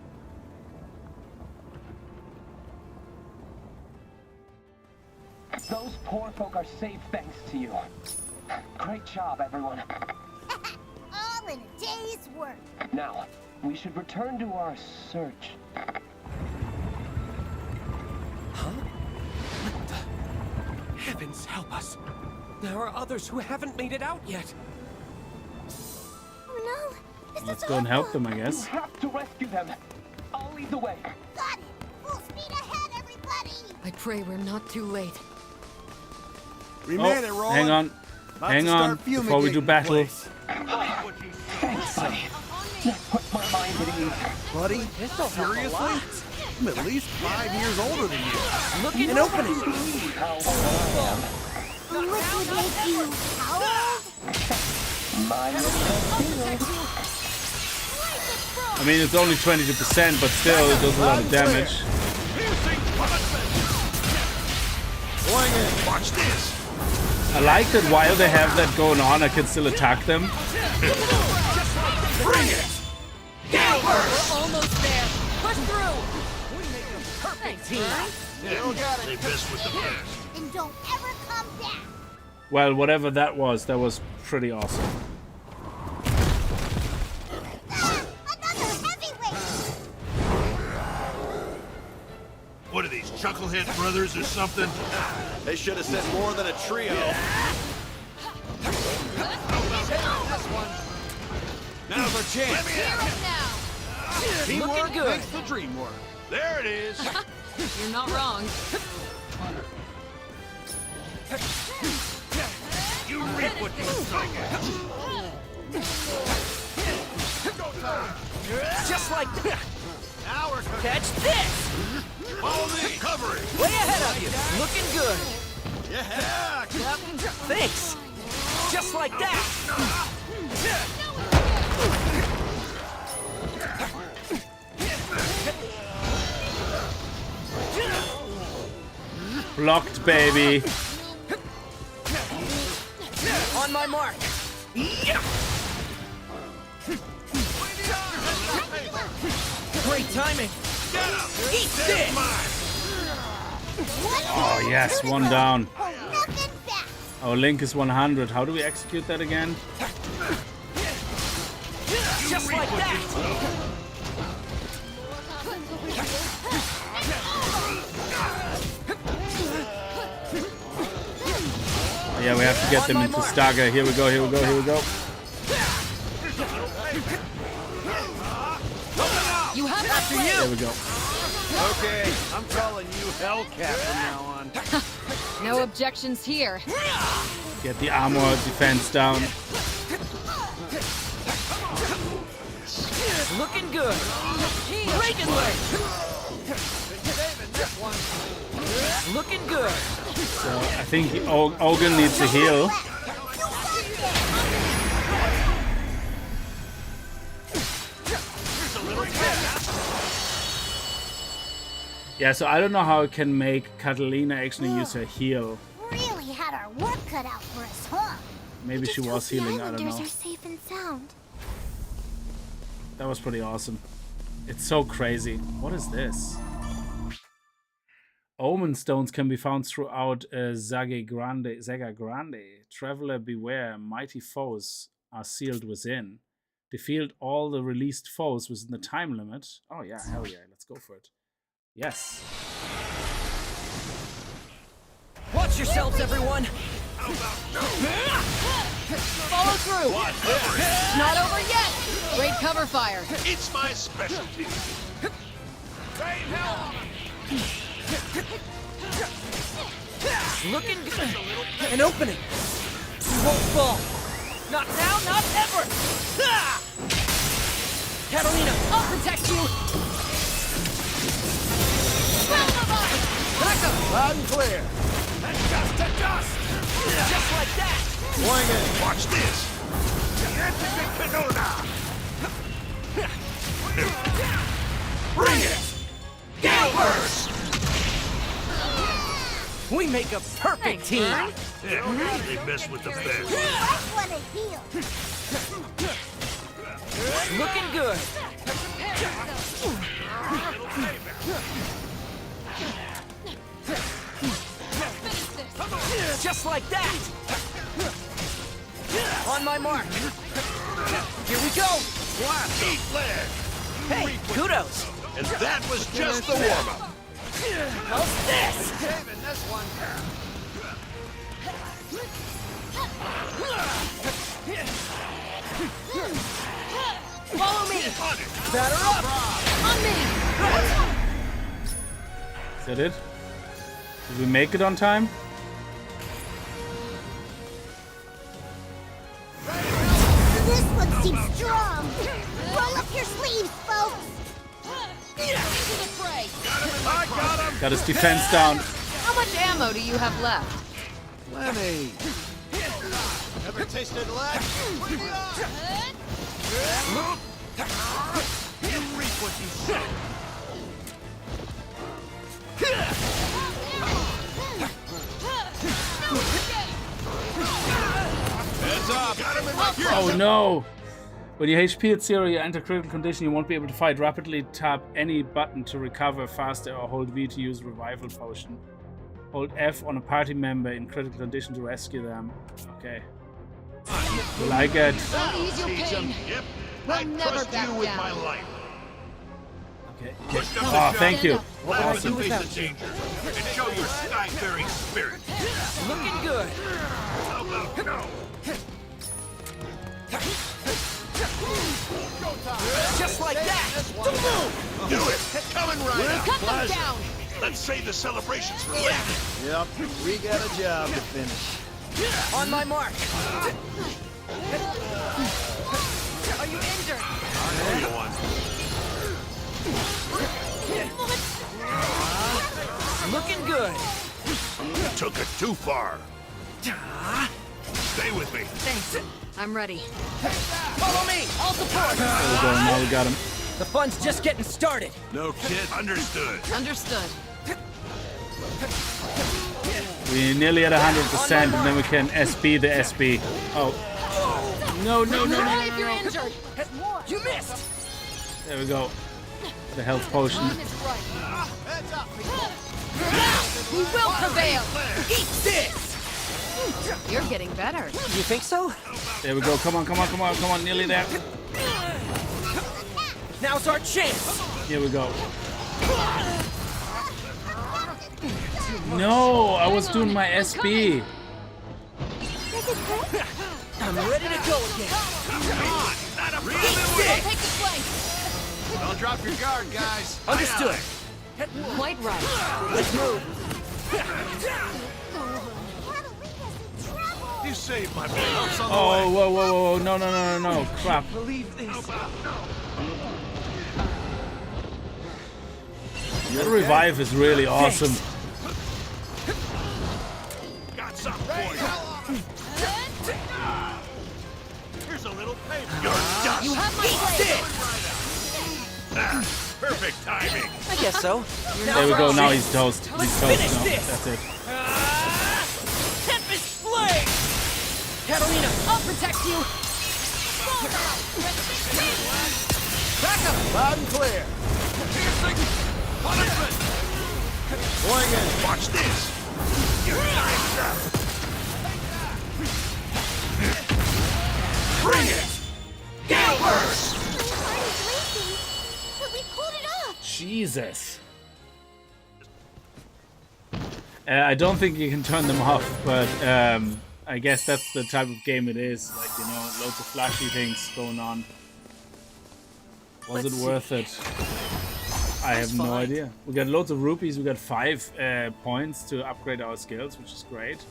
Those poor folk are safe thanks to you. Great job, everyone. All in a day's work. Now, we should return to our search. Huh? What the... Heavens help us. There are others who haven't made it out yet. Oh no! Let's go and help them, I guess. You have to rescue them. I'll lead the way. Got it! Full speed ahead, everybody! I pray we're not too late. We made it, Roland. Hang on. Hang on, before we do battle. Thanks, buddy. That puts my mind at ease. Buddy, seriously? I'm at least 5 years older than you. Look at an opening. How old I am. Which would make you how old? My little I mean, it's only 22%, but still, it does a lot of damage. Watch this. I like that while they have that going on, I can still attack them. Bring it! We're almost there. Push through. We make a perfect team. Yeah, they mess with the best. And don't ever come back! Well, whatever that was pretty awesome. What are these, Chucklehead Brothers or something? They should have sent more than a trio. Now's our chance. Looking good. Makes the dream work. There it is. You're not wrong. You reap what you sow. Just like that. Now we're cooking. Catch this. Follow me. Cover it. Way ahead of you. Looking good. Yeah. Thanks. Just like that. Blocked, baby. On my mark. Yeah. Great timing. Eat this. Oh, yes, one down. Oh, Link is 100. How do we execute that again? Just like that. Oh, yeah, we have to get them into stagger. Here we go, here we go, here we go. You have after you. There we go. Okay, I'm calling you Hellcat from now on. No objections here. Get the armor defense down. Looking good. Breaking leg. Looking good. So I think Ogun needs a heal. Yeah, so I don't know how I can make Catalina actually use her heal. Really had our work cut out for us, huh? Maybe she was healing, I don't know. Are safe and sound. That was pretty awesome. It's so crazy. What is this? Omen stones can be found throughout Zaga Grande. Traveler beware, mighty foes are sealed within. Defeat all the released foes within the time limit. Oh yeah, hell yeah, let's go for it. Yes. Watch yourselves, everyone. Follow through. Not over yet. Great cover fire. It's my specialty. Looking good. An opening. You won't fall. Not now, not ever. Ah! Catalina, I'll protect you. back up. Loud and clear. Adjust, adjust. Just like that. Swing it. Watch this. Bring it. Gambers. We make a perfect team. Yeah, they mess with the best. I want to heal. Looking good. Just like that. On my mark. Here we go. Eat leg. Hey, kudos. And that was just the warm-up. How's this? Saving this one. Follow me! Batter up! On me! Is that it? Did we make it on time? This one seems strong. Roll up your sleeves, folks. Got his defense down. How much ammo do you have left? Plenty. Ever tasted lead? You reap what you sow. Heads up! Got him in my Oh no! When your HP at 0, you enter critical condition, you won't be able to fight. Rapidly tap any button to recover faster or hold V to use revival potion. Hold F on a party member in critical condition to rescue them. Okay. Will I get... Don't ease your pain. Yep. We'll never back you with down. my life. Okay. Push them Oh, thank you. What would I do Face without the danger and show your skyfaring spirit. Looking good. How about no? Just like that! Don't move! Do it! Coming right up! Cut them down! Let's save the celebrations for later. Yep, we got a job to finish. On my mark! Are you injured? I know you want. Looking good! Took it too far. Stay with me. Thanks. I'm ready. Follow me! I'll support! There we go, now we got him. The fun's just getting started. No kid. Understood. Understood. We're nearly at 100% and then we can SB the SB. Oh. No, no, no, no, Hurry no, if you're no. injured. You missed! There we go. The health potion. Time is right. We will prevail. Eat this! You're getting better. You think so? There we go. Come on, come on, come on, come on. Nearly there. Now's our chance! Here we go. No, I was doing my SB. I'm ready to go again. Take the flank. Don't drop your guard, guys. Understood. Quite right. Let's move. You saved my baby. Oh, whoa, whoa, whoa. No, no, no, no, no. Crap. Believe this. That revive is really awesome. Got something for you. Here's a little paper. You're dust. You have my blade. Perfect timing. I guess so. There we go. Now he's toast. He's toast. finish No, this. that's it. Tempest Flame! Catalina, I'll protect you. back up! Loud and clear. Punishment. Going in. Watch this. You're nice. Bring it. Gale burst. But we pulled it off. Jesus. I don't think you can turn them off, but I guess that's the type of game it is. Like, you know, loads of flashy things going on. Was it worth it? I have no idea. We got loads of rupees. We got 5 points to upgrade our skills, which is great.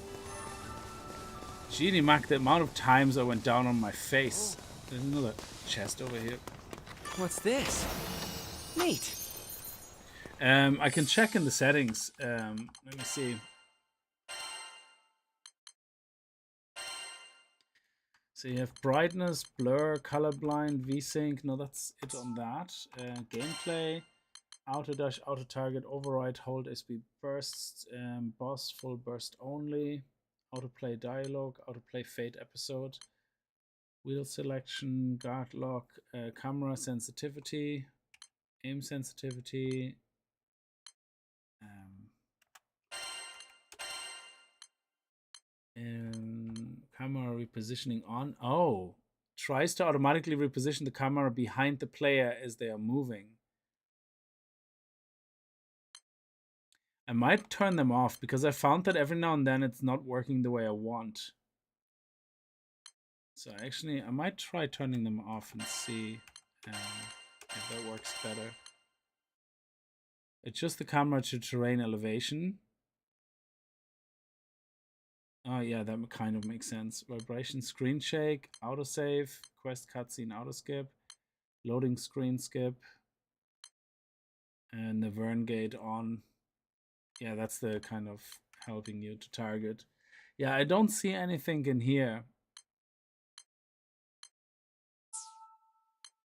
Genie Mac, the amount of times I went down on my face. There's another chest over here. What's this? Neat. I can check in the settings. Let me see. So you have brightness, blur, colorblind, VSync. No, that's it on that. Gameplay, auto dash, auto target, override, hold SB bursts, boss full burst only, autoplay dialogue, autoplay fade episode, wheel selection, guard lock, camera sensitivity, aim sensitivity. Camera repositioning on. Oh, tries to automatically reposition the camera behind the player as they are moving. I might turn them off because I found that every now and then it's not working the way I want. So actually, I might try turning them off and see if that works better. Adjust the camera to terrain elevation. Oh yeah, that kind of makes sense. Vibration, screen shake, autosave, quest cutscene, autoskip, loading screen skip, and the Vern gate on. Yeah, that's the kind of helping you to target. Yeah, I don't see anything in here.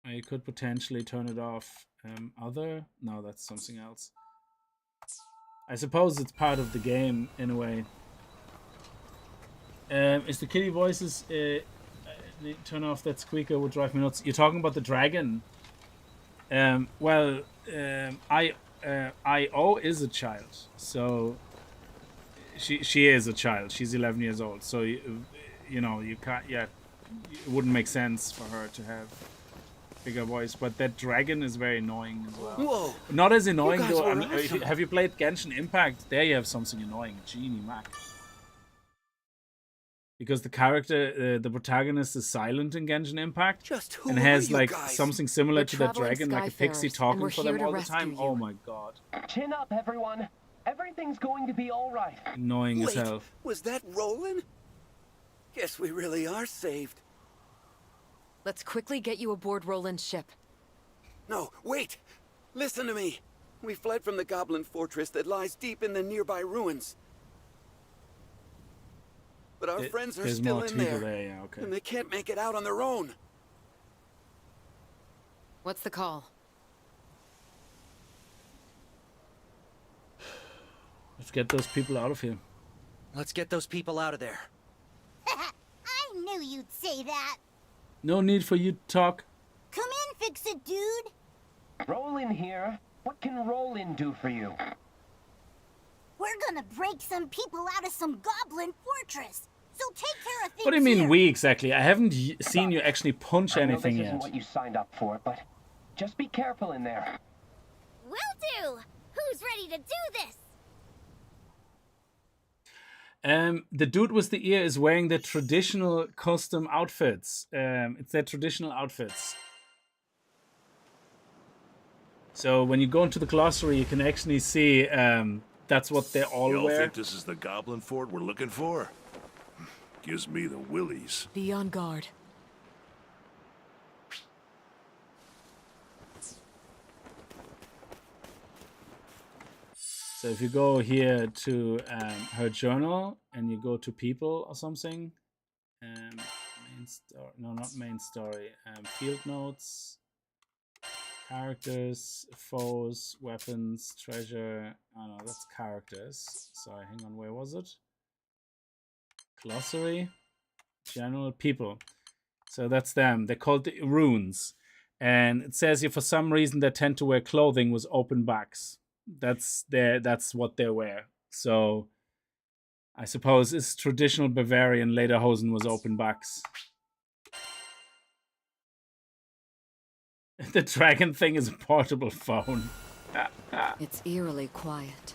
I could potentially turn it off. Other? No, that's something else. I suppose it's part of the game in a way. Is the kitty voices turn off that squeaker would drive me nuts? You're talking about the dragon. I.O. is a child, so she is a child. She's 11 years old, so you know you can't. Yeah, it wouldn't make sense for her to have bigger voice. But that dragon is very annoying as well. Whoa! Not as annoying You guys though. I were mean, awesome. have you played Genshin Impact? There you have something annoying, Genie Mac. Because the character, the protagonist, is silent in Genshin Impact, Just who and are has you like guys? something similar We're to that traveling dragon, like a pixie skyfarers, talking and we're for them here to all the rescue time. you. Oh my god, Chin up, everyone. Everything's going to be all right. annoying as Wait, hell. was that Roland? Guess we really are saved. Let's quickly get you aboard Roland's ship. No, wait! Listen to me. We fled from the goblin fortress that lies deep in the nearby ruins. But our friends are There's still more in people there, there, yeah, okay. and they can't make it out on their own. What's the call? Let's get those people out of here. Let's get those people out of there. I knew you'd say that. No need for you to talk. Come in, Fix-It Dude. Roland here. What can Roland do for you? We're gonna break some people out of some goblin fortress. So take care of things. What do you mean here. we exactly? I haven't seen you actually punch I know anything this isn't yet. what you signed up for, but just be careful in there. Will do. Who's ready to do this? The dude with the ear is wearing the traditional custom outfits. It's their traditional outfits. So when you go into the glossary, you can actually see that's what they all Y'all wear. think this is the goblin fort we're looking for? Gives me the willies. Be on guard. So if you go here to her journal and you go to people or something, main story, no, not main story, field notes, characters, foes, weapons, treasure. Oh no, that's characters. Sorry, hang on, where was it? Glossary, general, people. So that's them. They're called the runes. And it says here for some reason they tend to wear clothing with open backs. That's what they wear. So I suppose it's traditional Bavarian lederhosen with open backs. The dragon thing is a portable phone. It's eerily quiet.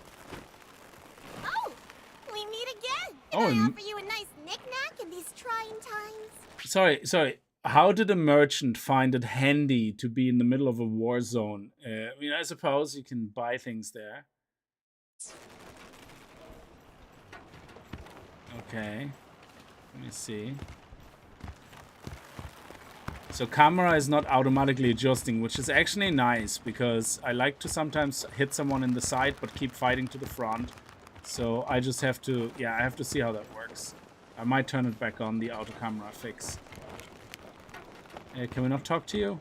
Oh, we meet again. Oh, Can I and- offer you a nice knick-knack in these trying times? Sorry. How did a merchant find it handy to be in the middle of a war zone? I mean, I suppose you can buy things there. Okay. Let me see. So camera is not automatically adjusting, which is actually nice because I like to sometimes hit someone in the side but keep fighting to the front. So I just have to, I have to see how that works. I might turn it back on, the auto camera fix. Can we not talk to you?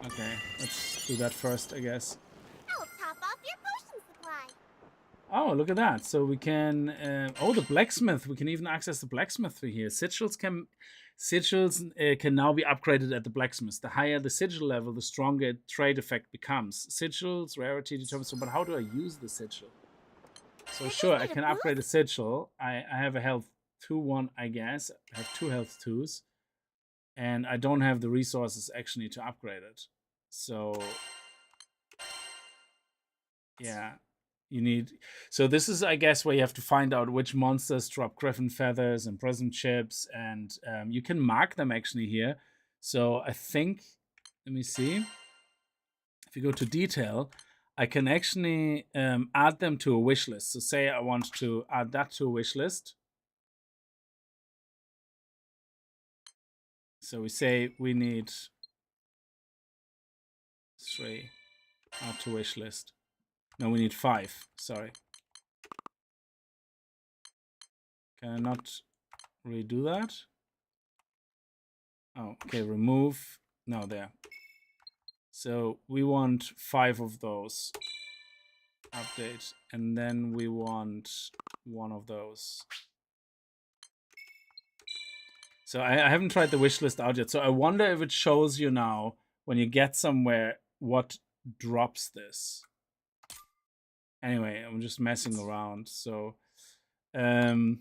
Okay, let's do that first, I guess. I'll top off your potion supply. Oh, look at that. So we can... the blacksmith. We can even access the blacksmith through here. Sigils can now be upgraded at the blacksmith. The higher the sigil level, the stronger trade effect becomes. Sigils, rarity determines... But how do I use the sigil? So sure, I can upgrade the sigil. I have a health 2-1, I guess. I have 2 health 2s. And I don't have the resources actually to upgrade it. So... yeah. You need... So this is, I guess, where you have to find out which monsters drop griffin feathers and prism chips, and you can mark them actually here. So I think... Let me see. If you go to detail, I can actually add them to a wish list. So say I want to add that to a wish list. So we say we need 3. Add to wish list. No, we need 5. Sorry. Can I not redo that? Oh, okay. Remove. No, there. So we want 5 of those. Update. And then we want 1 of those. So I haven't tried the wish list out yet. So I wonder if it shows you now when you get somewhere what drops this. Anyway, I'm just messing around. So, and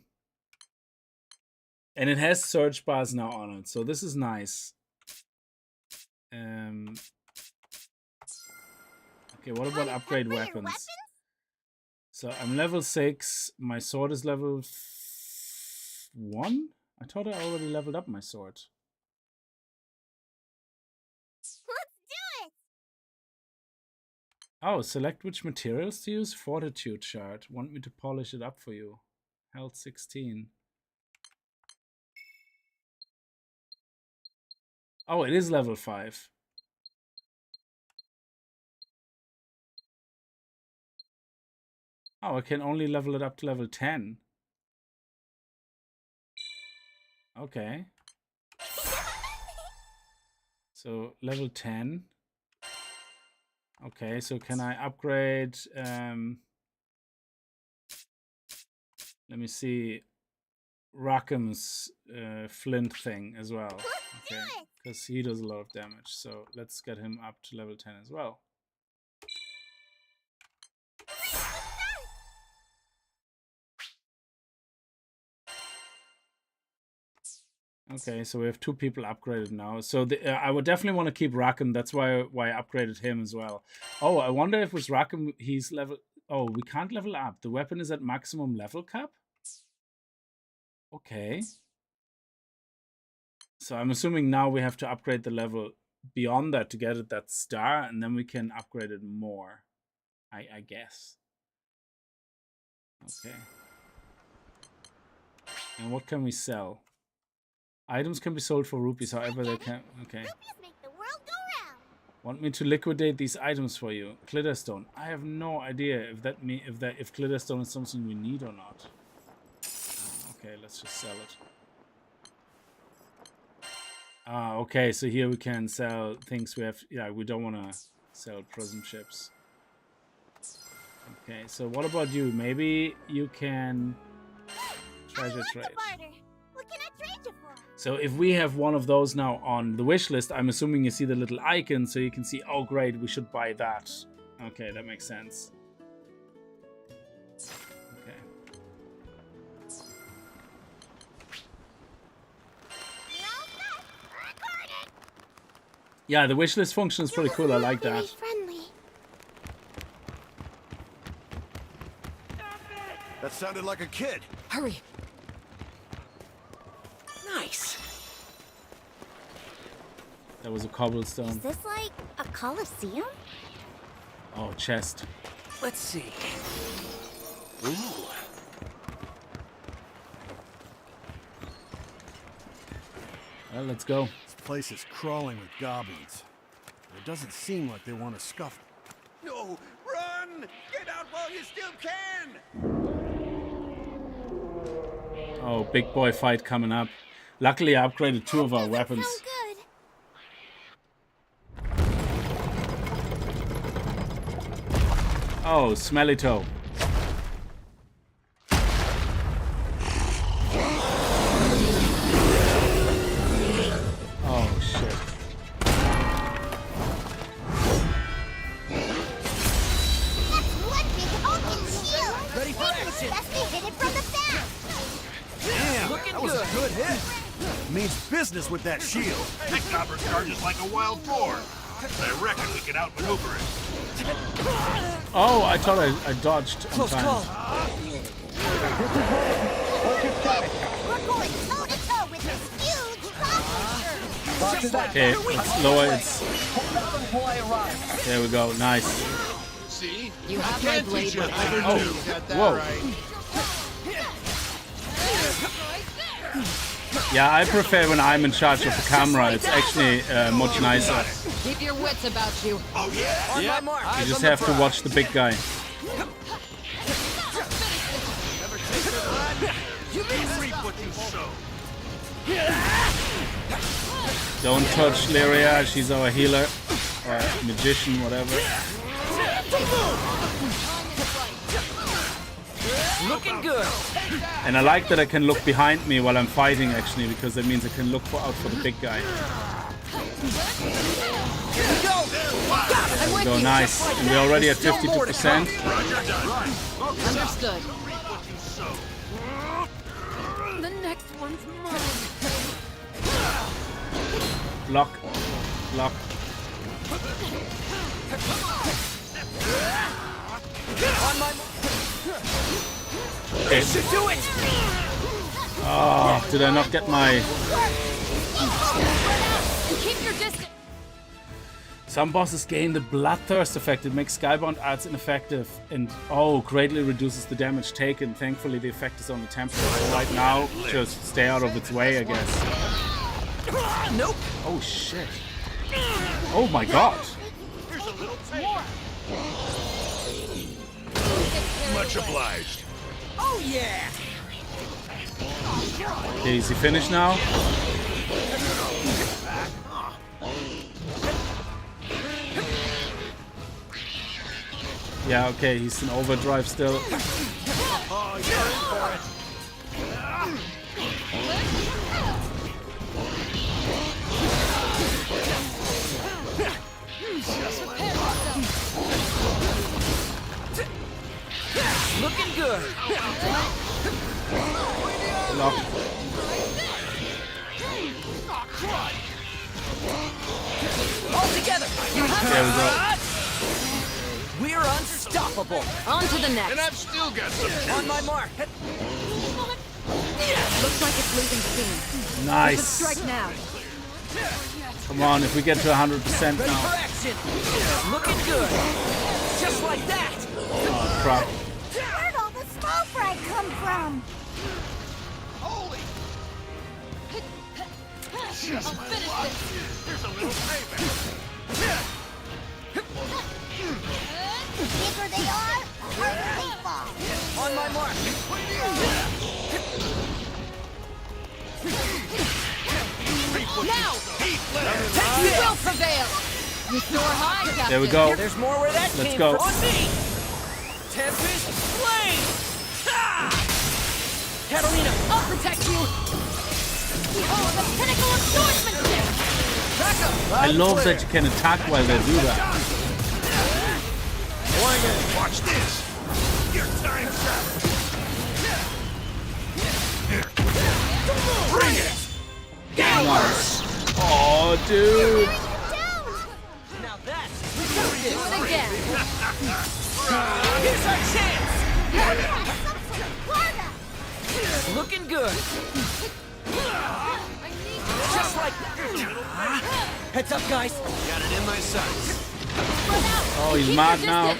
it has search bars now on it. So this is nice. Okay, what about upgrade weapons? So I'm level 6. My sword is level 1? I thought I already leveled up my sword. Let's do it! Oh, select which materials to use. Fortitude shard. Want me to polish it up for you. Health 16. Oh, it is level 5. Oh, I can only level it up to level 10. Okay. So level 10. Okay, so can I upgrade? Let me see. Rackham's flint thing as well. Okay, because he does a lot of damage. So let's get him up to level 10 as well. Okay, so we have 2 people upgraded now. So I would definitely want to keep Rackham. That's why I upgraded him as well. Oh, I wonder if with Rackham he's level... Oh, we can't level up. The weapon is at maximum level cap? Okay. So I'm assuming now we have to upgrade the level beyond that to get it that star, and then we can upgrade it more. I guess. Okay. And what can we sell? Items can be sold for rupees, however they can... Okay. Rupees make the world go round. Want me to liquidate these items for you? Glitterstone. I have no idea if glitterstone is something we need or not. Okay, let's just sell it. Okay, so here we can sell things we have... Yeah, we don't want to sell prism chips. Okay, so what about you? Maybe you can treasure trade. What can I trade you for? So if we have one of those now on the wish list, I'm assuming you see the little icon, so you can see, oh great, we should buy that. Okay, that makes sense. Okay. Yeah, the wish list function is pretty cool. I like that. That sounded like a kid. Hurry. Nice. That was a cobblestone. Is this like a coliseum? Oh, chest. Let's see. Ooh. Well, let's go. This place is crawling with goblins. It doesn't seem like they want to scuffle. No! Run! Get out while you still can! Oh, big boy fight coming up. Luckily, I upgraded 2 of our weapons. Oh, smelly toe. Oh, shit. Ready for action! Best to hit it from the back! Damn, that was a good hit. Means business with that shield. That copper charges like a wild boar. I reckon we can outmaneuver it. Oh, I thought I dodged. Close call. We're going toe to toe with this huge monster. Okay, let's lower it. There we go. Nice. See? You have my blade. Oh, whoa. Yeah, I prefer when I'm in charge of the camera. It's actually much nicer. Keep your wits about you. Oh yeah. On my mark. You just have to watch the big guy. Don't touch Lyria, she's our healer. Or magician, whatever. Looking good. And I like that I can look behind me while I'm fighting, actually, because that means I can look out for the big guy. Here we go. There we go, nice. And we're already at 52%. Understood. The next one's mine. Block. Block. On my Okay. should do it. Oh, did I not get my... Keep your distance. Some bosses gain the Bloodthirst effect. It makes Skybound arts ineffective and, greatly reduces the damage taken. Thankfully, the effect is only temporary. So right now, just stay out of its way, I guess. Nope. Oh, shit. Oh, my God. Here's a little more. Much obliged. Oh yeah. Okay, is he finished now? Yeah, okay, he's in overdrive still. Oh, you're in for it. Looking good. Lock. All together. There we go. We're unstoppable. On to the next. And I've still got some. On my mark. Looks like it's losing steam. Nice. Strike now. Come on, if we get to 100% Ready for now. action. Looking good. Just like that. Oh, crap. Where'd all the small fry come from? Holy! Just my luck. Here's a little payback. Bigger they are, harder they fall. On my mark. Now. We will prevail. You soar high, Captain. There we go. There's more where that Let's came go. from. On me. Tempest Flame. Ha! Catalina. I'll protect you. Oh, the pinnacle of swordsmanship. Back up. I love that you can attack while they do that. Watch this. Your time's up. Bring it. Nice. Oh, dude. Now that's Do it again. here's our chance. Looking good. Just like that. Heads up, guys. Got it in my sights. Oh, he's mad now.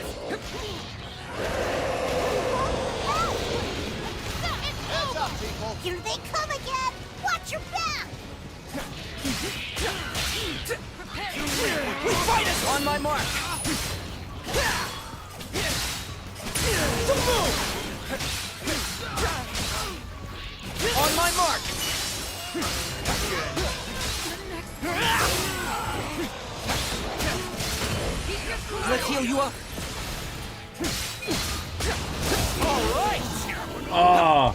Here they come again! Watch your back! We fight us on my mark. On my mark. Let's heal you up. All right. Oh.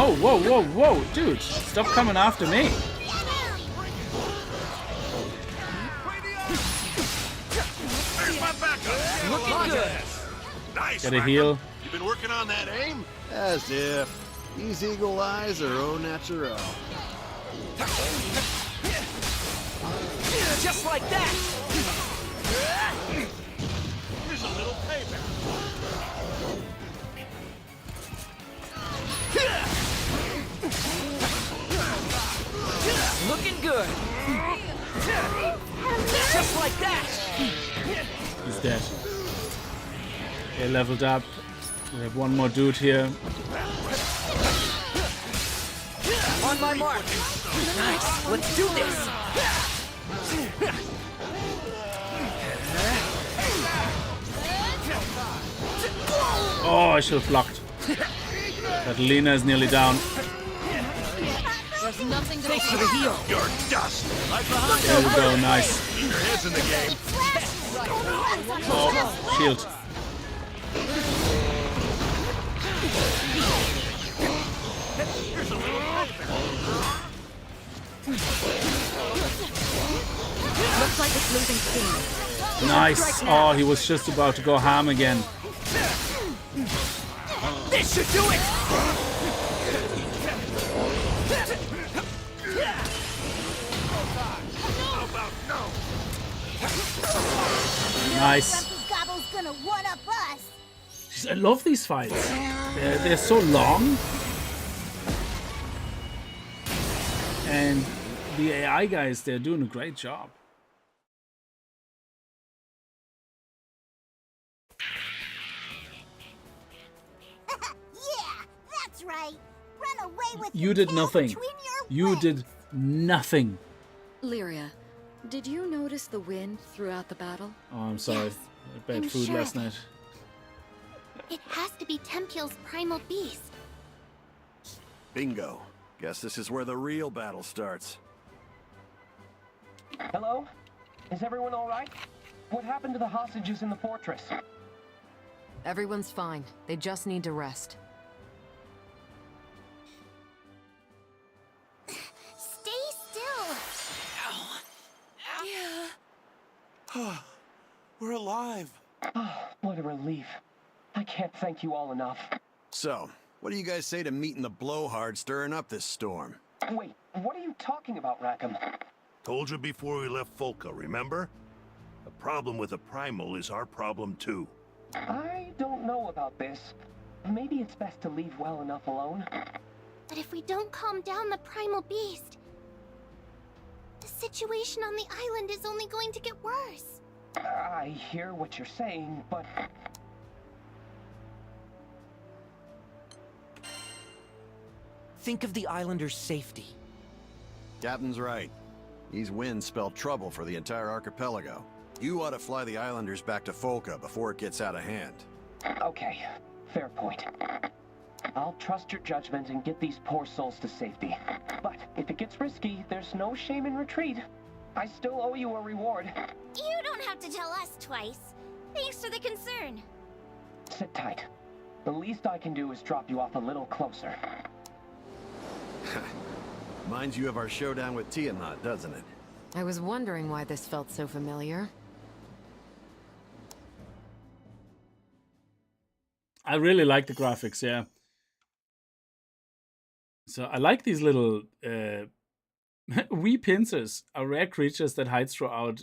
Oh, whoa, whoa, whoa. Dude, stop coming after me. There's my backup. Looking good. Nice. Gotta Rackham. heal. You been working on that aim? As if. These eagle eyes are au naturel. Just like that. like that! He's dead. Okay, leveled up. We have one more dude here. On my mark. Nice. Let's do this. Oh, I should have blocked. But Lena is nearly down. There's nothing to Thanks for the heal. You're dust. There we go, nice. Your head's in the game. Oh, shield. Looks like it's losing steam. Nice. Oh, he was just about to go ham again. This should do it. Nice. I love these fights. They're so long. And the AI guys, they're doing a great job. That's right. Run away with You did nothing. You did nothing. Lyria, did you notice the wind throughout the battle? Oh, I'm sorry. Yes, I bad I'm food sure last of it. night. It has to be Tempeal's primal beast. Bingo. Guess this is where the real battle starts. Hello? Is everyone all right? What happened to the hostages in the fortress? Everyone's fine. They just need to rest. Stay still. We're alive. What a relief. I can't thank you all enough. So, what do you guys say to meeting the blowhard stirring up this storm? Wait, what are you talking about, Rackham? Told you before we left Folka, remember? The problem with the primal is our problem too. I don't know about this. Maybe it's best to leave well enough alone. But if we don't calm down the primal beast, the situation on the island is only going to get worse. I hear what you're saying, but... Think of the islanders' safety. Captain's right. These winds spell trouble for the entire archipelago. You ought to fly the islanders back to Folka before it gets out of hand. Okay, fair point. I'll trust your judgment and get these poor souls to safety. But if it gets risky, there's no shame in retreat. I still owe you a reward. You don't have to tell us twice. Thanks for the concern. Sit tight. The least I can do is drop you off a little closer. Reminds you of our showdown with Tiamat, doesn't it? I was wondering why this felt so familiar. I really like the graphics, yeah. So I like these little wee pincers are rare creatures that hide throughout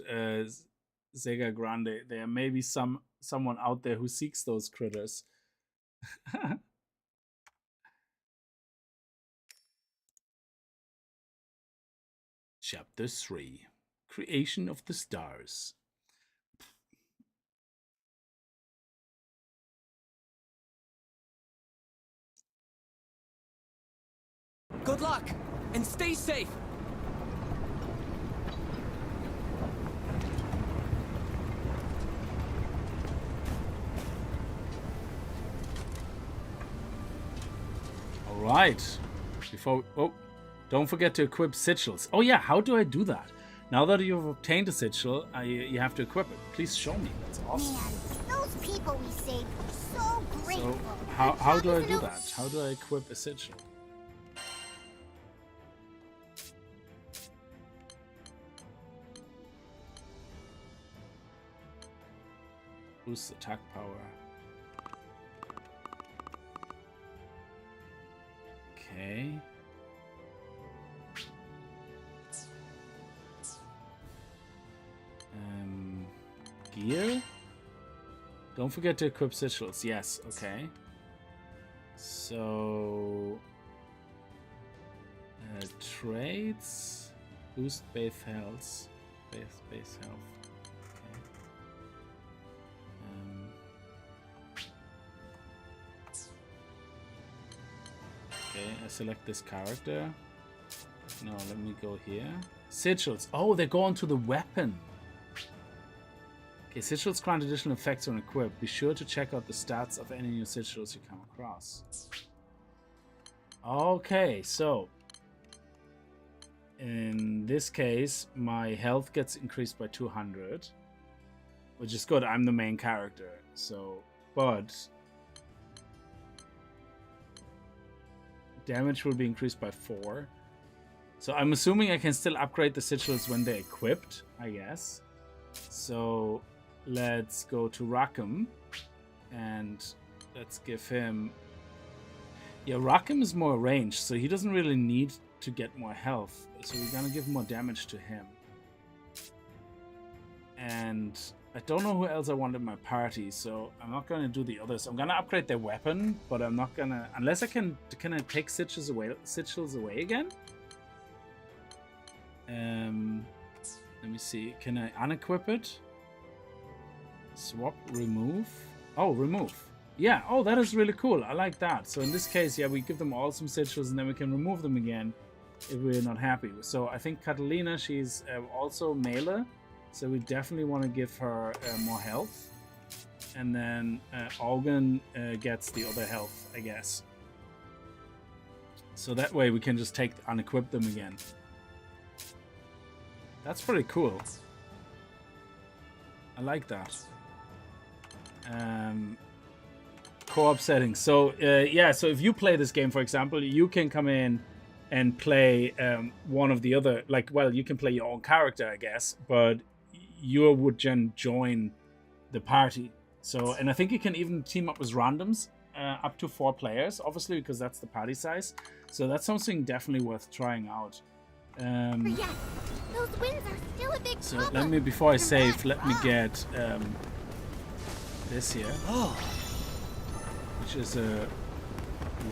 Sega Grande. There may be someone out there who seeks those critters. Chapter 3: Creation of the Stars. Good luck, and stay safe! All right. Don't forget to equip sigils. Oh yeah, how do I do that? Now that you've obtained a sigil, you have to equip it. Please show me. That's awesome. Man, those people we saved were so grateful. So how do I do that? How do I equip a sigil? Boost attack power. Okay. Gear? Don't forget to equip sigils. Yes, okay. So... traits. Boost base health. Base health. Okay, I select this character. No, let me go here. Sigils. Oh, they go onto the weapon. Okay, sigils grant additional effects when equipped. Be sure to check out the stats of any new sigils you come across. Okay, so in this case, my health gets increased by 200, which is good. I'm the main character, so but damage will be increased by 4. So I'm assuming I can still upgrade the sigils when they're equipped, I guess. So let's go to Rackham and let's give him... Yeah, Rackham is more ranged, so he doesn't really need to get more health. So we're gonna give more damage to him. And I don't know who else I want in my party, so I'm not gonna do the others. I'm gonna upgrade their weapon, but I'm not gonna... Unless I can I take sigils away again? Let me see. Can I unequip it? Swap, remove. Oh, remove. Yeah. Oh, that is really cool. I like that. So in this case, yeah, we give them all some sigils and then we can remove them again if we're not happy. So I think Catalina, she's also melee, so we definitely want to give her more health. And then Augen gets the other health, I guess. So that way we can just unequip them again. That's pretty cool. I like that. Co-op settings. So yeah, so if you play this game, for example, you can come in and play one of the other, like, well, you can play your own character, I guess, but you would join the party. So, and I think you can even team up with randoms, up to 4 players, obviously, because that's the party size. So that's something definitely worth trying out. Yes, those winds are still a big So problem. let me, before I save, let me get this here, which is a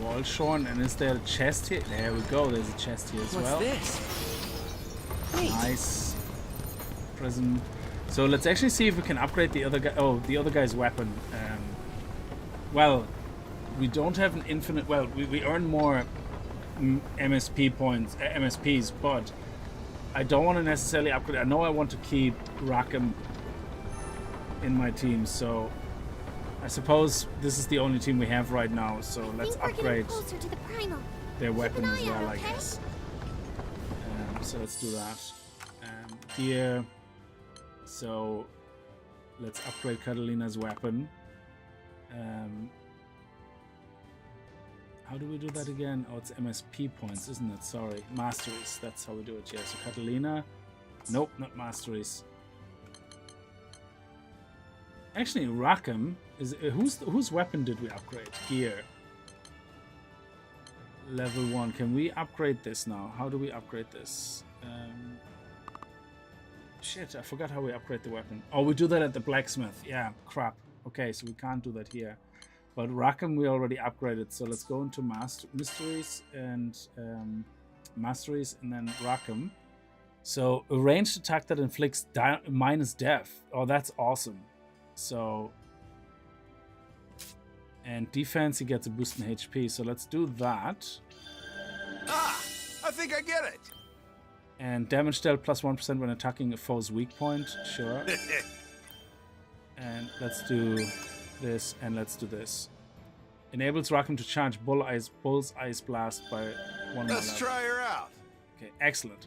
wall shorn. And is there a chest here? There we go. There's a chest here as well. What's this? Nice prism. So let's actually see if we can upgrade the other guy. Oh, the other guy's weapon. Well, we don't have an infinite. Well, we earn more MSP points, MSPs, but I don't want to necessarily upgrade. I know I want to keep Rackham in my team, so I suppose this is the only team we have right now. So let's upgrade their weapon as well, I guess. So let's do that. Here, so let's upgrade Catalina's weapon. How do we do that again? Oh, it's MSP points, isn't it? Sorry, masteries. That's how we do it. Yeah. So Catalina. Nope, not masteries. Actually, Rackham is whose weapon did we upgrade? Gear. Level 1. Can we upgrade this now? How do we upgrade this? Shit, I forgot how we upgrade the weapon. Oh, we do that at the blacksmith. Yeah, crap. Okay, so we can't do that here. But Rackham we already upgraded, so let's go into mysteries and masteries, and then Rackham. So a ranged attack that inflicts minus death. Oh, that's awesome. So, and defense, he gets a boost in HP. So let's do that. Ah, I think I get it. And damage dealt plus 1% when attacking a foe's weak point. Sure. And let's do this, and let's do this. Enables Rackham to charge Bull's Ice Blast by 1 more Let's try her out. Okay, excellent.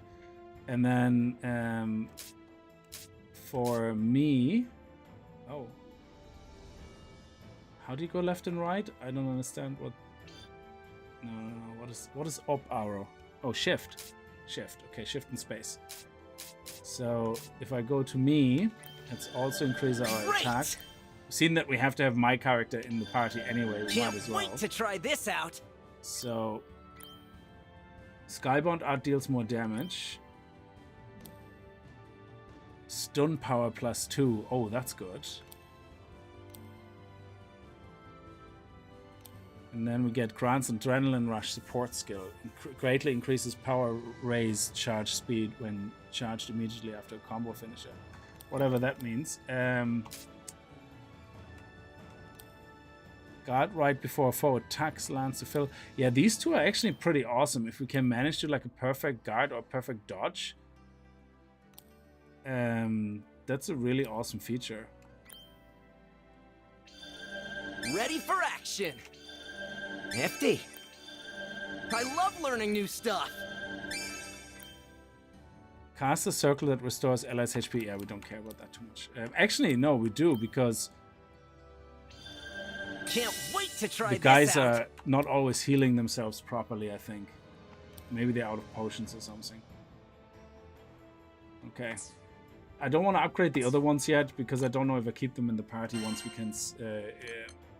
And then for me, oh, how do you go left and right? I don't understand what. No. What is up arrow? Oh, shift. Okay, shift and space. So if I go to me, let's also increase our attack. Seen that we have to have my character in the party anyway, we might as well. Can't wait to try this out. So Skybound Art deals more damage. Stun power plus 2. Oh, that's good. And then we get grants Adrenaline Rush support skill. Greatly increases power raise charge speed when charged immediately after a combo finisher. Whatever that means. Guard right before a foe attacks lands to fill. Yeah, these two are actually pretty awesome. If we can manage to like a perfect guard or perfect dodge, that's a really awesome feature. Ready for action. Nifty. I love learning new stuff. Cast a circle that restores allies HP. Yeah, we don't care about that too much. Actually, no, we do, because can't wait to try the guys are not always healing themselves properly, I think. Maybe they're out of potions or something. Okay. I don't want to upgrade the other ones yet, because I don't know if I keep them in the party once we can...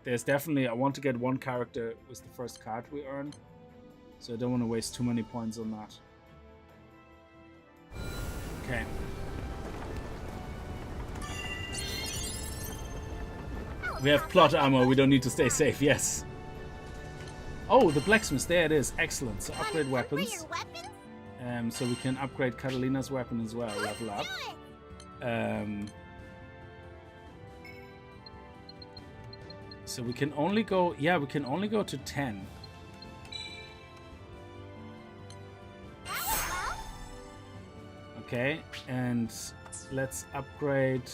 there's definitely... I want to get one character with the first card we earn. So I don't want to waste too many points on that. Okay. We have plot armor, we don't need to stay safe, yes. Oh, the blacksmith, there it is. Excellent. So upgrade weapons. So we can upgrade Catalina's weapon as well, level up. So we can only go, yeah, we can only go to 10. Okay, and let's upgrade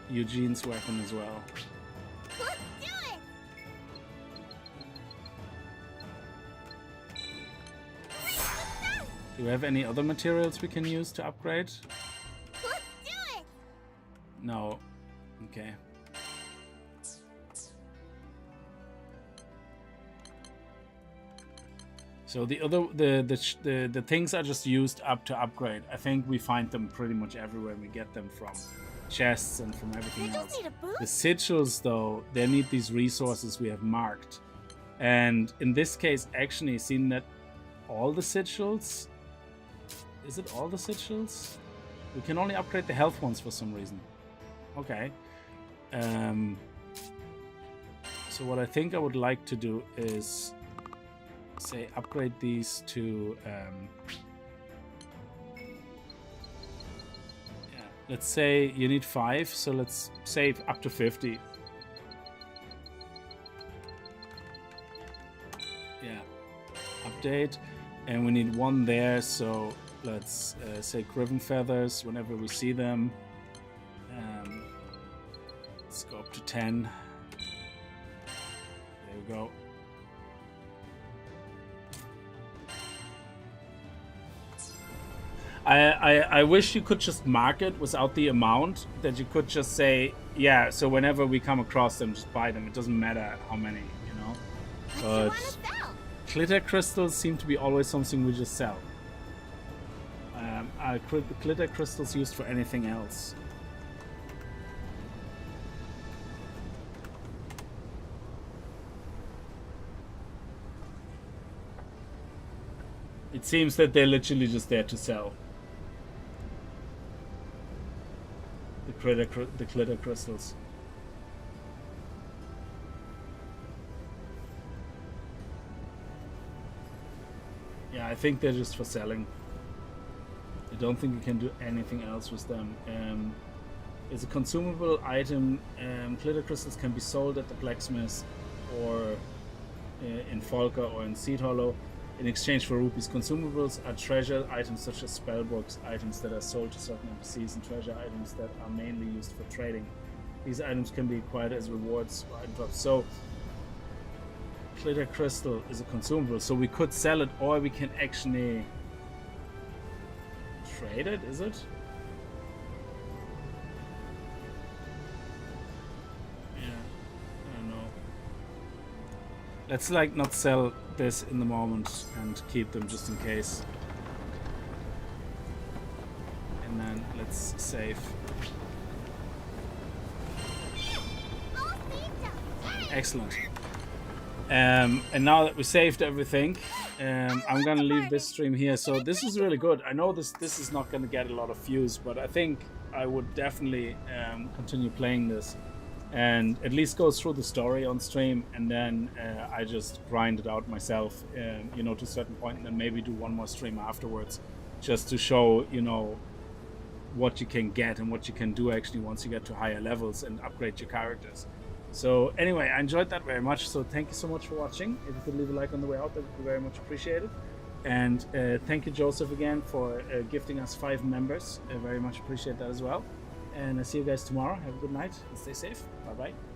Eugene's weapon as well. Let's do it! Do we have any other materials we can use to upgrade? Let's do it! No. Okay. So the things are just used up to upgrade. I think we find them pretty much everywhere. We get them from chests and from everything else. The sigils, though, they need these resources we have marked. And in this case, actually, seeing that all the sigils... Is it all the sigils? We can only upgrade the health ones for some reason. Okay. So what I think I would like to do is... say upgrade these to yeah, let's say you need 5, so let's save up to 50. Yeah, update, and we need 1 there, so let's say Griffin feathers whenever we see them. Let's go up to 10. There we go. I wish you could just mark it without the amount, that you could just say, yeah, so whenever we come across them, just buy them. It doesn't matter how many, you know. But glitter crystals seem to be always something we just sell. Are glitter crystals used for anything else? It seems that they're literally just there to sell. The glitter crystals. Yeah, I think they're just for selling. I don't think you can do anything else with them. It's a consumable item. Glitter crystals can be sold at the blacksmith or in Folka or in Seed Hollow. In exchange for rupees, consumables are treasure items such as spellbooks, items that are sold to certain NPCs, and treasure items that are mainly used for trading. These items can be acquired as rewards or item drops. So, glitter crystal is a consumable, so we could sell it, or we can actually trade it, is it? Yeah, I don't know. Let's like not sell this in the moment and keep them just in case. And then let's save. Excellent. And now that we saved everything, I'm gonna leave this stream here. So this is really good. I know this is not gonna get a lot of views, but I think I would definitely continue playing this and at least go through the story on stream, and then I just grind it out myself, you know, to a certain point, and then maybe do one more stream afterwards, just to show, you know, what you can get and what you can do actually once you get to higher levels and upgrade your characters. So anyway, I enjoyed that very much, so thank you so much for watching. If you could leave a like on the way out, that would be very much appreciated. And thank you, Joseph, again for gifting us 5 members. Very much appreciate that as well. And I'll see you guys tomorrow. Have a good night and stay safe. Bye bye.